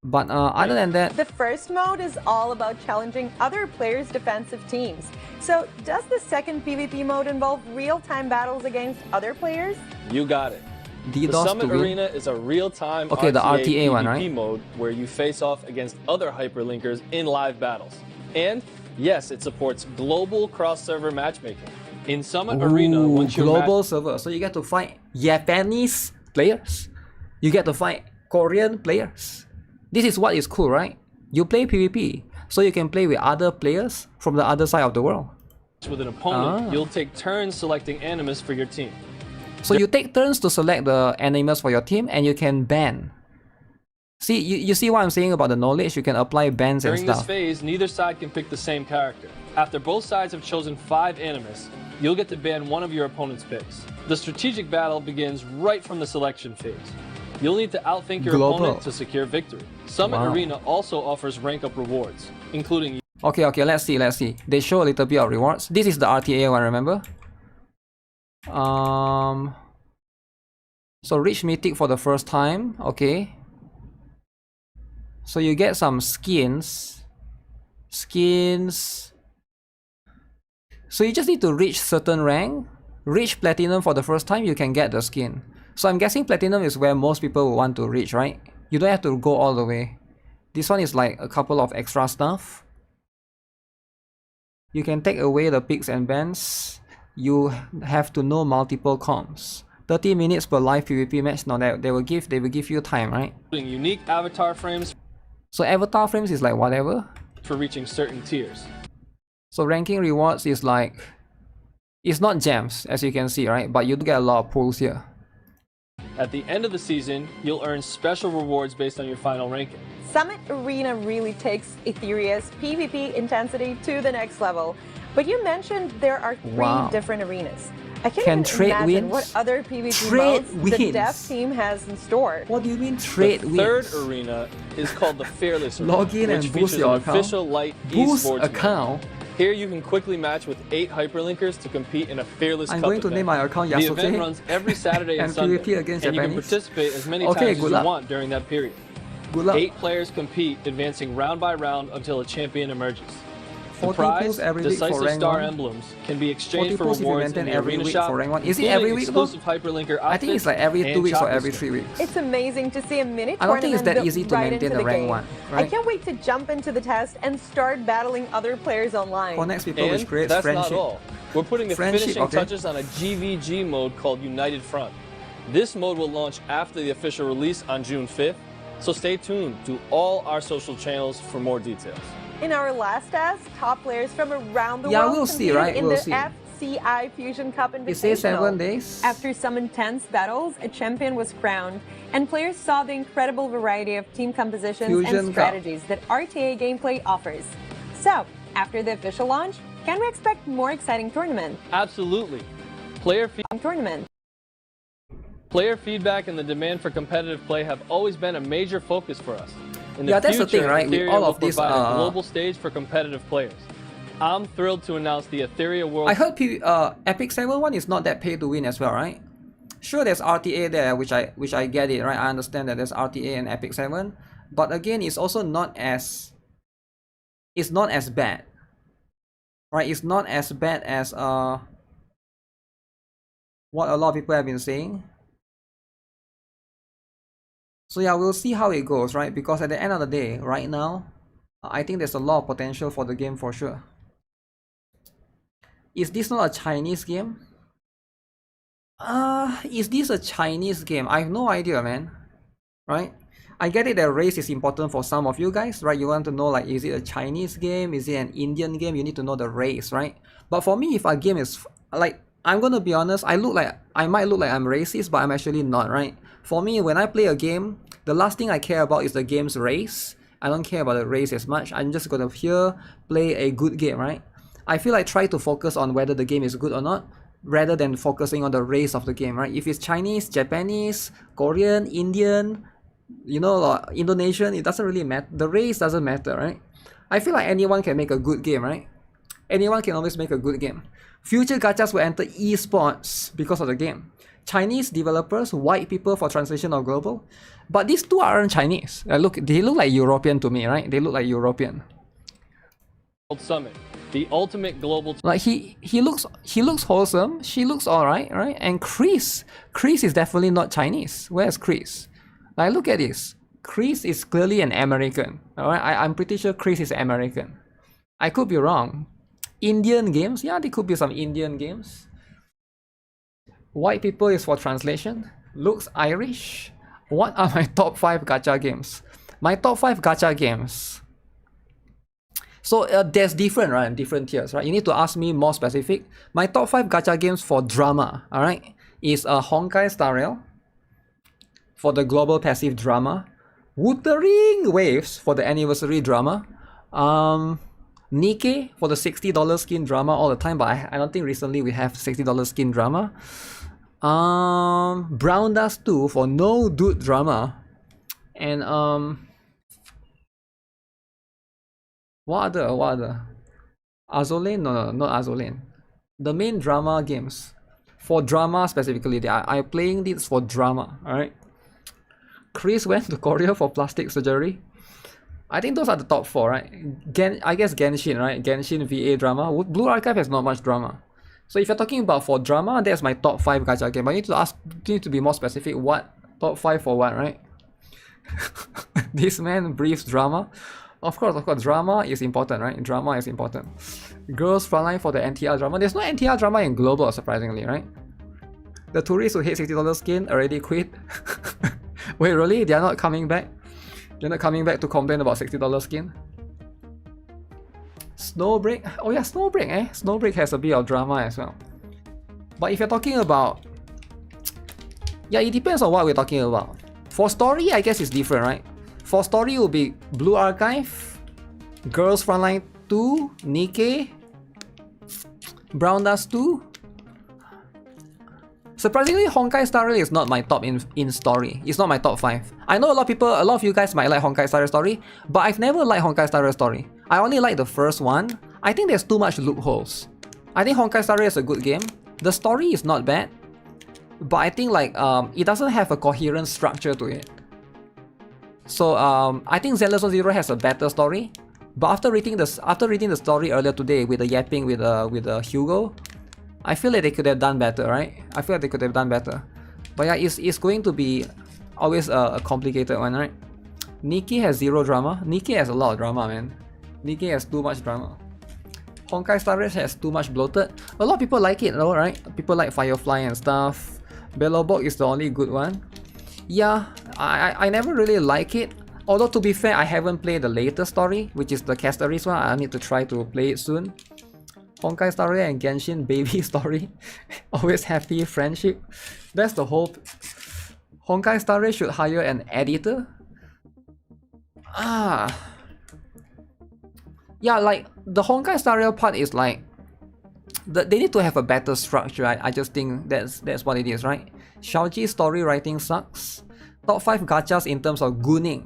But other than that... The first mode is all about challenging other players' defensive teams. So does the second PvP mode involve real-time battles against other players? You got it. The Summit Arena is a real-time the RTA PvP one, right? mode where you face off against other hyperlinkers in live battles. And yes, it supports global cross-server matchmaking. In Summit Arena, once you global server, so you get to fight Japanese players. You get to fight Korean players. This is what is cool, right? You play PvP, so you can play with other players from the other side of the world. With an opponent, you'll take turns selecting animus for your team. So you take turns to select the animus for your team, and you can ban. See, you see what I'm saying about the knowledge? You can apply bans and stuff. During this phase, neither side can pick the same character. After both sides have chosen 5 animus, you'll get to ban one of your opponent's picks. The strategic battle begins right from the selection phase. You'll need to outthink your opponent to secure victory. Summit Arena also offers rank up rewards, including... Okay, let's see. They show a little bit of rewards. This is the RTA one, remember? So reach Mythic for the first time, okay. So you get some skins. So you just need to reach certain rank. Reach Platinum for the first time, you can get the skin. So I'm guessing Platinum is where most people will want to reach, right? You don't have to go all the way. This one is like a couple of extra stuff. You can take away the picks and bans. You have to know multiple comps. 30 minutes per live PvP match. No, they will give you time, right? Unique avatar frames. So avatar frames is like whatever. For reaching certain tiers. So ranking rewards is like, it's not gems as you can see, right? But you do get a lot of pulls here. At the end of the season, you'll earn special rewards based on your final ranking. Summit Arena really takes ETHERIA's PvP intensity to the next level. But you mentioned there are 3 different arenas. I can't even imagine what other PvP modes the dev team has in store. What do you mean trade wins? The third arena is called the Fearless Arena, Log in and boost your account. Official light esports account. Here you can quickly match with 8 hyperlinkers to compete in a Fearless Cup going to name my account Yasuke. The event runs every Saturday and Sunday, against and you can Japanese. participate as many times as you want during that period. Good luck. 8 players compete, advancing round by round until a champion emerges. The 40 prize, every week for decisive rank star 1. emblems, can be exchanged for if you rewards in maintain the every arena week shop, for rank 1. Is it every week though? exclusive hyperlinker I think it's like every 2 weeks or every outfits. 3 weeks. It's amazing to see a mini I don't think it's tournament that easy to right maintain into the rank game. 1, right? I can't wait to jump into the test and start battling other players online. Connects people, And which creates that's friendship. not all. We're putting the finishing touches on a GVG mode called United Front. This mode will launch after the official release on June 5th, so stay tuned to all our social channels for more details. In our last test, top players from around the Yeah, world we'll see, competed right? in We'll the see. FCI Fusion Cup Invitational. It says 7 days. After some intense battles, a champion was crowned, and players saw the incredible variety of team compositions Fusion and Cup. strategies that RTA gameplay offers. So, after the official launch, can we expect more exciting tournament? Absolutely. Player feedback and the demand for competitive play have always been a major focus for us. In the that's future, the thing, right? With ETHERIA all will of this, provide a global stage for competitive players. I'm thrilled to announce the ETHERIA World. I heard Epic 7 one is not that pay to win as well, right? Sure, there's RTA there, which I get it, right? I understand that there's RTA and Epic 7, but again, it's also not as bad, right? It's not as bad as what a lot of people have been saying. So yeah, we'll see how it goes, right? Because at the end of the day, right now, I think there's a lot of potential for the game for sure. Is this not a Chinese game? Is this a Chinese game? I have no idea, man. Right? I get it that race is important for some of you guys, right? You want to know, like, is it a Chinese game? Is it an Indian game? You need to know the race, right? But for me, if a game is, like, I'm gonna be honest, I might look like I'm racist, but I'm actually not, right? For me, when I play a game, the last thing I care about is the game's race. I don't care about the race as much. I'm just gonna play a good game, right? I feel like try to focus on whether the game is good or not, rather than focusing on the race of the game, right? If it's Chinese, Japanese, Korean, Indian, you know, Indonesian, it doesn't really matter. The race doesn't matter, right? I feel like anyone can make a good game, right? Anyone can always make a good game. Future gachas will enter esports because of the game. Chinese developers, white people for translation of global. But these two aren't Chinese. They look like European to me, right? They look like European. Summit, the ultimate global. Like he looks wholesome. She looks alright, right? And Chris is definitely not Chinese. Where's Chris? Like, look at this. Chris is clearly an American. Alright, I'm pretty sure Chris is American. I could be wrong. Indian games, yeah, there could be some Indian games. White people is for translation. Looks Irish. What are my top 5 gacha games? My top 5 gacha games. So there's different, right? Different tiers, right? You need to ask me more specific. My top 5 gacha games for drama, all right, is Honkai Star Rail for the global passive drama, Wuthering Waves for the anniversary drama, NIKKE for the $60 skin drama all the time, but I don't think recently we have $60 skin drama. Brown Dust 2 for no dude drama, and what other? Azulane? No, not Azulane. The main drama games for drama specifically. I'm playing this for drama. All right. Chris went to Korea for plastic surgery. I think those are the top 4, right? I guess Genshin, right? Genshin VA drama. Blue Archive has not much drama. So if you're talking about for drama, that's my top 5 gacha game. But you need to be more specific. What top 5 for what, right? This man breathes drama. Of course, drama is important, right? Drama is important. Girls Frontline for the NTR drama. There's no NTR drama in global, surprisingly, right? The tourists who hate $60 skin already quit. Wait, really? They are not coming back? They're not coming back to complain about $60 skin? Snowbreak? Oh yeah, Snowbreak, eh? Snowbreak has a bit of drama as well. But if you're talking about... Yeah, it depends on what we're talking about. For story, I guess it's different, right? For story, it will be Blue Archive, Girls Frontline 2, NIKKE, Brown Dust 2. Surprisingly, Honkai Star Rail is not my top in story. It's not my top 5. I know a lot of you guys might like Honkai Star Rail story, but I've never liked Honkai Star Rail story. I only like the first one. I think there's too much loopholes. I think Honkai Star Rail is a good game. The story is not bad, but I think like it doesn't have a coherent structure to it. So I think Zenless Zero has a better story. But after reading the story earlier today with the yapping with Hugo, I feel like they could have done better, right? I feel like they could have done better. But yeah, it's going to be always a complicated one, right? NIKKE has 0 drama. NIKKE has a lot of drama, man. NIKKE has too much drama. Honkai Star Rail has too much bloated. A lot of people like it though, right? People like Firefly and stuff. Bellobok is the only good one. Yeah, I never really like it. Although to be fair, I haven't played the latest story, which is the Castaris one. I need to try to play it soon. Honkai Star Rail and Genshin baby story. Always happy friendship. That's the hope. Honkai Star Rail should hire an editor. Yeah, like the Honkai Star Rail part is like they need to have a better structure. I just think that's what it is, right? Shaoji's story writing sucks. Top 5 gachas in terms of gooning.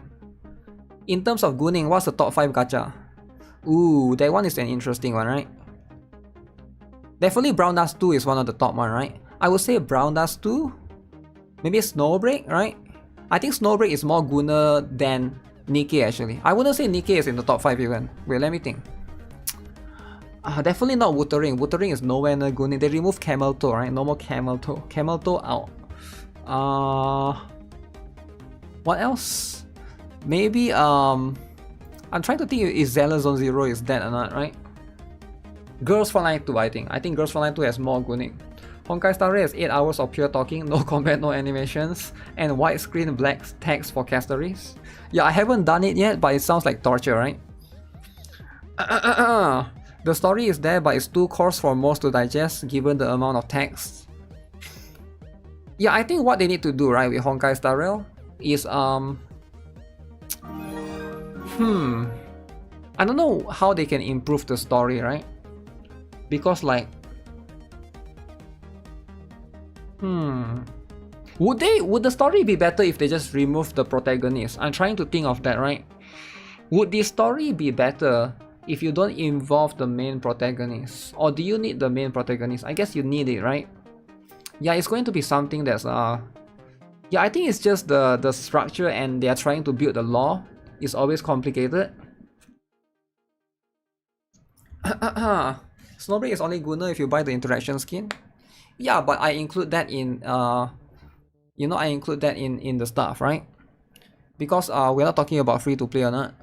In terms of gooning, what's the top 5 gacha? Ooh, that one is an interesting one, right? Definitely Brown Dust 2 is one of the top one, right? I would say Brown Dust 2. Maybe Snowbreak, right? I think Snowbreak is more gooner than NIKKE actually. I wouldn't say NIKKE is in the top 5 even. Wait, let me think. Definitely not Wuthering. Wuthering is nowhere near gooning. They removed Camel Toe, right? No more Camel Toe. Camel Toe out. What else? Maybe I'm trying to think if Zenless Zone Zero is dead or not, right? Girls Frontline 2, I think. I think Girls Frontline 2 has more gooning. Honkai Star Rail has 8 hours of pure talking, no combat, no animations, and widescreen black text for casteries. Yeah, I haven't done it yet, but it sounds like torture, right? The story is there, but it's too coarse for most to digest given the amount of text. Yeah, I think what they need to do, right, with Honkai Star Rail is I don't know how they can improve the story, right? Because like would the story be better if they just remove the protagonist? I'm trying to think of that, right? Would the story be better if you don't involve the main protagonist? Or do you need the main protagonist? I guess you need it, right? Yeah, it's going to be something that's yeah, I think it's just the structure and they are trying to build the lore. It's always complicated. Snowbreak is only gooner if you buy the interaction skin. Yeah, but I include that in you know, I include that in the stuff, right? Because we're not talking about free to play or not.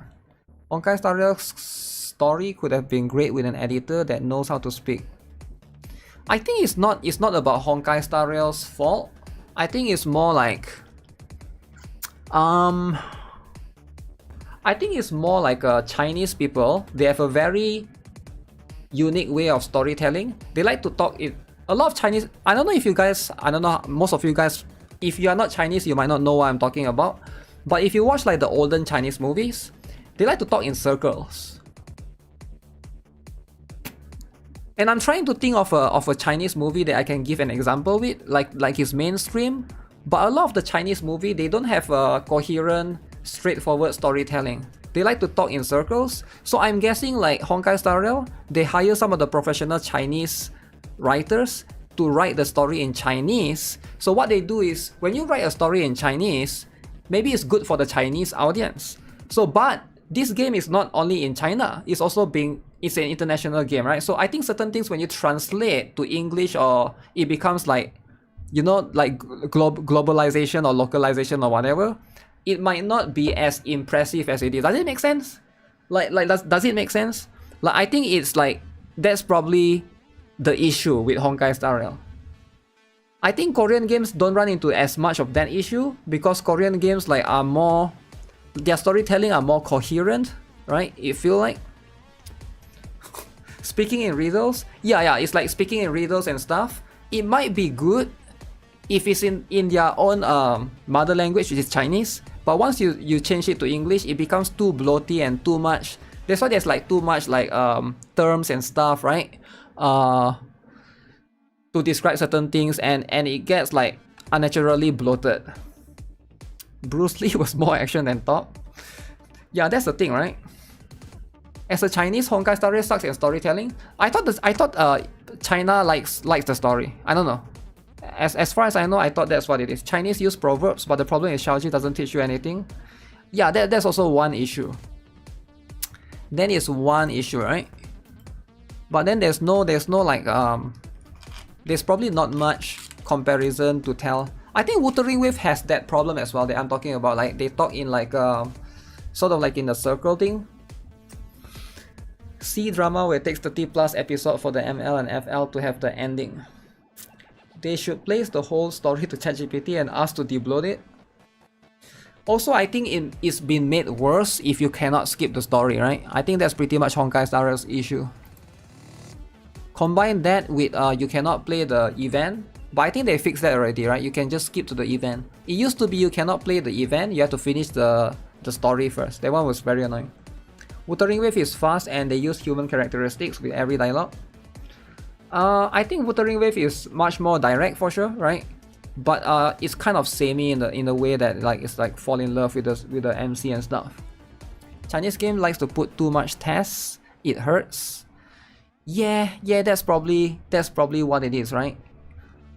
Honkai Star Rail's story could have been great with an editor that knows how to speak. I think it's not about Honkai Star Rail's fault. I think it's more like I think it's more like Chinese people. They have a very unique way of storytelling. They like to talk it. A lot of Chinese. I don't know if you guys. I don't know. Most of you guys. If you are not Chinese, you might not know what I'm talking about. But if you watch like the olden Chinese movies, they like to talk in circles. And I'm trying to think of a Chinese movie that I can give an example with, like his mainstream. But a lot of the Chinese movie, they don't have a coherent, straightforward storytelling. They like to talk in circles. So I'm guessing like Honkai Star Rail, they hire some of the professional Chinese writers to write the story in Chinese. So what they do is, when you write a story in Chinese, maybe it's good for the Chinese audience. So, but this game is not only in China, it's also it's an international game, right? So I think certain things when you translate to English, or it becomes like, you know, like globalization or localization or whatever, it might not be as impressive as it is. Does it make sense? Does it make sense? Like, I think it's like, that's probably the issue with Honkai Star Rail. I think Korean games don't run into as much of that issue because Korean games like are more, their storytelling are more coherent, right? You feel like speaking in riddles. Yeah, it's like speaking in riddles and stuff. It might be good if it's in their own mother language, which is Chinese. But once you change it to English, it becomes too bloaty and too much. That's why there's like too much like terms and stuff, right? to describe certain things, and it gets like unnaturally bloated. Bruce Lee was more action than talk. Yeah, that's the thing, right? As a Chinese, Honkai Star Rail sucks in storytelling. I thought China likes the story. I don't know. As far as I know, I thought that's what it is. Chinese use proverbs, but the problem is Xiaoji doesn't teach you anything. Yeah, that's also one issue. Then it's one issue, right? But then there's like there's probably not much comparison to tell. I think Wuthering Wave has that problem as well that I'm talking about. Like they talk in like sort of like in a circle thing. C drama where it takes 30 plus episode for the ML and FL to have the ending. They should place the whole story to ChatGPT and ask to debloat it. Also, I think it's been made worse if you cannot skip the story, right? I think that's pretty much Honkai Star Rail's issue. Combine that with you cannot play the event, but I think they fixed that already, right? You can just skip to the event. It used to be you cannot play the event, you have to finish the story first. That one was very annoying. Wuthering Wave is fast and they use human characteristics with every dialogue. I think Wuthering Wave is much more direct for sure, right? But it's kind of samey in the way that like it's like fall in love with the MC and stuff. Chinese game likes to put too much tests. It hurts. Yeah, that's probably what it is, right?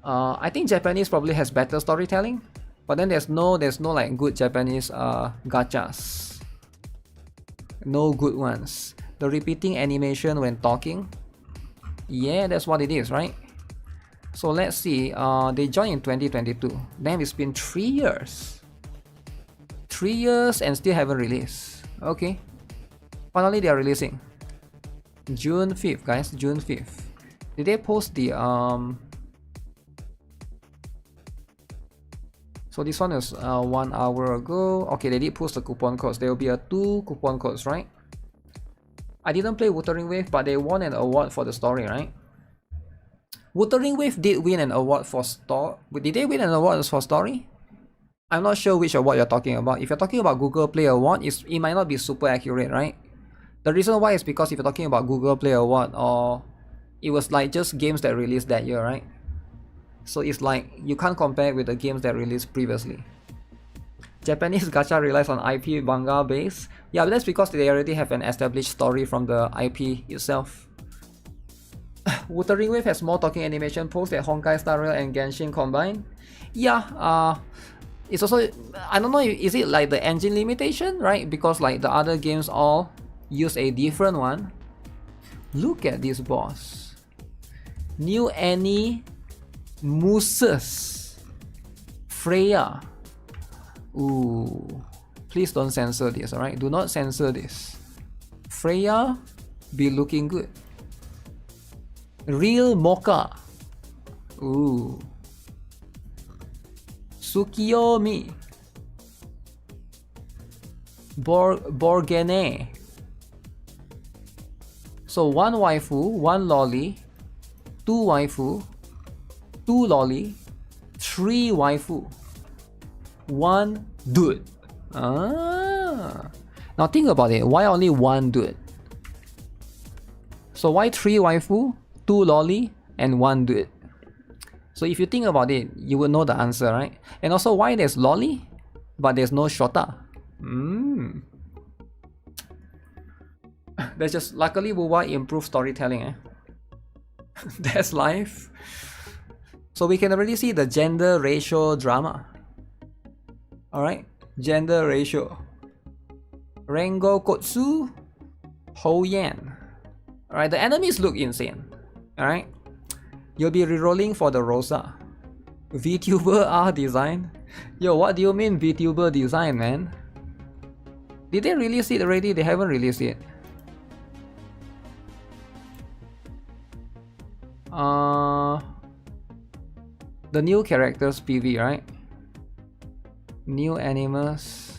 I think Japanese probably has better storytelling, but then there's no like good Japanese gachas. No good ones. The repeating animation when talking. Yeah, that's what it is, right? So let's see. They joined in 2022. Damn, it's been 3 years. 3 years and still haven't released. Okay. Finally, they are releasing. June 5th, guys. June 5th. Did they post the So this one is 1 hour ago. Okay, they did post the coupon codes. There will be 2 coupon codes, right? I didn't play Wuthering Wave, but they won an award for the story, right? Wuthering Wave did win an award for story. Did they win an award for story? I'm not sure which award you're talking about. If you're talking about Google Play Award, it might not be super accurate, right? The reason why is because if you're talking about Google Play Award, or it was like just games that released that year, right? So it's like you can't compare with the games that released previously. Japanese gacha relies on IP manga base. Yeah, but that's because they already have an established story from the IP itself. Wuthering Wave has more talking animation posts than Honkai Star Rail and Genshin combined. Yeah, it's also, I don't know, is it like the engine limitation, right? Because like the other games all use a different one. Look at this boss. New Annie Mooses. Freya. Ooh. Please don't censor this, alright? Do not censor this. Freya be looking good. Real Mocha. Ooh. Tsukiyomi. Borgene. So 1 waifu, 1 lolly, 2 waifu, 2 lolly, 3 waifu, 1 dude. Now think about it. Why only 1 dude? So why 3 waifu, 2 lolly, and 1 dude? So if you think about it, you will know the answer, right? And also why there's lolly, but there's no shota? That's just, luckily Wuwa improved storytelling, eh? That's life. So we can already see the gender ratio drama. Alright, gender ratio. Rengo Kotsu, Ho Yan. Alright, the enemies look insane. Alright, you'll be rerolling for the Rosa. VTuber R design? Yo, what do you mean VTuber design, man? Did they release it already? They haven't released it. The new characters PV, right? New animals.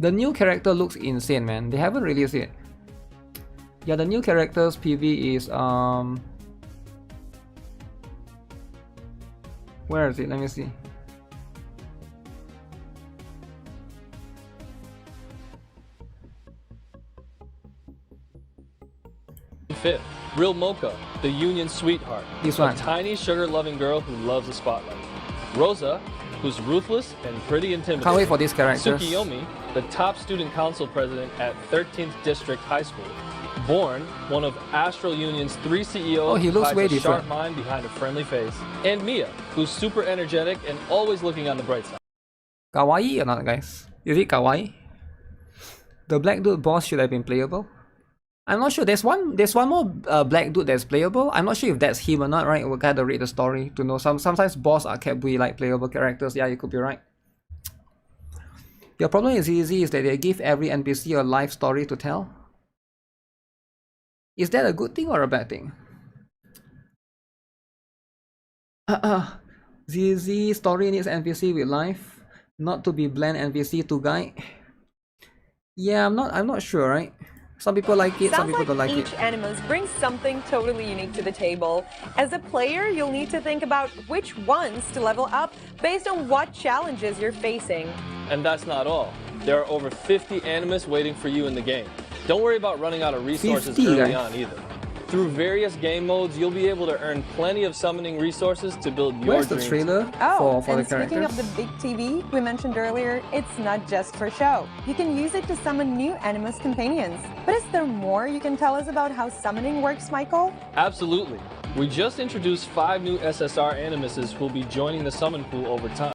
The new character looks insane, man. They haven't released it. Yeah, the new characters PV is where is it? Let me see. 25th. Real Mocha, the union sweetheart. This one. A tiny sugar-loving girl who loves the spotlight. Rosa, who's ruthless and pretty intimidating. Can't wait for these characters. Tsukiyomi, the top student council president at 13th District High School. Born, one of Astral Union's 3 CEOs, oh, he looks way a different. sharp mind behind a friendly face. And Mia, who's super energetic and always looking on the bright side. Kawaii or not, guys? Is it kawaii? The black dude boss should have been playable. I'm not sure. There's one more black dude that's playable. I'm not sure if that's him or not, right? We gotta read the story to know. Sometimes boss are kept be like playable characters. Yeah, you could be right. Your problem is easy is that they give every NPC a life story to tell. Is that a good thing or a bad thing? ZZ story needs NPC with life, not to be bland NPC to guide. Yeah, I'm not sure, right? Some people like it, some people don't like it. Each animus brings something totally unique to the table. As a player, you'll need to think about which ones to level up based on what challenges you're facing. And that's not all. There are over 50 animus waiting for you in the game. Don't worry about running out of resources early on either. Through various game modes, you'll be able to earn plenty of summoning resources to build your Where's the dreams. trailer for the characters? Speaking of the big TV we mentioned earlier, it's not just for show. You can use it to summon new animus companions. But is there more you can tell us about how summoning works, Michael? Absolutely. We just introduced 5 new SSR animuses who will be joining the summon pool over time.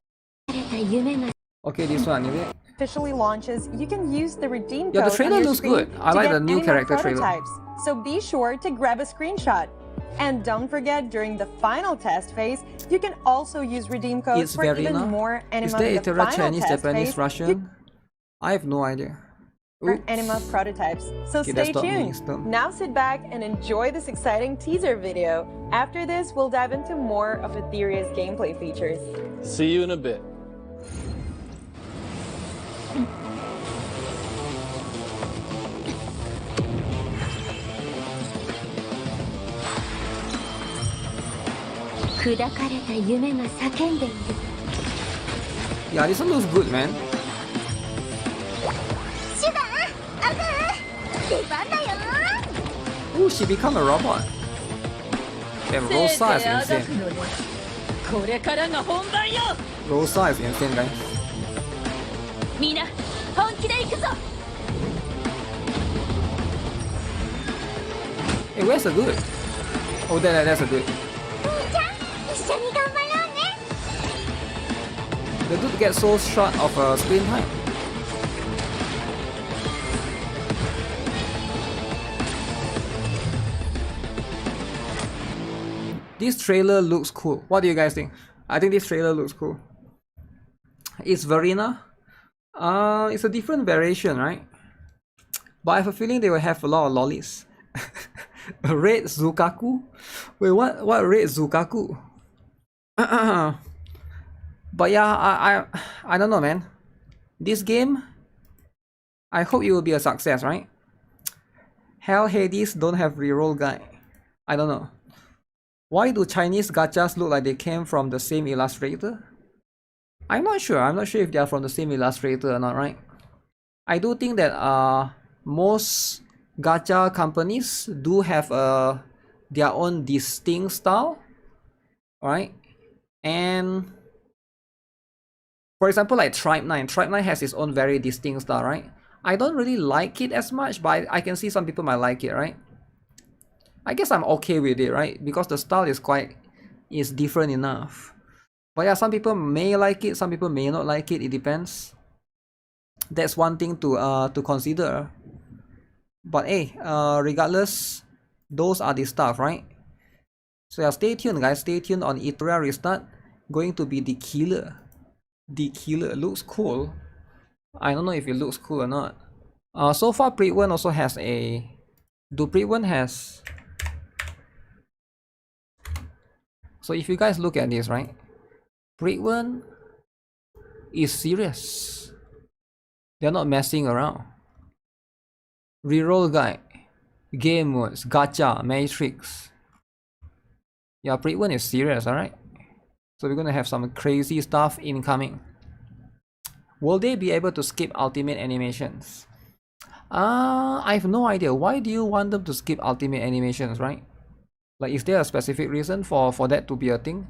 Okay, this one, is it? Officially launches, you can use the redeem code. Yeah, the trailer on your looks screen good. I to like get the new animal character trailer. prototypes. So be sure to grab a screenshot. And don't forget, during the final test phase, you can also use redeem codes for even more anima. Is there in the ETHERIA final Chinese, test Japanese, phase, Russian? I have no idea. Anima prototypes. So Okay, stay that's not me, tuned. stop. Now sit back and enjoy this exciting teaser video. After this, we'll dive into more of ETHERIA's gameplay features. See you in a bit. Yeah, this one looks good, man. Ooh, she become a robot. Damn, Rosa is insane. Rosa is insane, guys. Hey, where's the dude? Oh, there's a dude. The dude gets so short of a screen time. This trailer looks cool. What do you guys think? I think this trailer looks cool. It's Verena. It's a different variation, right? But I have a feeling they will have a lot of lollies. A red Zukaku? Wait, what red Zukaku? But yeah, I don't know, man. This game, I hope it will be a success, right? Hell, Hades don't have reroll guy. I don't know. Why do Chinese gachas look like they came from the same illustrator? I'm not sure. I'm not sure if they are from the same illustrator or not, right? I do think that most gacha companies do have their own distinct style, right? And for example, like Tribe9 has its own very distinct style, right? I don't really like it as much, but I can see some people might like it, right? I guess I'm okay with it, right? Because the style is different enough. But yeah, some people may like it, some people may not like it. It depends. That's one thing to consider. But hey, regardless, those are the stuff, right? So yeah, stay tuned, guys. Stay tuned on ETHERIA Restart. Going to be the killer. The killer looks cool. I don't know if it looks cool or not. So far, Pre-1 also has a. Do Pre-1 has? So if you guys look at this, right? Pre-1 is serious. They're not messing around. Reroll guide, game modes, gacha, matrix. Yeah, Pre-1 is serious, alright? So we're gonna have some crazy stuff incoming. Will they be able to skip ultimate animations? I have no idea. Why do you want them to skip ultimate animations, right? Like, is there a specific reason for that to be a thing?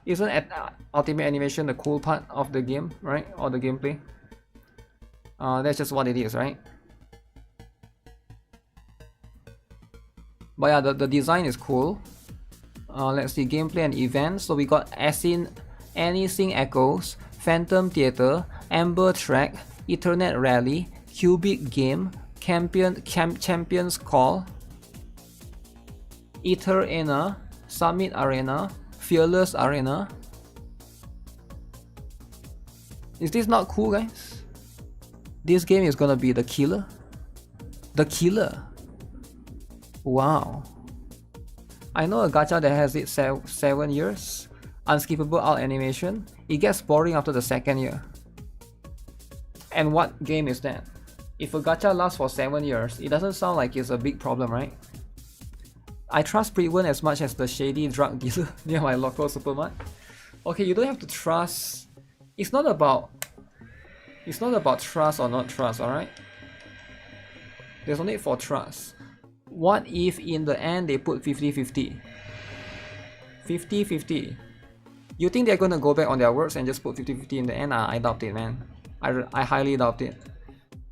Isn't ultimate animation the cool part of the game, right? Or the gameplay? That's just what it is, right? But yeah, the design is cool. Let's see, gameplay and events. So we got Anything Echoes, Phantom Theater, Amber Track, Ethernet Rally, Cubic Game, Champions Call, ETHERIA, Summit Arena, Fearless Arena. Is this not cool, guys? This game is gonna be the killer. The killer. Wow. I know a gacha that has it 7 years. Unskippable alt animation. It gets boring after the second year. And what game is that? If a gacha lasts for 7 years, it doesn't sound like it's a big problem, right? I trust Pretwen as much as the shady drug dealer near my local supermarket. Okay, you don't have to trust. It's not about trust or not trust, alright? There's no need for trust. What if in the end they put 50-50? 50-50. You think they're gonna go back on their words and just put 50-50 in the end? I doubt it, man. I highly doubt it.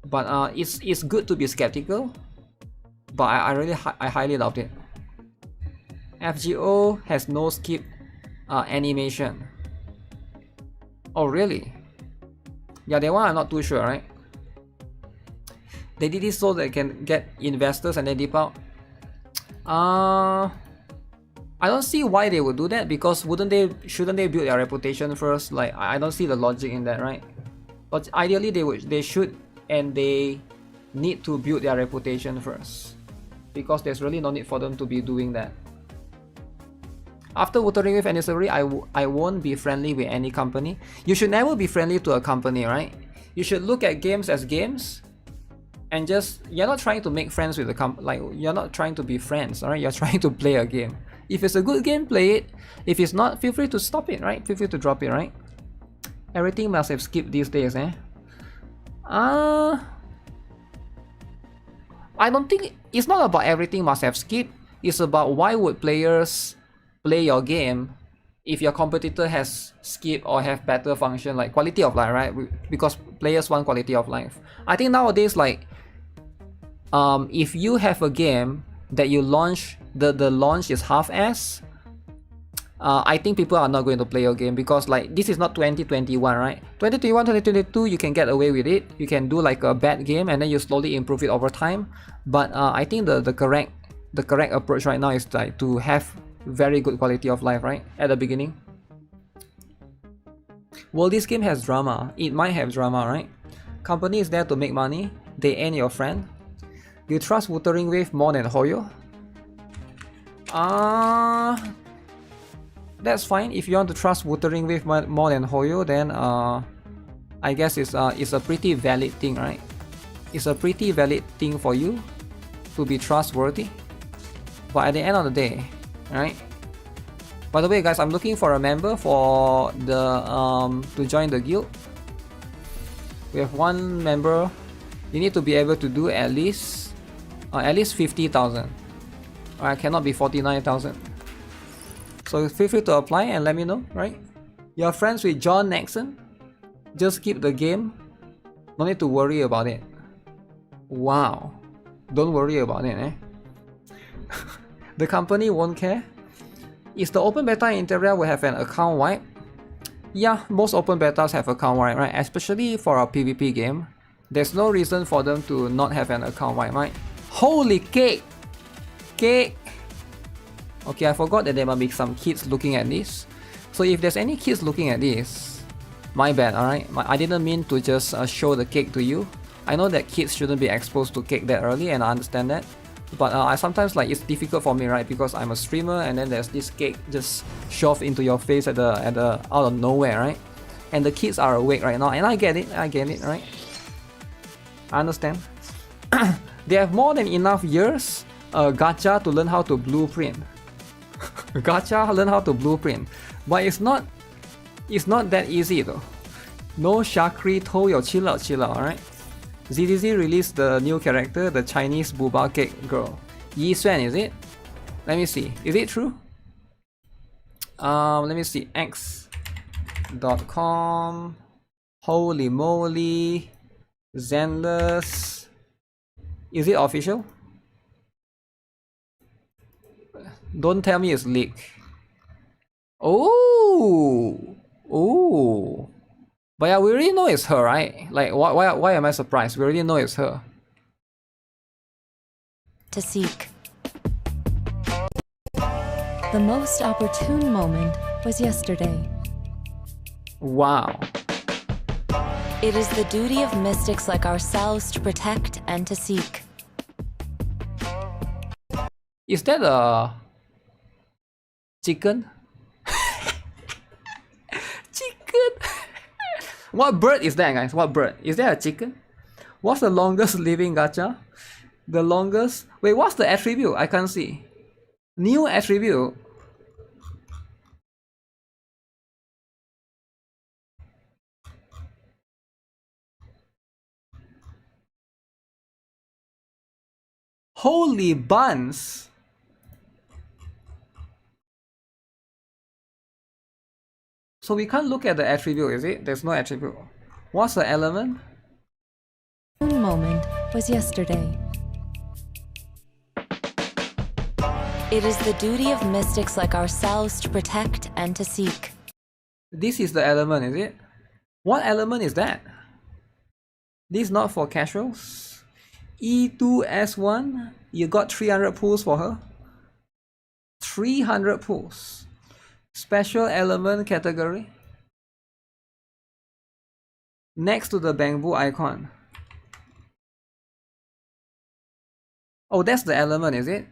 But it's good to be skeptical. But I highly doubt it. FGO has no skip animation. Oh really? Yeah, that one I'm not too sure, right? They did this so they can get investors and then dip out. I don't see why they would do that, because shouldn't they build their reputation first? Like, I don't see the logic in that, right? But ideally they should, and they need to build their reputation first, because there's really no need for them to be doing that. After Wuthering with Anniversary, I won't be friendly with any company. You should never be friendly to a company, right? You should look at games as games, and just, you're not trying to make friends with the company. Like, you're not trying to be friends, alright? You're trying to play a game. If it's a good game, play it. If it's not, feel free to stop it, right? Feel free to drop it, right? Everything must have skipped these days, eh? I don't think it's not about everything must have skipped. It's about why would players play your game if your competitor has skipped or have better function, like quality of life, right? Because players want quality of life. I think nowadays, like, if you have a game that you launch, the launch is half-ass, I think people are not going to play your game, because like, this is not 2021, right? 2021, 2022, you can get away with it. You can do like a bad game and then you slowly improve it over time. But I think the correct approach right now is like to have very good quality of life, right? At the beginning. Well, this game has drama. It might have drama, right? Company is there to make money. They ain't your friend. You trust Wuthering Wave more than Hoyo? That's fine. If you want to trust Wuthering Wave more than Hoyo, then I guess it's a pretty valid thing, right? It's a pretty valid thing for you to be trustworthy. But at the end of the day, right? By the way, guys, I'm looking for a member for the to join the guild. We have one member. You need to be able to do at least 50,000. I cannot be 49,000. So feel free to apply and let me know, right? You're friends with John Nexon? Just keep the game. No need to worry about it. Wow. Don't worry about it, eh? The company won't care. Is the open beta in ETHERIA will have an account wipe? Yeah, most open betas have account wipe, right? Especially for a PvP game. There's no reason for them to not have an account wipe, right? Holy cake! Cake! Okay, I forgot that there might be some kids looking at this. So if there's any kids looking at this, my bad, alright? I didn't mean to just show the cake to you. I know that kids shouldn't be exposed to cake that early, and I understand that. But I sometimes, like, it's difficult for me, right? Because I'm a streamer and then there's this cake just shoved into your face at the out of nowhere, right? And the kids are awake right now, and I get it, right? I understand. They have more than enough years gacha to learn how to blueprint. Gacha learn how to blueprint. But it's not that easy though. No Shakri Toyo, chill out, alright? ZZZ released the new character, the Chinese booba cake girl. Yi Xuan, is it? Let me see. Is it true? Let me see. X.com. Holy moly. Zenless. Is it official? Don't tell me it's leaked. Oh. Oh. But yeah, we already know it's her, right? Like, why am I surprised? We already know it's her. To seek. The most opportune moment was yesterday. Wow. It is the duty of mystics like ourselves to protect and to seek. Is that a chicken? Chicken. What bird is that, guys? What bird? Is that a chicken? What's the longest living gacha? The longest... Wait, what's the attribute? I can't see. New attribute. Holy buns. So we can't look at the attribute, is it? There's no attribute. What's the element? Moment was yesterday. It is the duty of mystics like ourselves to protect and to seek. This is the element, is it? What element is that? This is not for casuals. E2S1, you got 300 pulls for her. 300 pulls. Special element category. Next to the bamboo icon. Oh, that's the element, is it?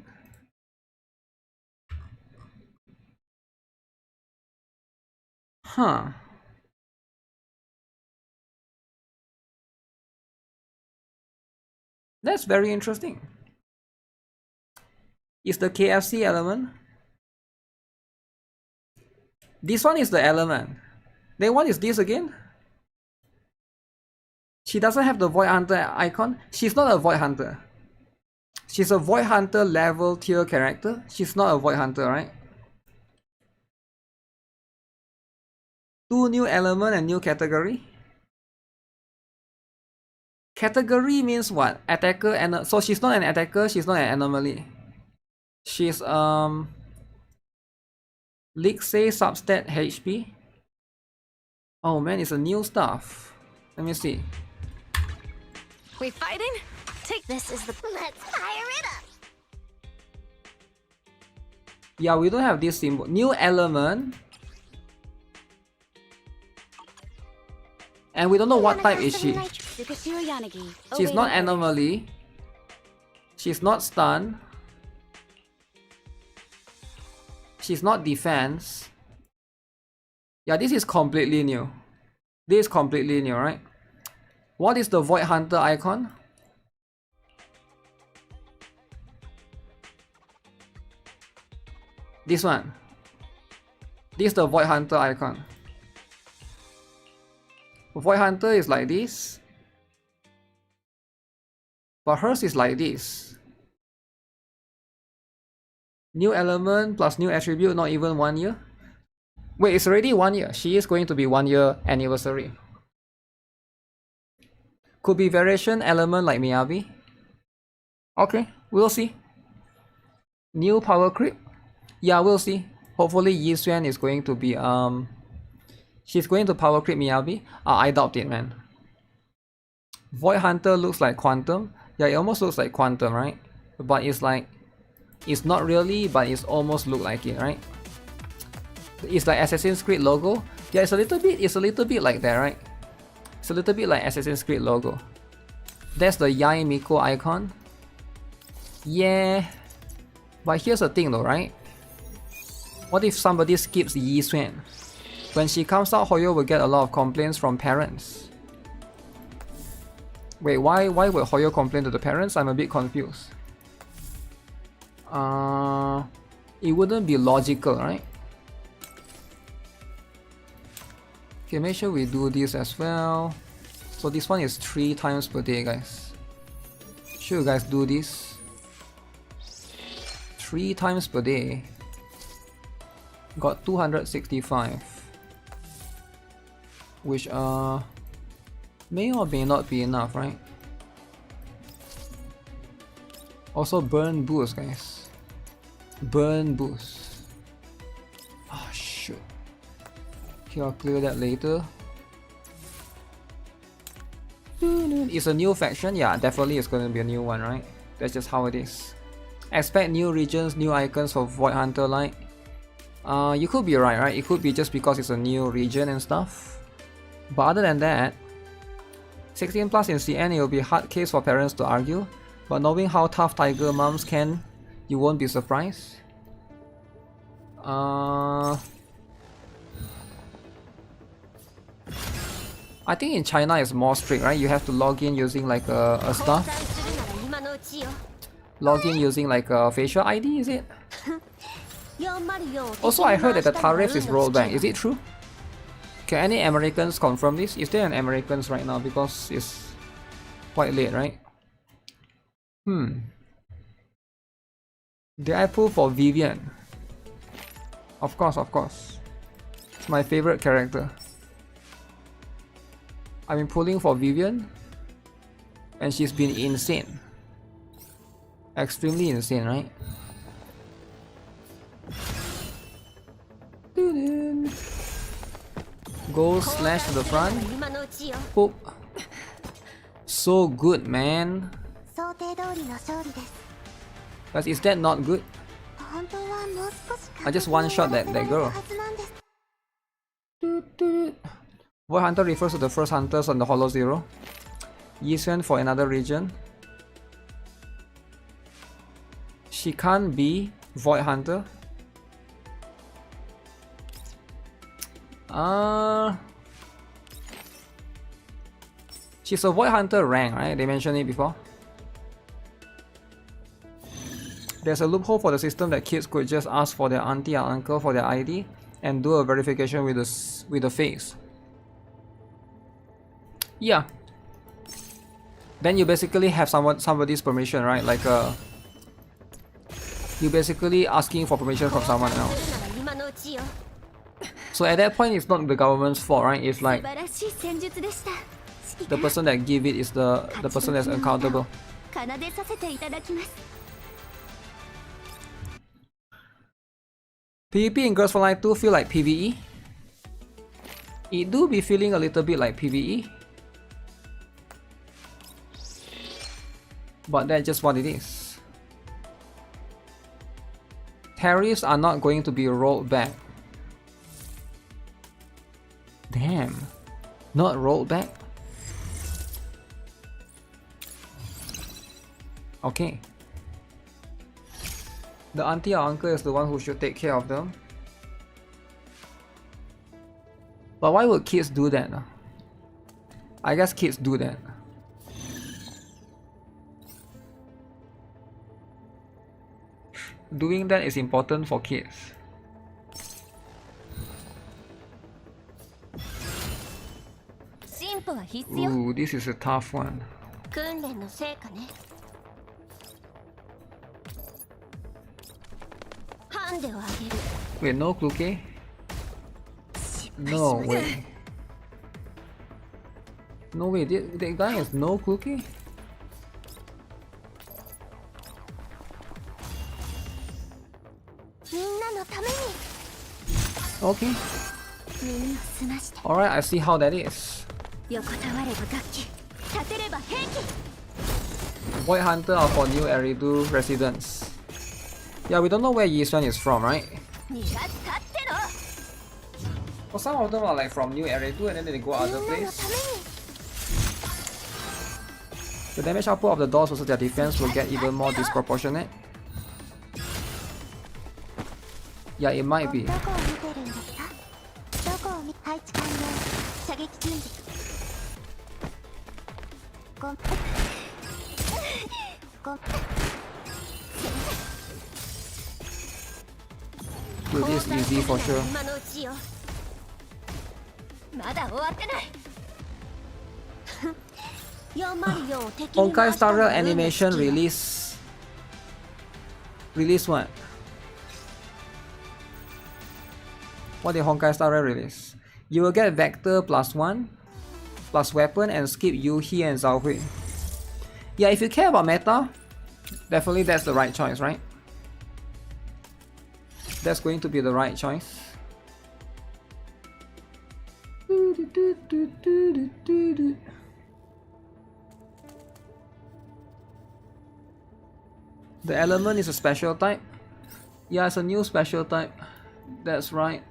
Huh. That's very interesting. Is the KFC element? This one is the element. Then what is this again? She doesn't have the Void Hunter icon. She's not a Void Hunter. She's a Void Hunter level tier character. She's not a Void Hunter, right? 2 new element and new category. Category means what? Attacker and so she's not an attacker, she's not an anomaly. She's League say substat HP. Oh man, it's a new stuff. Let me see. We fighting? Take this is the let's fire it up. Yeah, we don't have this symbol. New element. And we don't know what type is she. She's not anomaly. She's not stun. She's not defense. Yeah, this is completely new. This is completely new, right? What is the Void Hunter icon? This one. This is the Void Hunter icon. Void Hunter is like this. But hers is like this. New element plus new attribute, not even 1 year. Wait, it's already 1 year. She is going to be 1 year anniversary. Could be variation element like Miyabi. Okay, we'll see. New power creep. Yeah, we'll see. Hopefully Yi Xuan is going to be she's going to power creep Miyabi. I doubt it, man. Void Hunter looks like Quantum. Yeah, it almost looks like Quantum, right? But it's like, it's not really, but it's almost look like it, right? It's like Assassin's Creed logo. Yeah, it's a little bit like that, right? It's a little bit like Assassin's Creed logo. That's the Yai Miko icon. Yeah. But here's the thing though, right? What if somebody skips Yi Xuan? When she comes out, Hoyo will get a lot of complaints from parents. Wait, why would Hoyo complain to the parents? I'm a bit confused. It wouldn't be logical, right? Okay, make sure we do this as well. So this one is 3 times per day, guys. Should you guys do this? 3 times per day. Got 265. Which may or may not be enough, right? Also burn boost, guys. Burn boost. Oh shoot. Okay, I'll clear that later. It's a new faction? Yeah, definitely it's going to be a new one, right? That's just how it is. Expect new regions, new icons for Void Hunter, like. You could be right? It could be just because it's a new region and stuff. But other than that, 16 plus in CN, it will be a hard case for parents to argue. But knowing how tough tiger moms can, you won't be surprised. I think in China it's more strict, right? You have to log in using like a stuff. Log in using like a facial ID, is it? Also, I heard that the tariff is rolled back. Is it true? Can any Americans confirm this? Is there an Americans right now? Because it's quite late, right? Did I pull for Vivian? Of course, of course. It's my favorite character. I've been pulling for Vivian, and she's been insane. Extremely insane, right? Go slash to the front. Poop. So good, man. But is that not good? I just one-shot that girl. Void Hunter refers to the first hunters on the Hollow Zero. Yisuan for another region. She can't be Void Hunter. She's a Void Hunter rank, right? They mentioned it before. There's a loophole for the system that kids could just ask for their auntie or uncle for their ID and do a verification with the face. Yeah. Then you basically have somebody's permission, right? Like you basically asking for permission from someone else. So at that point, it's not the government's fault, right? It's like the person that give it is the person that's accountable. PvP in Girls Frontline 2 feel like PvE. It do be feeling a little bit like PvE. But that's just what it is. Tariffs are not going to be rolled back. Damn. Not rolled back? Okay. The auntie or uncle is the one who should take care of them. But why would kids do that? I guess kids do that. Doing that is important for kids. Ooh, this is a tough one. Wait, no Kluke? No way. No way, that guy has no Kluke? Okay. Alright, I see how that is. Void Hunter are for New Eridu residents. Yeah, we don't know where Yisuan is from, right? Well, some of them are like from New Eridu and then they go other place. The damage output of the doors versus their defense will get even more disproportionate. Yeah, it might be. Dude, this is easy for sure. Honkai Star Rail animation release. Release what? What did Honkai Star Rail release? You will get Vector +1 plus weapon and skip Yuhi and Zhaohui. Yeah, if you care about meta, definitely that's the right choice, right? That's going to be the right choice. The element is a special type. Yeah, it's a new special type. That's right.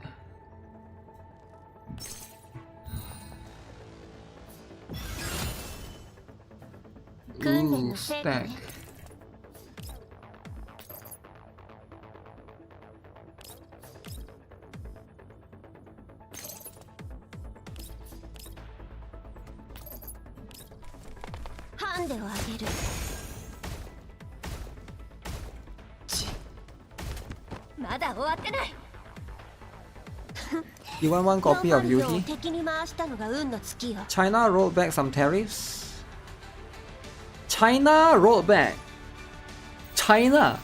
Ooh, stack. You want one copy of Yuhi? China rolled back some tariffs. China rolled back. China.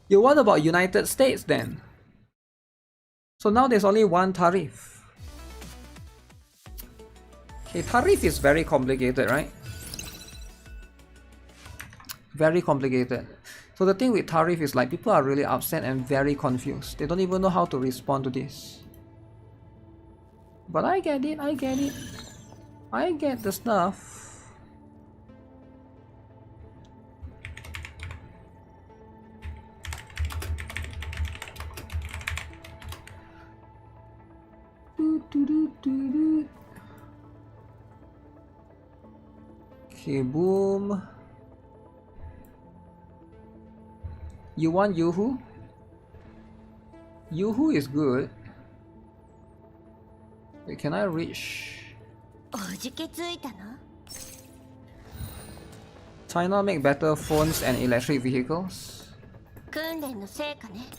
You what about United States then? So now there's only one tariff. Okay, tariff is very complicated, right? Very complicated. So the thing with tariff is like people are really upset and very confused. They don't even know how to respond to this. But I get it, I get it. I get the stuff. Okay, boom. You want Yoo-hoo? Yoo-hoo is good. Wait, can I reach? China make better phones and electric vehicles?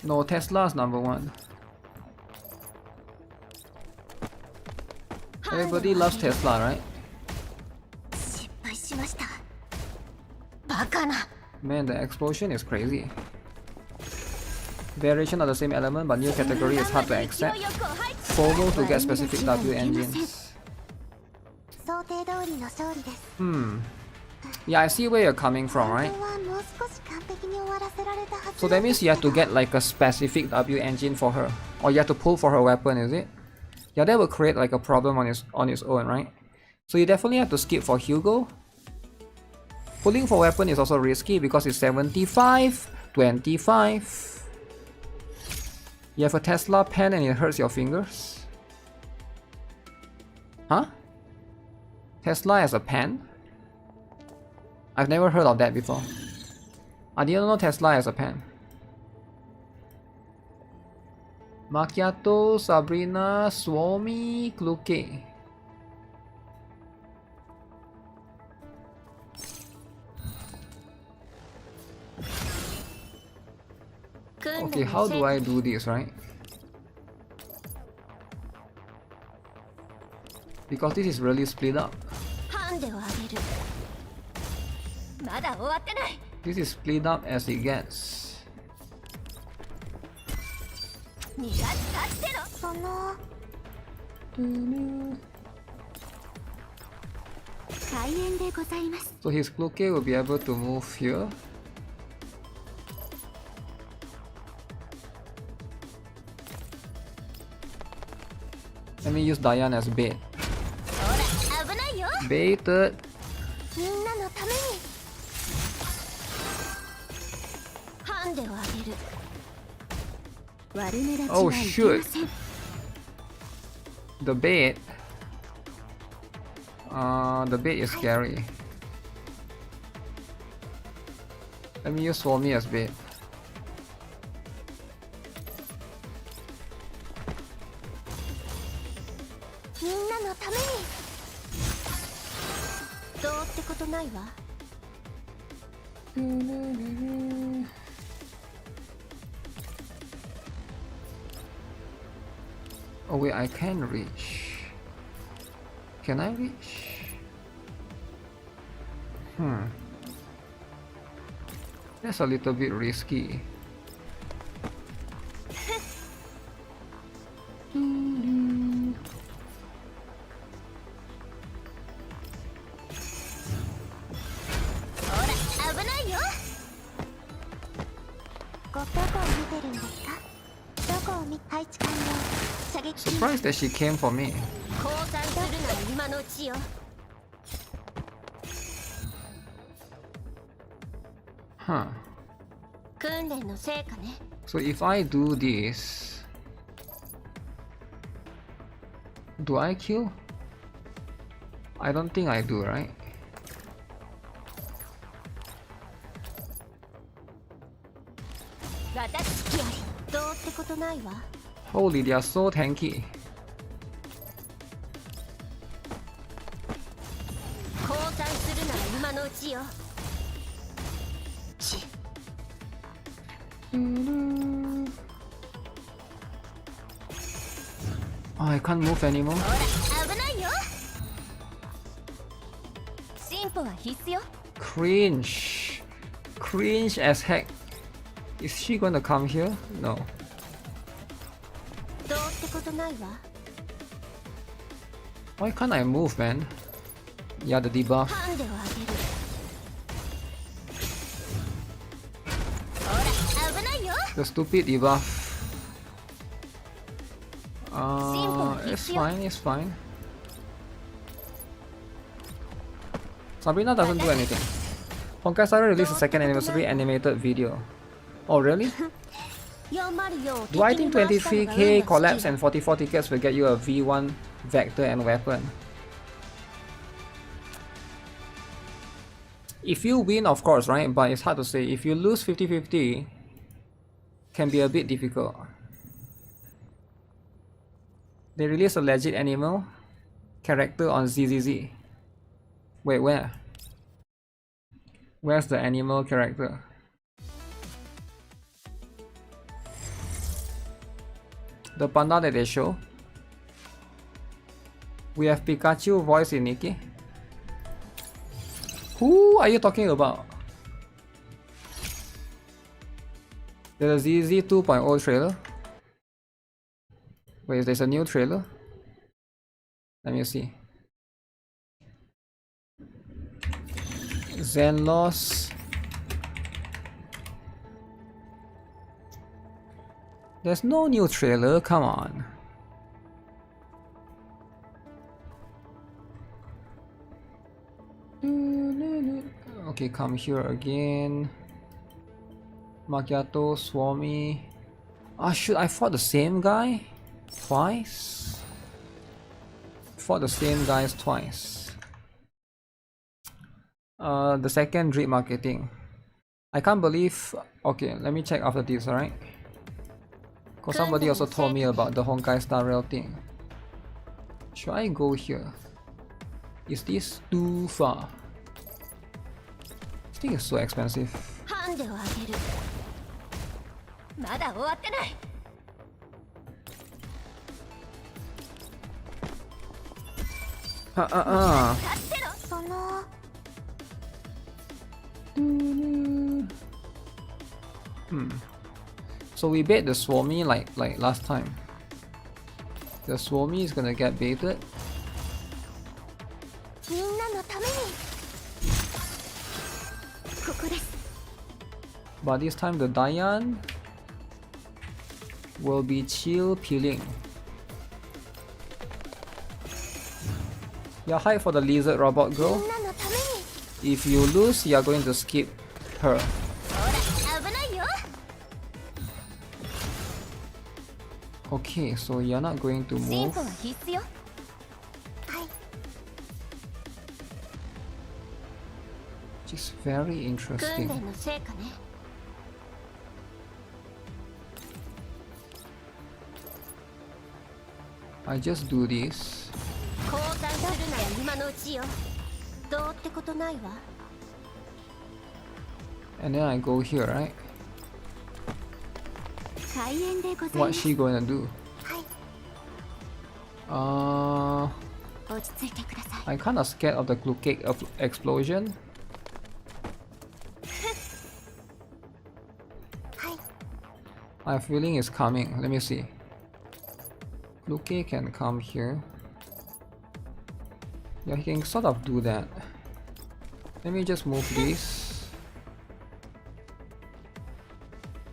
No, Tesla's #1. Everybody loves Tesla, right? Man, the explosion is crazy. Variation of the same element but new category is hard to accept. FOMO to get specific W engines. Yeah, I see where you're coming from, right? So that means you have to get like a specific W engine for her. Or you have to pull for her weapon, is it? Yeah, that will create like a problem on its own, right? So you definitely have to skip for Hugo. Pulling for weapon is also risky because it's 75, 25. You have a Tesla pen and it hurts your fingers. Huh? Tesla has a pen? I've never heard of that before. I didn't know Tesla has a pen. Macchiato, Sabrina, Suomi, Kluke. Okay, how do I do this, right? Because this is really split up. This is split up as it gets. So his Kluke will be able to move here. Let me use Diane as bait. Baited. Oh shoot. The bait. The bait is scary. Let me use Suomi as bait. Oh wait, I can reach. Can I reach? That's a little bit risky. Surprised that she came for me. Huh. So if I do this, do I kill? I don't think I do, right? Holy, they are so tanky. Oh, I can't move anymore. Cringe. Cringe as heck. Is she gonna come here? No. Why can't I move, man? Yeah, the debuff. The stupid debuff. It's fine, it's fine. Sabrina doesn't do anything. Honkai Star released a second anniversary animated video. Oh really? Do I think 23k collapse and 44 tickets will get you a V1 vector and weapon? If you win, of course, right? But it's hard to say. If you lose 50-50, can be a bit difficult. They released a legit animal character on ZZZ. Wait, where? Where's the animal character? The panda that they show. We have Pikachu voice in NIKKE. Who are you talking about? There's a ZZ 2.0 trailer. Wait, there's a new trailer? Let me see. Zenless. There's no new trailer, come on. Okay, come here again. Macchiato, Swami. Ah, shoot, I fought the same guy twice? Fought the same guys twice. The second drip marketing. I can't believe. Okay, let me check after this, alright? Because somebody also told me about the Honkai Star Rail thing. Should I go here? Is this too far? This thing is so expensive. So we bait the Swami like last time. The Swami is gonna get baited. But this time the Dian will be chill peeling. You're hyped for the lizard robot girl. If you lose, you're going to skip her. Okay, so you're not going to move. Which is very interesting. I just do this. And then I go here, right? What's she gonna do? I'm kinda scared of the glue cake explosion. My feeling is coming. Let me see. NIKKE can come here. Yeah, he can sort of do that. Let me just move this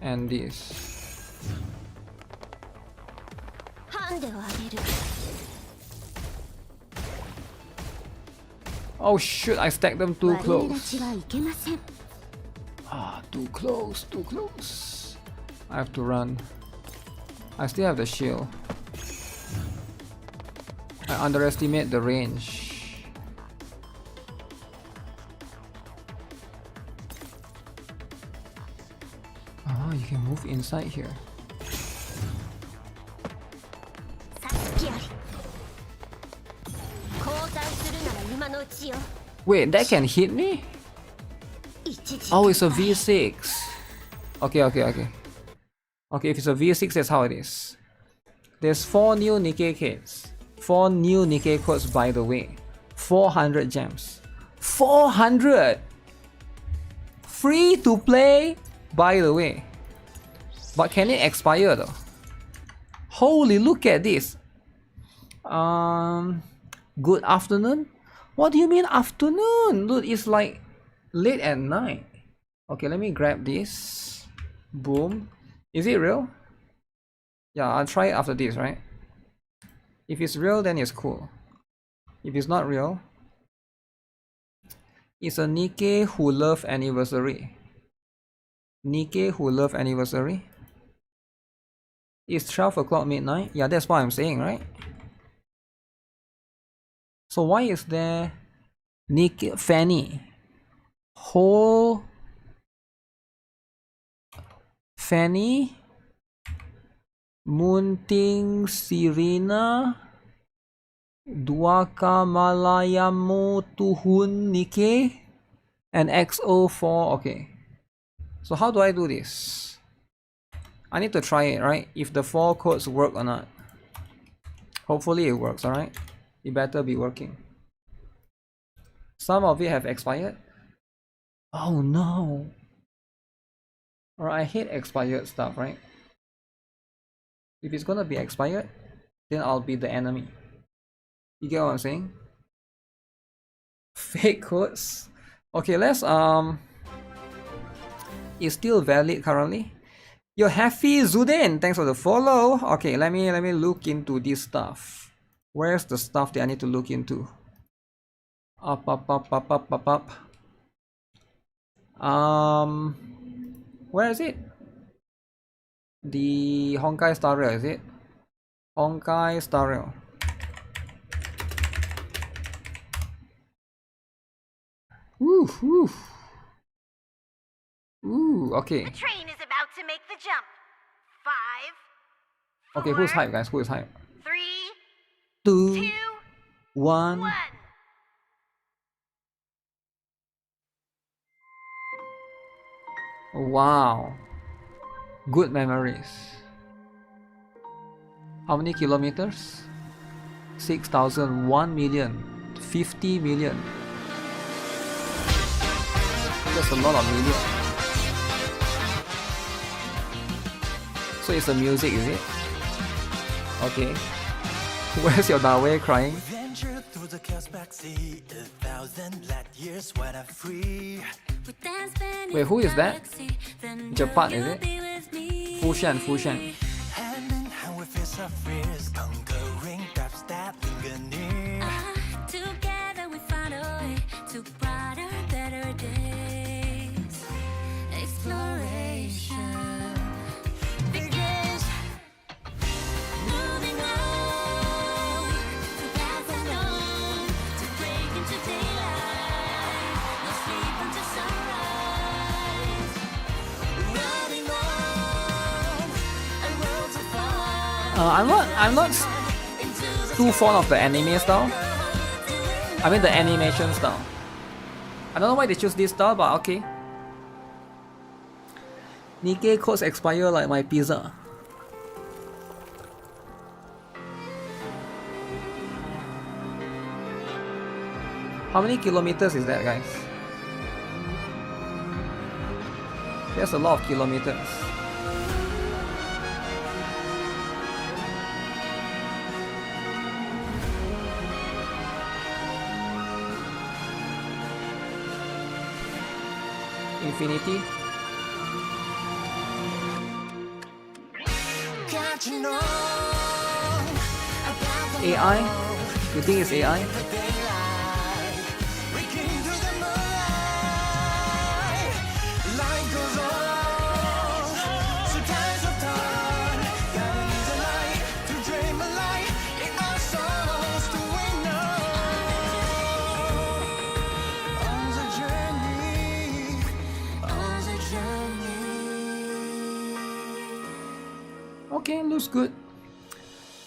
and this. Oh shoot, I stacked them too close. Ah, too close, too close. I have to run. I still have the shield. I underestimate the range. Oh, you can move inside here. Wait, that can hit me? Oh, it's a V6. Okay. Okay, if it's a V6, that's how it is. There's 4 new NIKKE kits. 4 new NIKKE codes, by the way. 400 gems. 400! Free to play, by the way. But can it expire though? Holy, look at this. Good afternoon? What do you mean afternoon? Look, it's like late at night. Okay, let me grab this. Boom. Is it real? Yeah, I'll try it after this, right? If it's real, then it's cool. If it's not real, it's a NIKKE who love anniversary. NIKKE who love anniversary. It's 12 o'clock midnight. Yeah, that's what I'm saying, right? So why is there NIKKE Fanny? Whole Fanny, Munting Sirina, Duaka Malayamu Tuhun NIKKE, and XO4. Okay. So how do I do this? I need to try it, right? If the 4 codes work or not. Hopefully it works, alright? It better be working. Some of it have expired. Oh no. Alright, I hate expired stuff, right? If it's gonna be expired, then I'll be the enemy. You get what I'm saying? Fake codes. Okay, let's it's still valid currently. You're happy, Zudin. Thanks for the follow. Okay, let me look into this stuff. Where's the stuff that I need to look into? Up. Where is it? The Honkai Star Rail, is it? Honkai Star Rail. Ooh, okay. The train is about to make the jump. 5, 4, okay, who's hype, guys? Who is hype? 3, 2, 1. Wow. Good memories. How many kilometers? 6,000, 1 million, 50 million. That's a lot of million. So it's a music, is it? Okay. Where's your Dawe crying? Wait, who is that? Japan, is it? Fushan. Together we find a way to brighter, better days. Exploration begins. Moving on to path unknown, to break into daylight. No sleep until sunrise. Running on and worlds of fun. I'm not too fond of the anime style. I mean the animation style. I don't know why they choose this style, but okay. NIKKE codes expire like my pizza. How many kilometers is that, guys? That's a lot of kilometers. Infinity. AI? You think it's AI? Okay, looks good.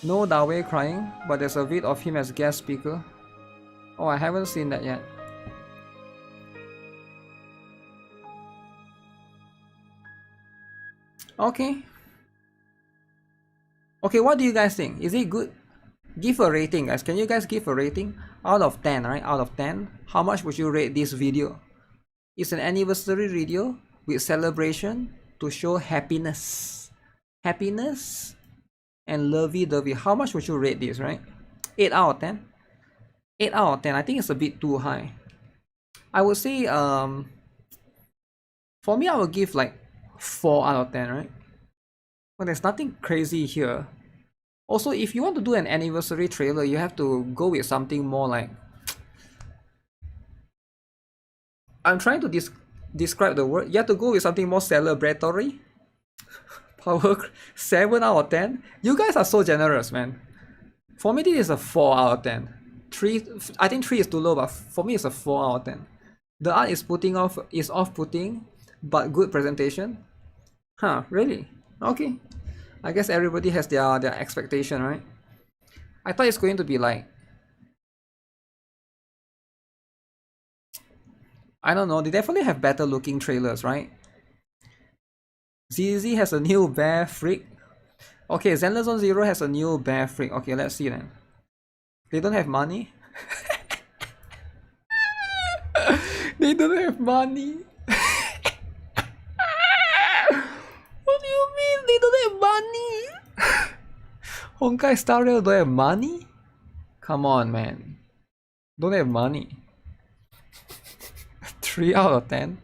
No Dawei crying, but there's a vid of him as guest speaker. Oh, I haven't seen that yet. Okay. Okay, what do you guys think? Is it good? Give a rating, guys. Can you guys give a rating? Out of 10, right? Out of 10, how much would you rate this video? It's an anniversary video with celebration to show happiness. Happiness and lovey-dovey. How much would you rate this, right? 8 out of 10? 8 out of 10. I think it's a bit too high. I would say, for me, I would give like 4 out of 10, right? But there's nothing crazy here. Also, if you want to do an anniversary trailer, you have to go with something more like... I'm trying to describe the word. You have to go with something more celebratory. Power 7 out of 10. You guys are so generous, man. For me, this is a 4 out of 10. 3, I think 3 is too low, but for me, it's a 4 out of 10. The art is off-putting, but good presentation. Huh? Really? Okay. I guess everybody has their expectation, right? I thought it's going to be like, I don't know. They definitely have better looking trailers, right? ZZ has a new bear freak. Okay, Zenless Zone Zero has a new bear freak. Okay, let's see then. They don't have money? They don't have money. What do you mean they don't have money? Honkai Star Rail don't have money? Come on, man. Don't have money. 3 out of 10.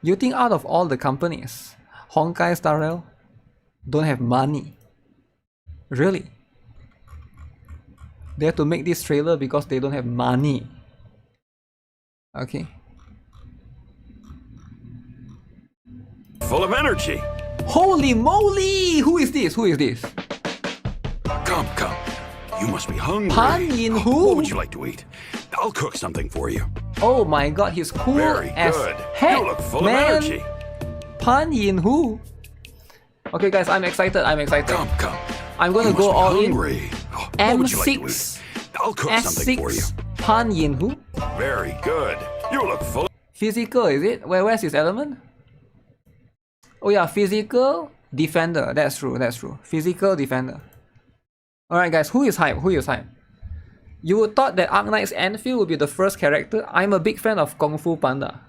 You think out of all the companies, Honkai Star Rail don't have money? Really? They have to make this trailer because they don't have money. Okay. Full of energy. Holy moly! Who is this? Who is this? Come. You must be hungry. Pan Yin Hu? What would you like to eat? I'll cook something for you. Oh my god, he's cool Very as good. heck, You look full man. of energy. Pan Yin Hu. Okay guys, I'm excited. Come. I'm gonna go all hungry. in. What would you like to M6. eat? I'll cook something for you. S6 Pan Yin Hu. Very good. You look full of... Physical, is it? Where's his element? Oh yeah, physical defender. That's true. Physical defender. Alright guys, who is hype? You would thought that Arknight's Enfield would be the first character. I'm a big fan of Kung Fu Panda.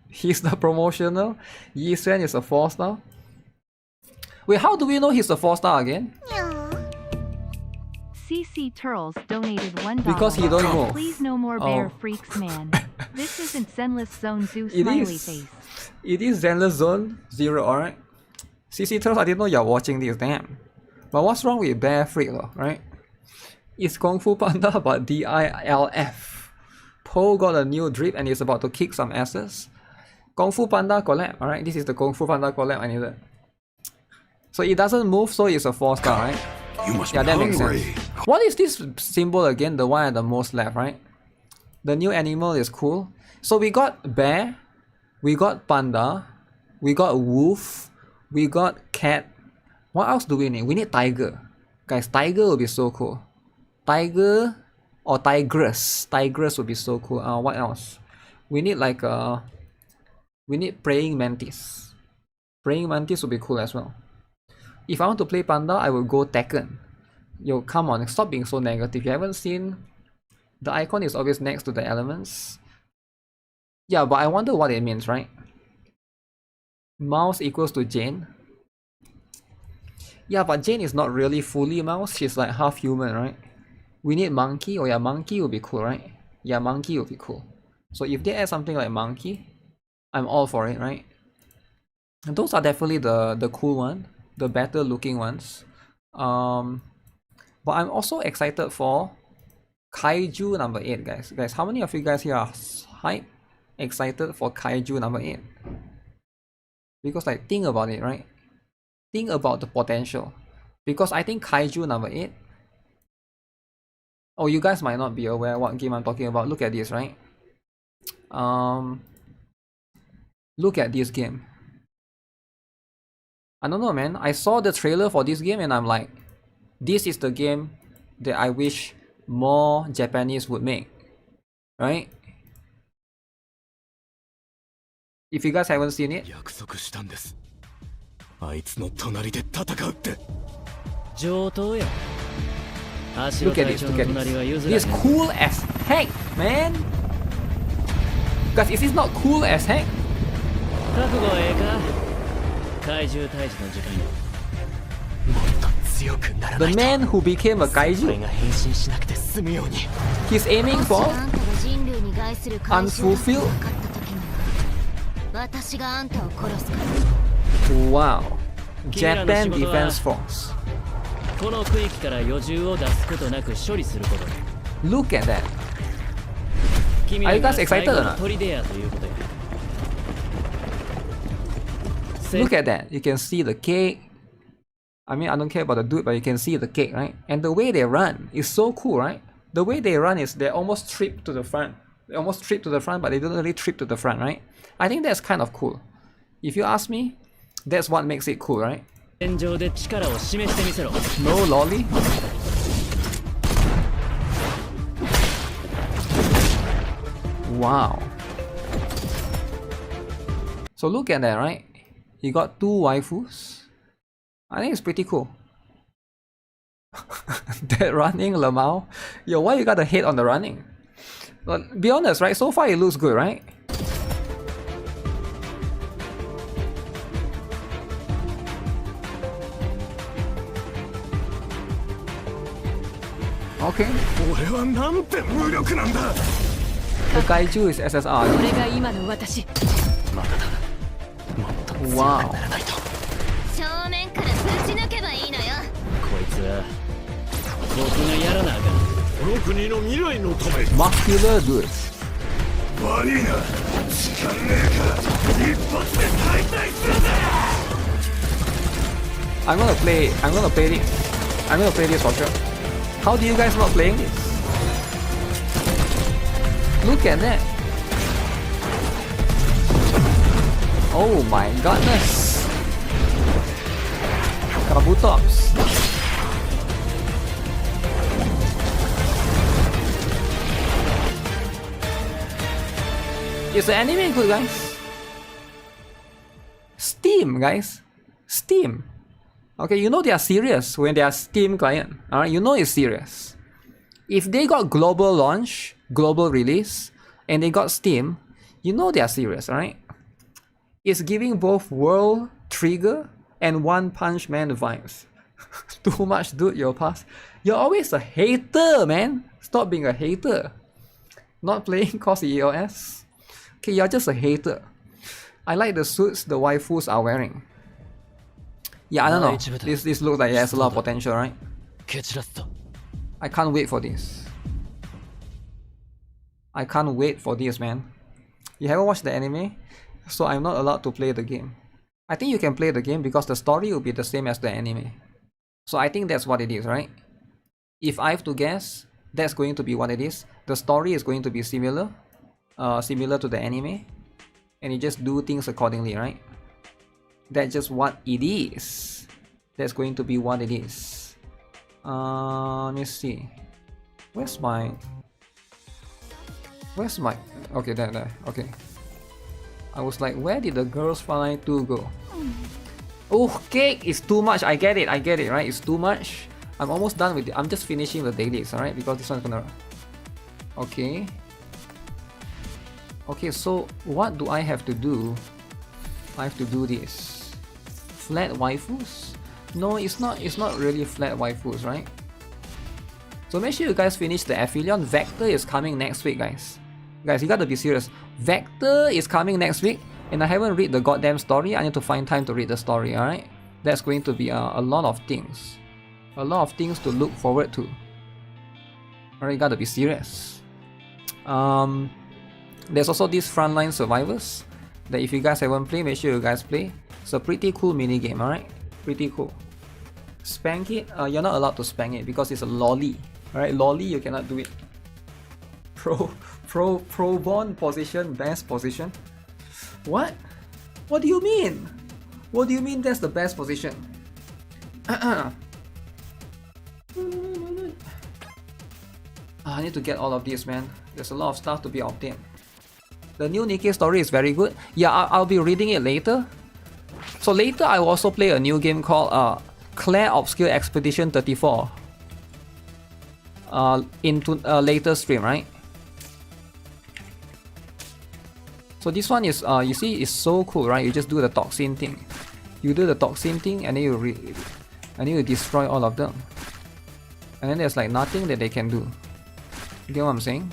He's the promotional. Yi Xuan is a 4-star. Wait, how do we know he's a 4-star again? CC Turles donated $1. Because he don't move. Please no more bear freaks, man. This isn't Zenless Zone Zoo smiley face. It is Zenless Zone Zero, alright? CC Turles, I didn't know you're watching this, damn. But what's wrong with Bear Freak though, right? It's Kung Fu Panda but DILF. Po got a new drip and is about to kick some asses. Kung Fu Panda collab, alright? This is the Kung Fu Panda collab I needed. So it doesn't move, so it's a 4-star, right? You must yeah, be that hungry. makes sense. What is this symbol again? The one at the most left, right? The new animal is cool. So we got bear, we got panda, we got wolf, we got cat. What else do we need? We need tiger. Guys, tiger would be so cool. Tiger or tigress. Tigress would be so cool. What else? We need like we need praying mantis. Praying mantis would be cool as well. If I want to play panda, I will go Tekken. Yo, come on, stop being so negative. You haven't seen the icon is always next to the elements. Yeah, but I wonder what it means, right? Mouse equals to Jane. Yeah, but Jane is not really fully mouse. She's like half human, right? We need monkey. Oh yeah, monkey would be cool, right? Yeah, monkey would be cool. So if they add something like monkey, I'm all for it, right? And those are definitely the cool one, the better looking ones. But I'm also excited for Kaiju number 8, guys. Guys, how many of you guys here are excited for Kaiju number 8? Because like, think about it, right? Think about the potential. Because I think Kaiju number 8. Oh, you guys might not be aware what game I'm talking about. Look at this, right? Look at this game. I don't know, man. I saw the trailer for this game and I'm like, this is the game that I wish more Japanese would make, right? If you guys haven't seen it, look at this, look at this. This is cool as heck, man. Guys, is this not cool as heck? The man who became a kaiju, he's aiming for unfulfilled. Wow. Japan Defense Force. Look at that. Are you guys excited or not? Look at that. You can see the cake. I mean, I don't care about the dude, but you can see the cake, right? And the way they run is so cool, right? The way they run is they're almost tripped to the front. They almost trip to the front, but they don't really trip to the front, right? I think that's kind of cool. If you ask me, that's what makes it cool, right? No lolly. Wow. So look at that, right? You got 2 waifus. I think it's pretty cool. That running, Lamau. Yo, why you got a hate on the running? But be honest, right? So far it looks good, right? Okay. The kaiju is SSR. Wow. Muscular dude. I'm gonna play this for sure. How do you guys not playing this? Look at that. Oh my goodness. Kabutops. Is the anime good, guys? Steam, guys. Steam. Okay, you know they are serious when they are Steam client. Alright, you know it's serious. If they got global launch, global release, and they got Steam, you know they are serious, alright? It's giving both World Trigger and One Punch Man vibes. Too much, dude, your pass. You're always a hater, man. Stop being a hater. Not playing cause EOS. Okay, you're just a hater. I like the suits the waifus are wearing. Yeah, I don't know. This looks like it has a lot of potential, right? I can't wait for this. I can't wait for this, man. You haven't watched the anime, so I'm not allowed to play the game. I think you can play the game because the story will be the same as the anime. So I think that's what it is, right? If I have to guess, that's going to be what it is. The story is going to be similar to the anime, and you just do things accordingly, right? That's just what it is. That's going to be what it is. Let me see. Where's my... Okay, there. Okay. I was like, where did the Girls Fly 2 go? Oh, cake is too much. I get it, right? It's too much. I'm almost done with it. I'm just finishing the dailies, alright? Because this one's gonna... Okay. Okay, so what do I have to do? I have to do this. Flat waifus? No, it's not really flat waifus, right? So make sure you guys finish the Aphelion. Vector is coming next week, guys. Guys, you gotta be serious. Vector is coming next week. And I haven't read the goddamn story. I need to find time to read the story, alright? That's going to be a lot of things. A lot of things to look forward to. Alright, gotta be serious. There's also these Frontline Survivors that if you guys haven't played, make sure you guys play. It's a pretty cool mini game, alright? Pretty cool. Spank it? You're not allowed to spank it because it's a lolly. Alright, lolly you cannot do it. Pro born position, best position. What? What do you mean? What do you mean that's the best position? I need to get all of these, man. There's a lot of stuff to be obtained. The new NIKKE story is very good. Yeah, I'll be reading it later. So later I will also play a new game called Claire Obscure Expedition 34. Into a later stream, right? So this one is, you see, it's so cool, right? You just do the toxin thing. You do the toxin thing and then you destroy all of them. And then there's like nothing that they can do. You get what I'm saying?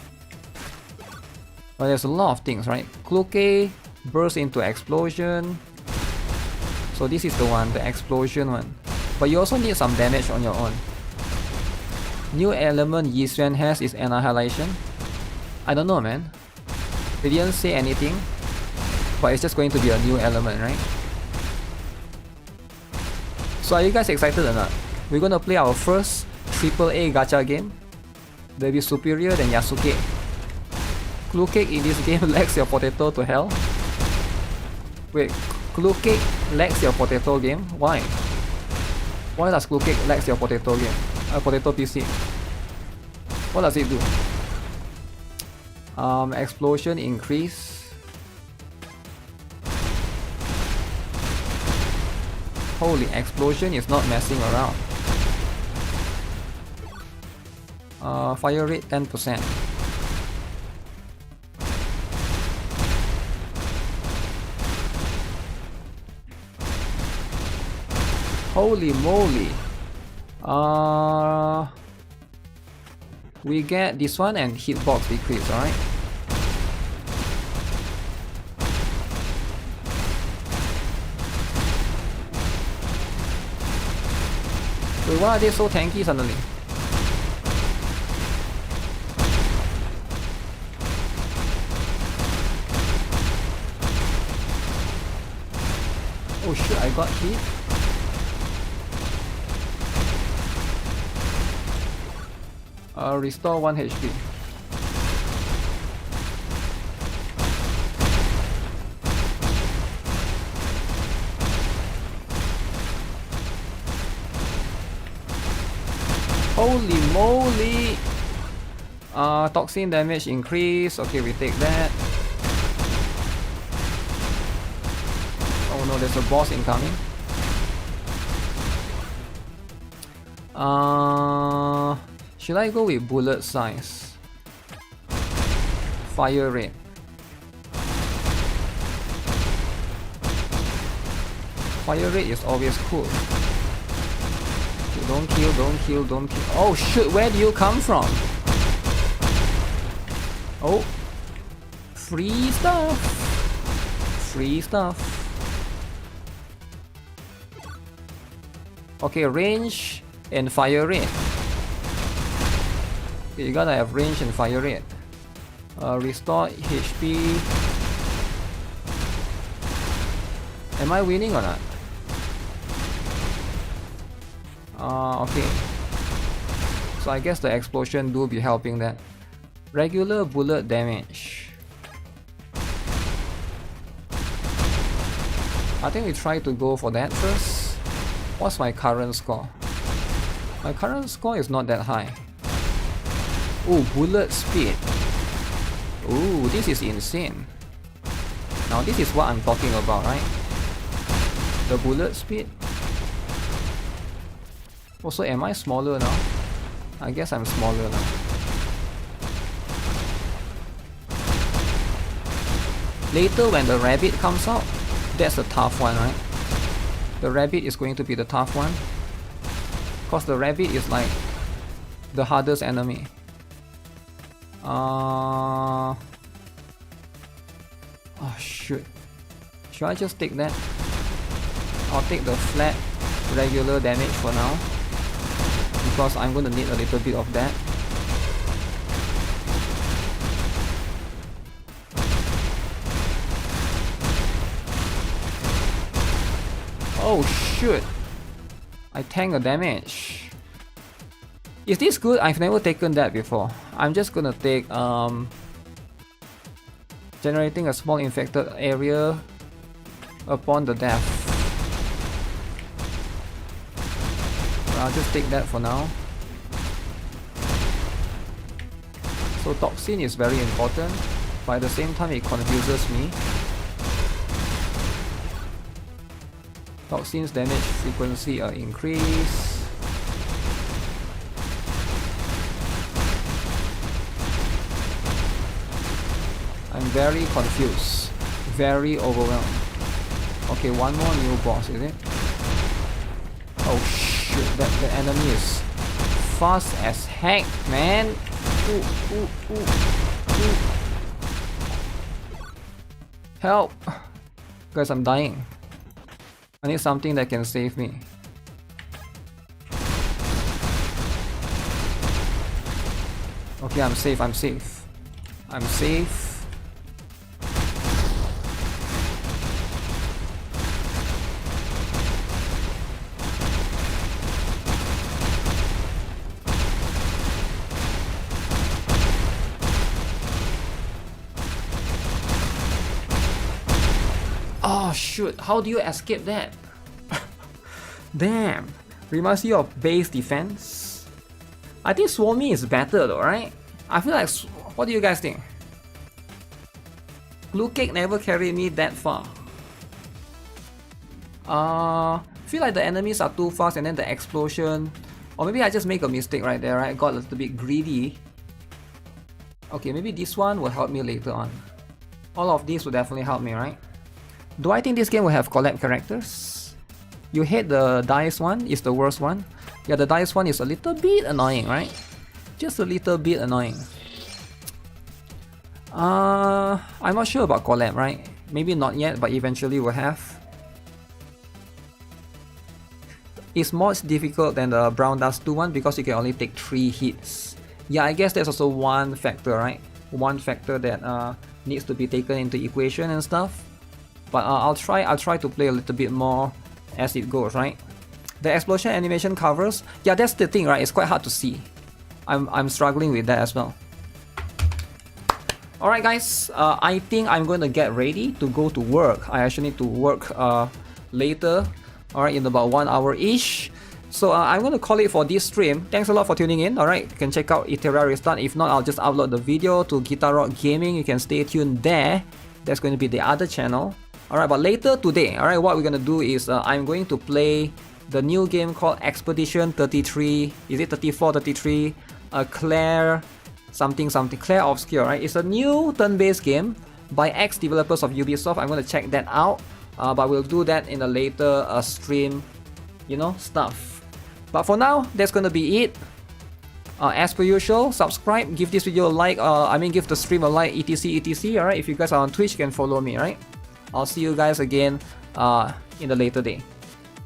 But there's a lot of things, right? Kluke burst into explosion. So this is the one, the explosion one. But you also need some damage on your own. New element Yisuan has is annihilation. I don't know, man. They didn't say anything, but it's just going to be a new element, right? So are you guys excited or not? We're gonna play our first AAA gacha game. They'll be superior than Yasuke. Clue Cake in this game lags your potato to hell. Wait, Clue Cake lags your potato game? Why? Why does Clue Cake lags your potato game? Potato PC. What does it do? Explosion increase. Holy, explosion is not messing around. Fire rate 10%. Holy moly. We get this one and hitbox decrease, alright? Wait, why are they so tanky suddenly? Oh shit, I got hit. Restore 1 HP. Holy moly! Toxin damage increase. Okay, we take that. Oh no, there's a boss incoming. Should I go with bullet size? Fire rate. Fire rate is always cool. Don't kill, don't kill, don't kill. Oh shit, where do you come from? Oh. Free stuff. Free stuff. Okay, range and fire rate. Okay, you gotta have range and fire rate. Restore HP. Am I winning or not? Okay. So I guess the explosion do be helping that. Regular bullet damage. I think we try to go for that first. What's my current score? My current score is not that high. Oh, bullet speed. Ooh, this is insane. Now this is what I'm talking about, right? The bullet speed. Also, am I smaller now? I guess I'm smaller now. Later when the rabbit comes out, that's the tough one, right? The rabbit is going to be the tough one. Because the rabbit is like the hardest enemy. Oh shoot. Should I just take that? I'll take the flat regular damage for now, because I'm going to need a little bit of that. Oh shoot! I tank the damage. Is this good? I've never taken that before. I'm just gonna take generating a small infected area upon the death. I'll just take that for now. So toxin is very important, but at the same time it confuses me. Toxin's damage frequency increase. I'm very confused, very overwhelmed. Okay, one more new boss, is it? Oh shoot, the enemy is fast as heck, man. Ooh. Help! Guys, I'm dying. I need something that can save me. Okay, I'm safe. I'm safe. Oh shoot, how do you escape that? Damn, reminds you of base defense. I think Swarmy is better though, right? I feel like, what do you guys think? Blue Cake never carried me that far. Feel like the enemies are too fast and then the explosion. Or maybe I just make a mistake right there, right? Got a little bit greedy. Okay, maybe this one will help me later on. All of these will definitely help me, right? Do I think this game will have collab characters? You hate the dice one? Is the worst one? Yeah, the dice one is a little bit annoying, right? Just a little bit annoying. I'm not sure about collab, right? Maybe not yet, but eventually we'll have. It's more difficult than the Brown Dust 2 one because you can only take 3 hits. Yeah, I guess there's also one factor, right? One factor that needs to be taken into equation and stuff. But I'll try to play a little bit more as it goes, right? The explosion animation covers, yeah, that's the thing, right? It's quite hard to see. I'm struggling with that as well. Alright guys, I think I'm going to get ready to go to work. I actually need to work later, alright, in about 1 hour-ish. So I'm going to call it for this stream. Thanks a lot for tuning in, alright? You can check out ETHERIA Restart. If not, I'll just upload the video to GuitarRock Gaming. You can stay tuned there. That's going to be the other channel. Alright, but later today, alright, what we're going to do is I'm going to play the new game called Expedition 33. Is it 34, 33? Claire something, Claire Obscure, right? It's a new turn-based game by ex-developers of Ubisoft. I'm going to check that out, but we'll do that in a later stream, you know, stuff. But for now, that's going to be it. As per usual, subscribe, give this video a like, give the stream a like, etc, alright? If you guys are on Twitch, you can follow me, right? I'll see you guys again in the later day.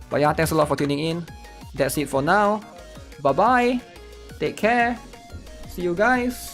But yeah, thanks a lot for tuning in. That's it for now. Bye bye. Take care. See you guys.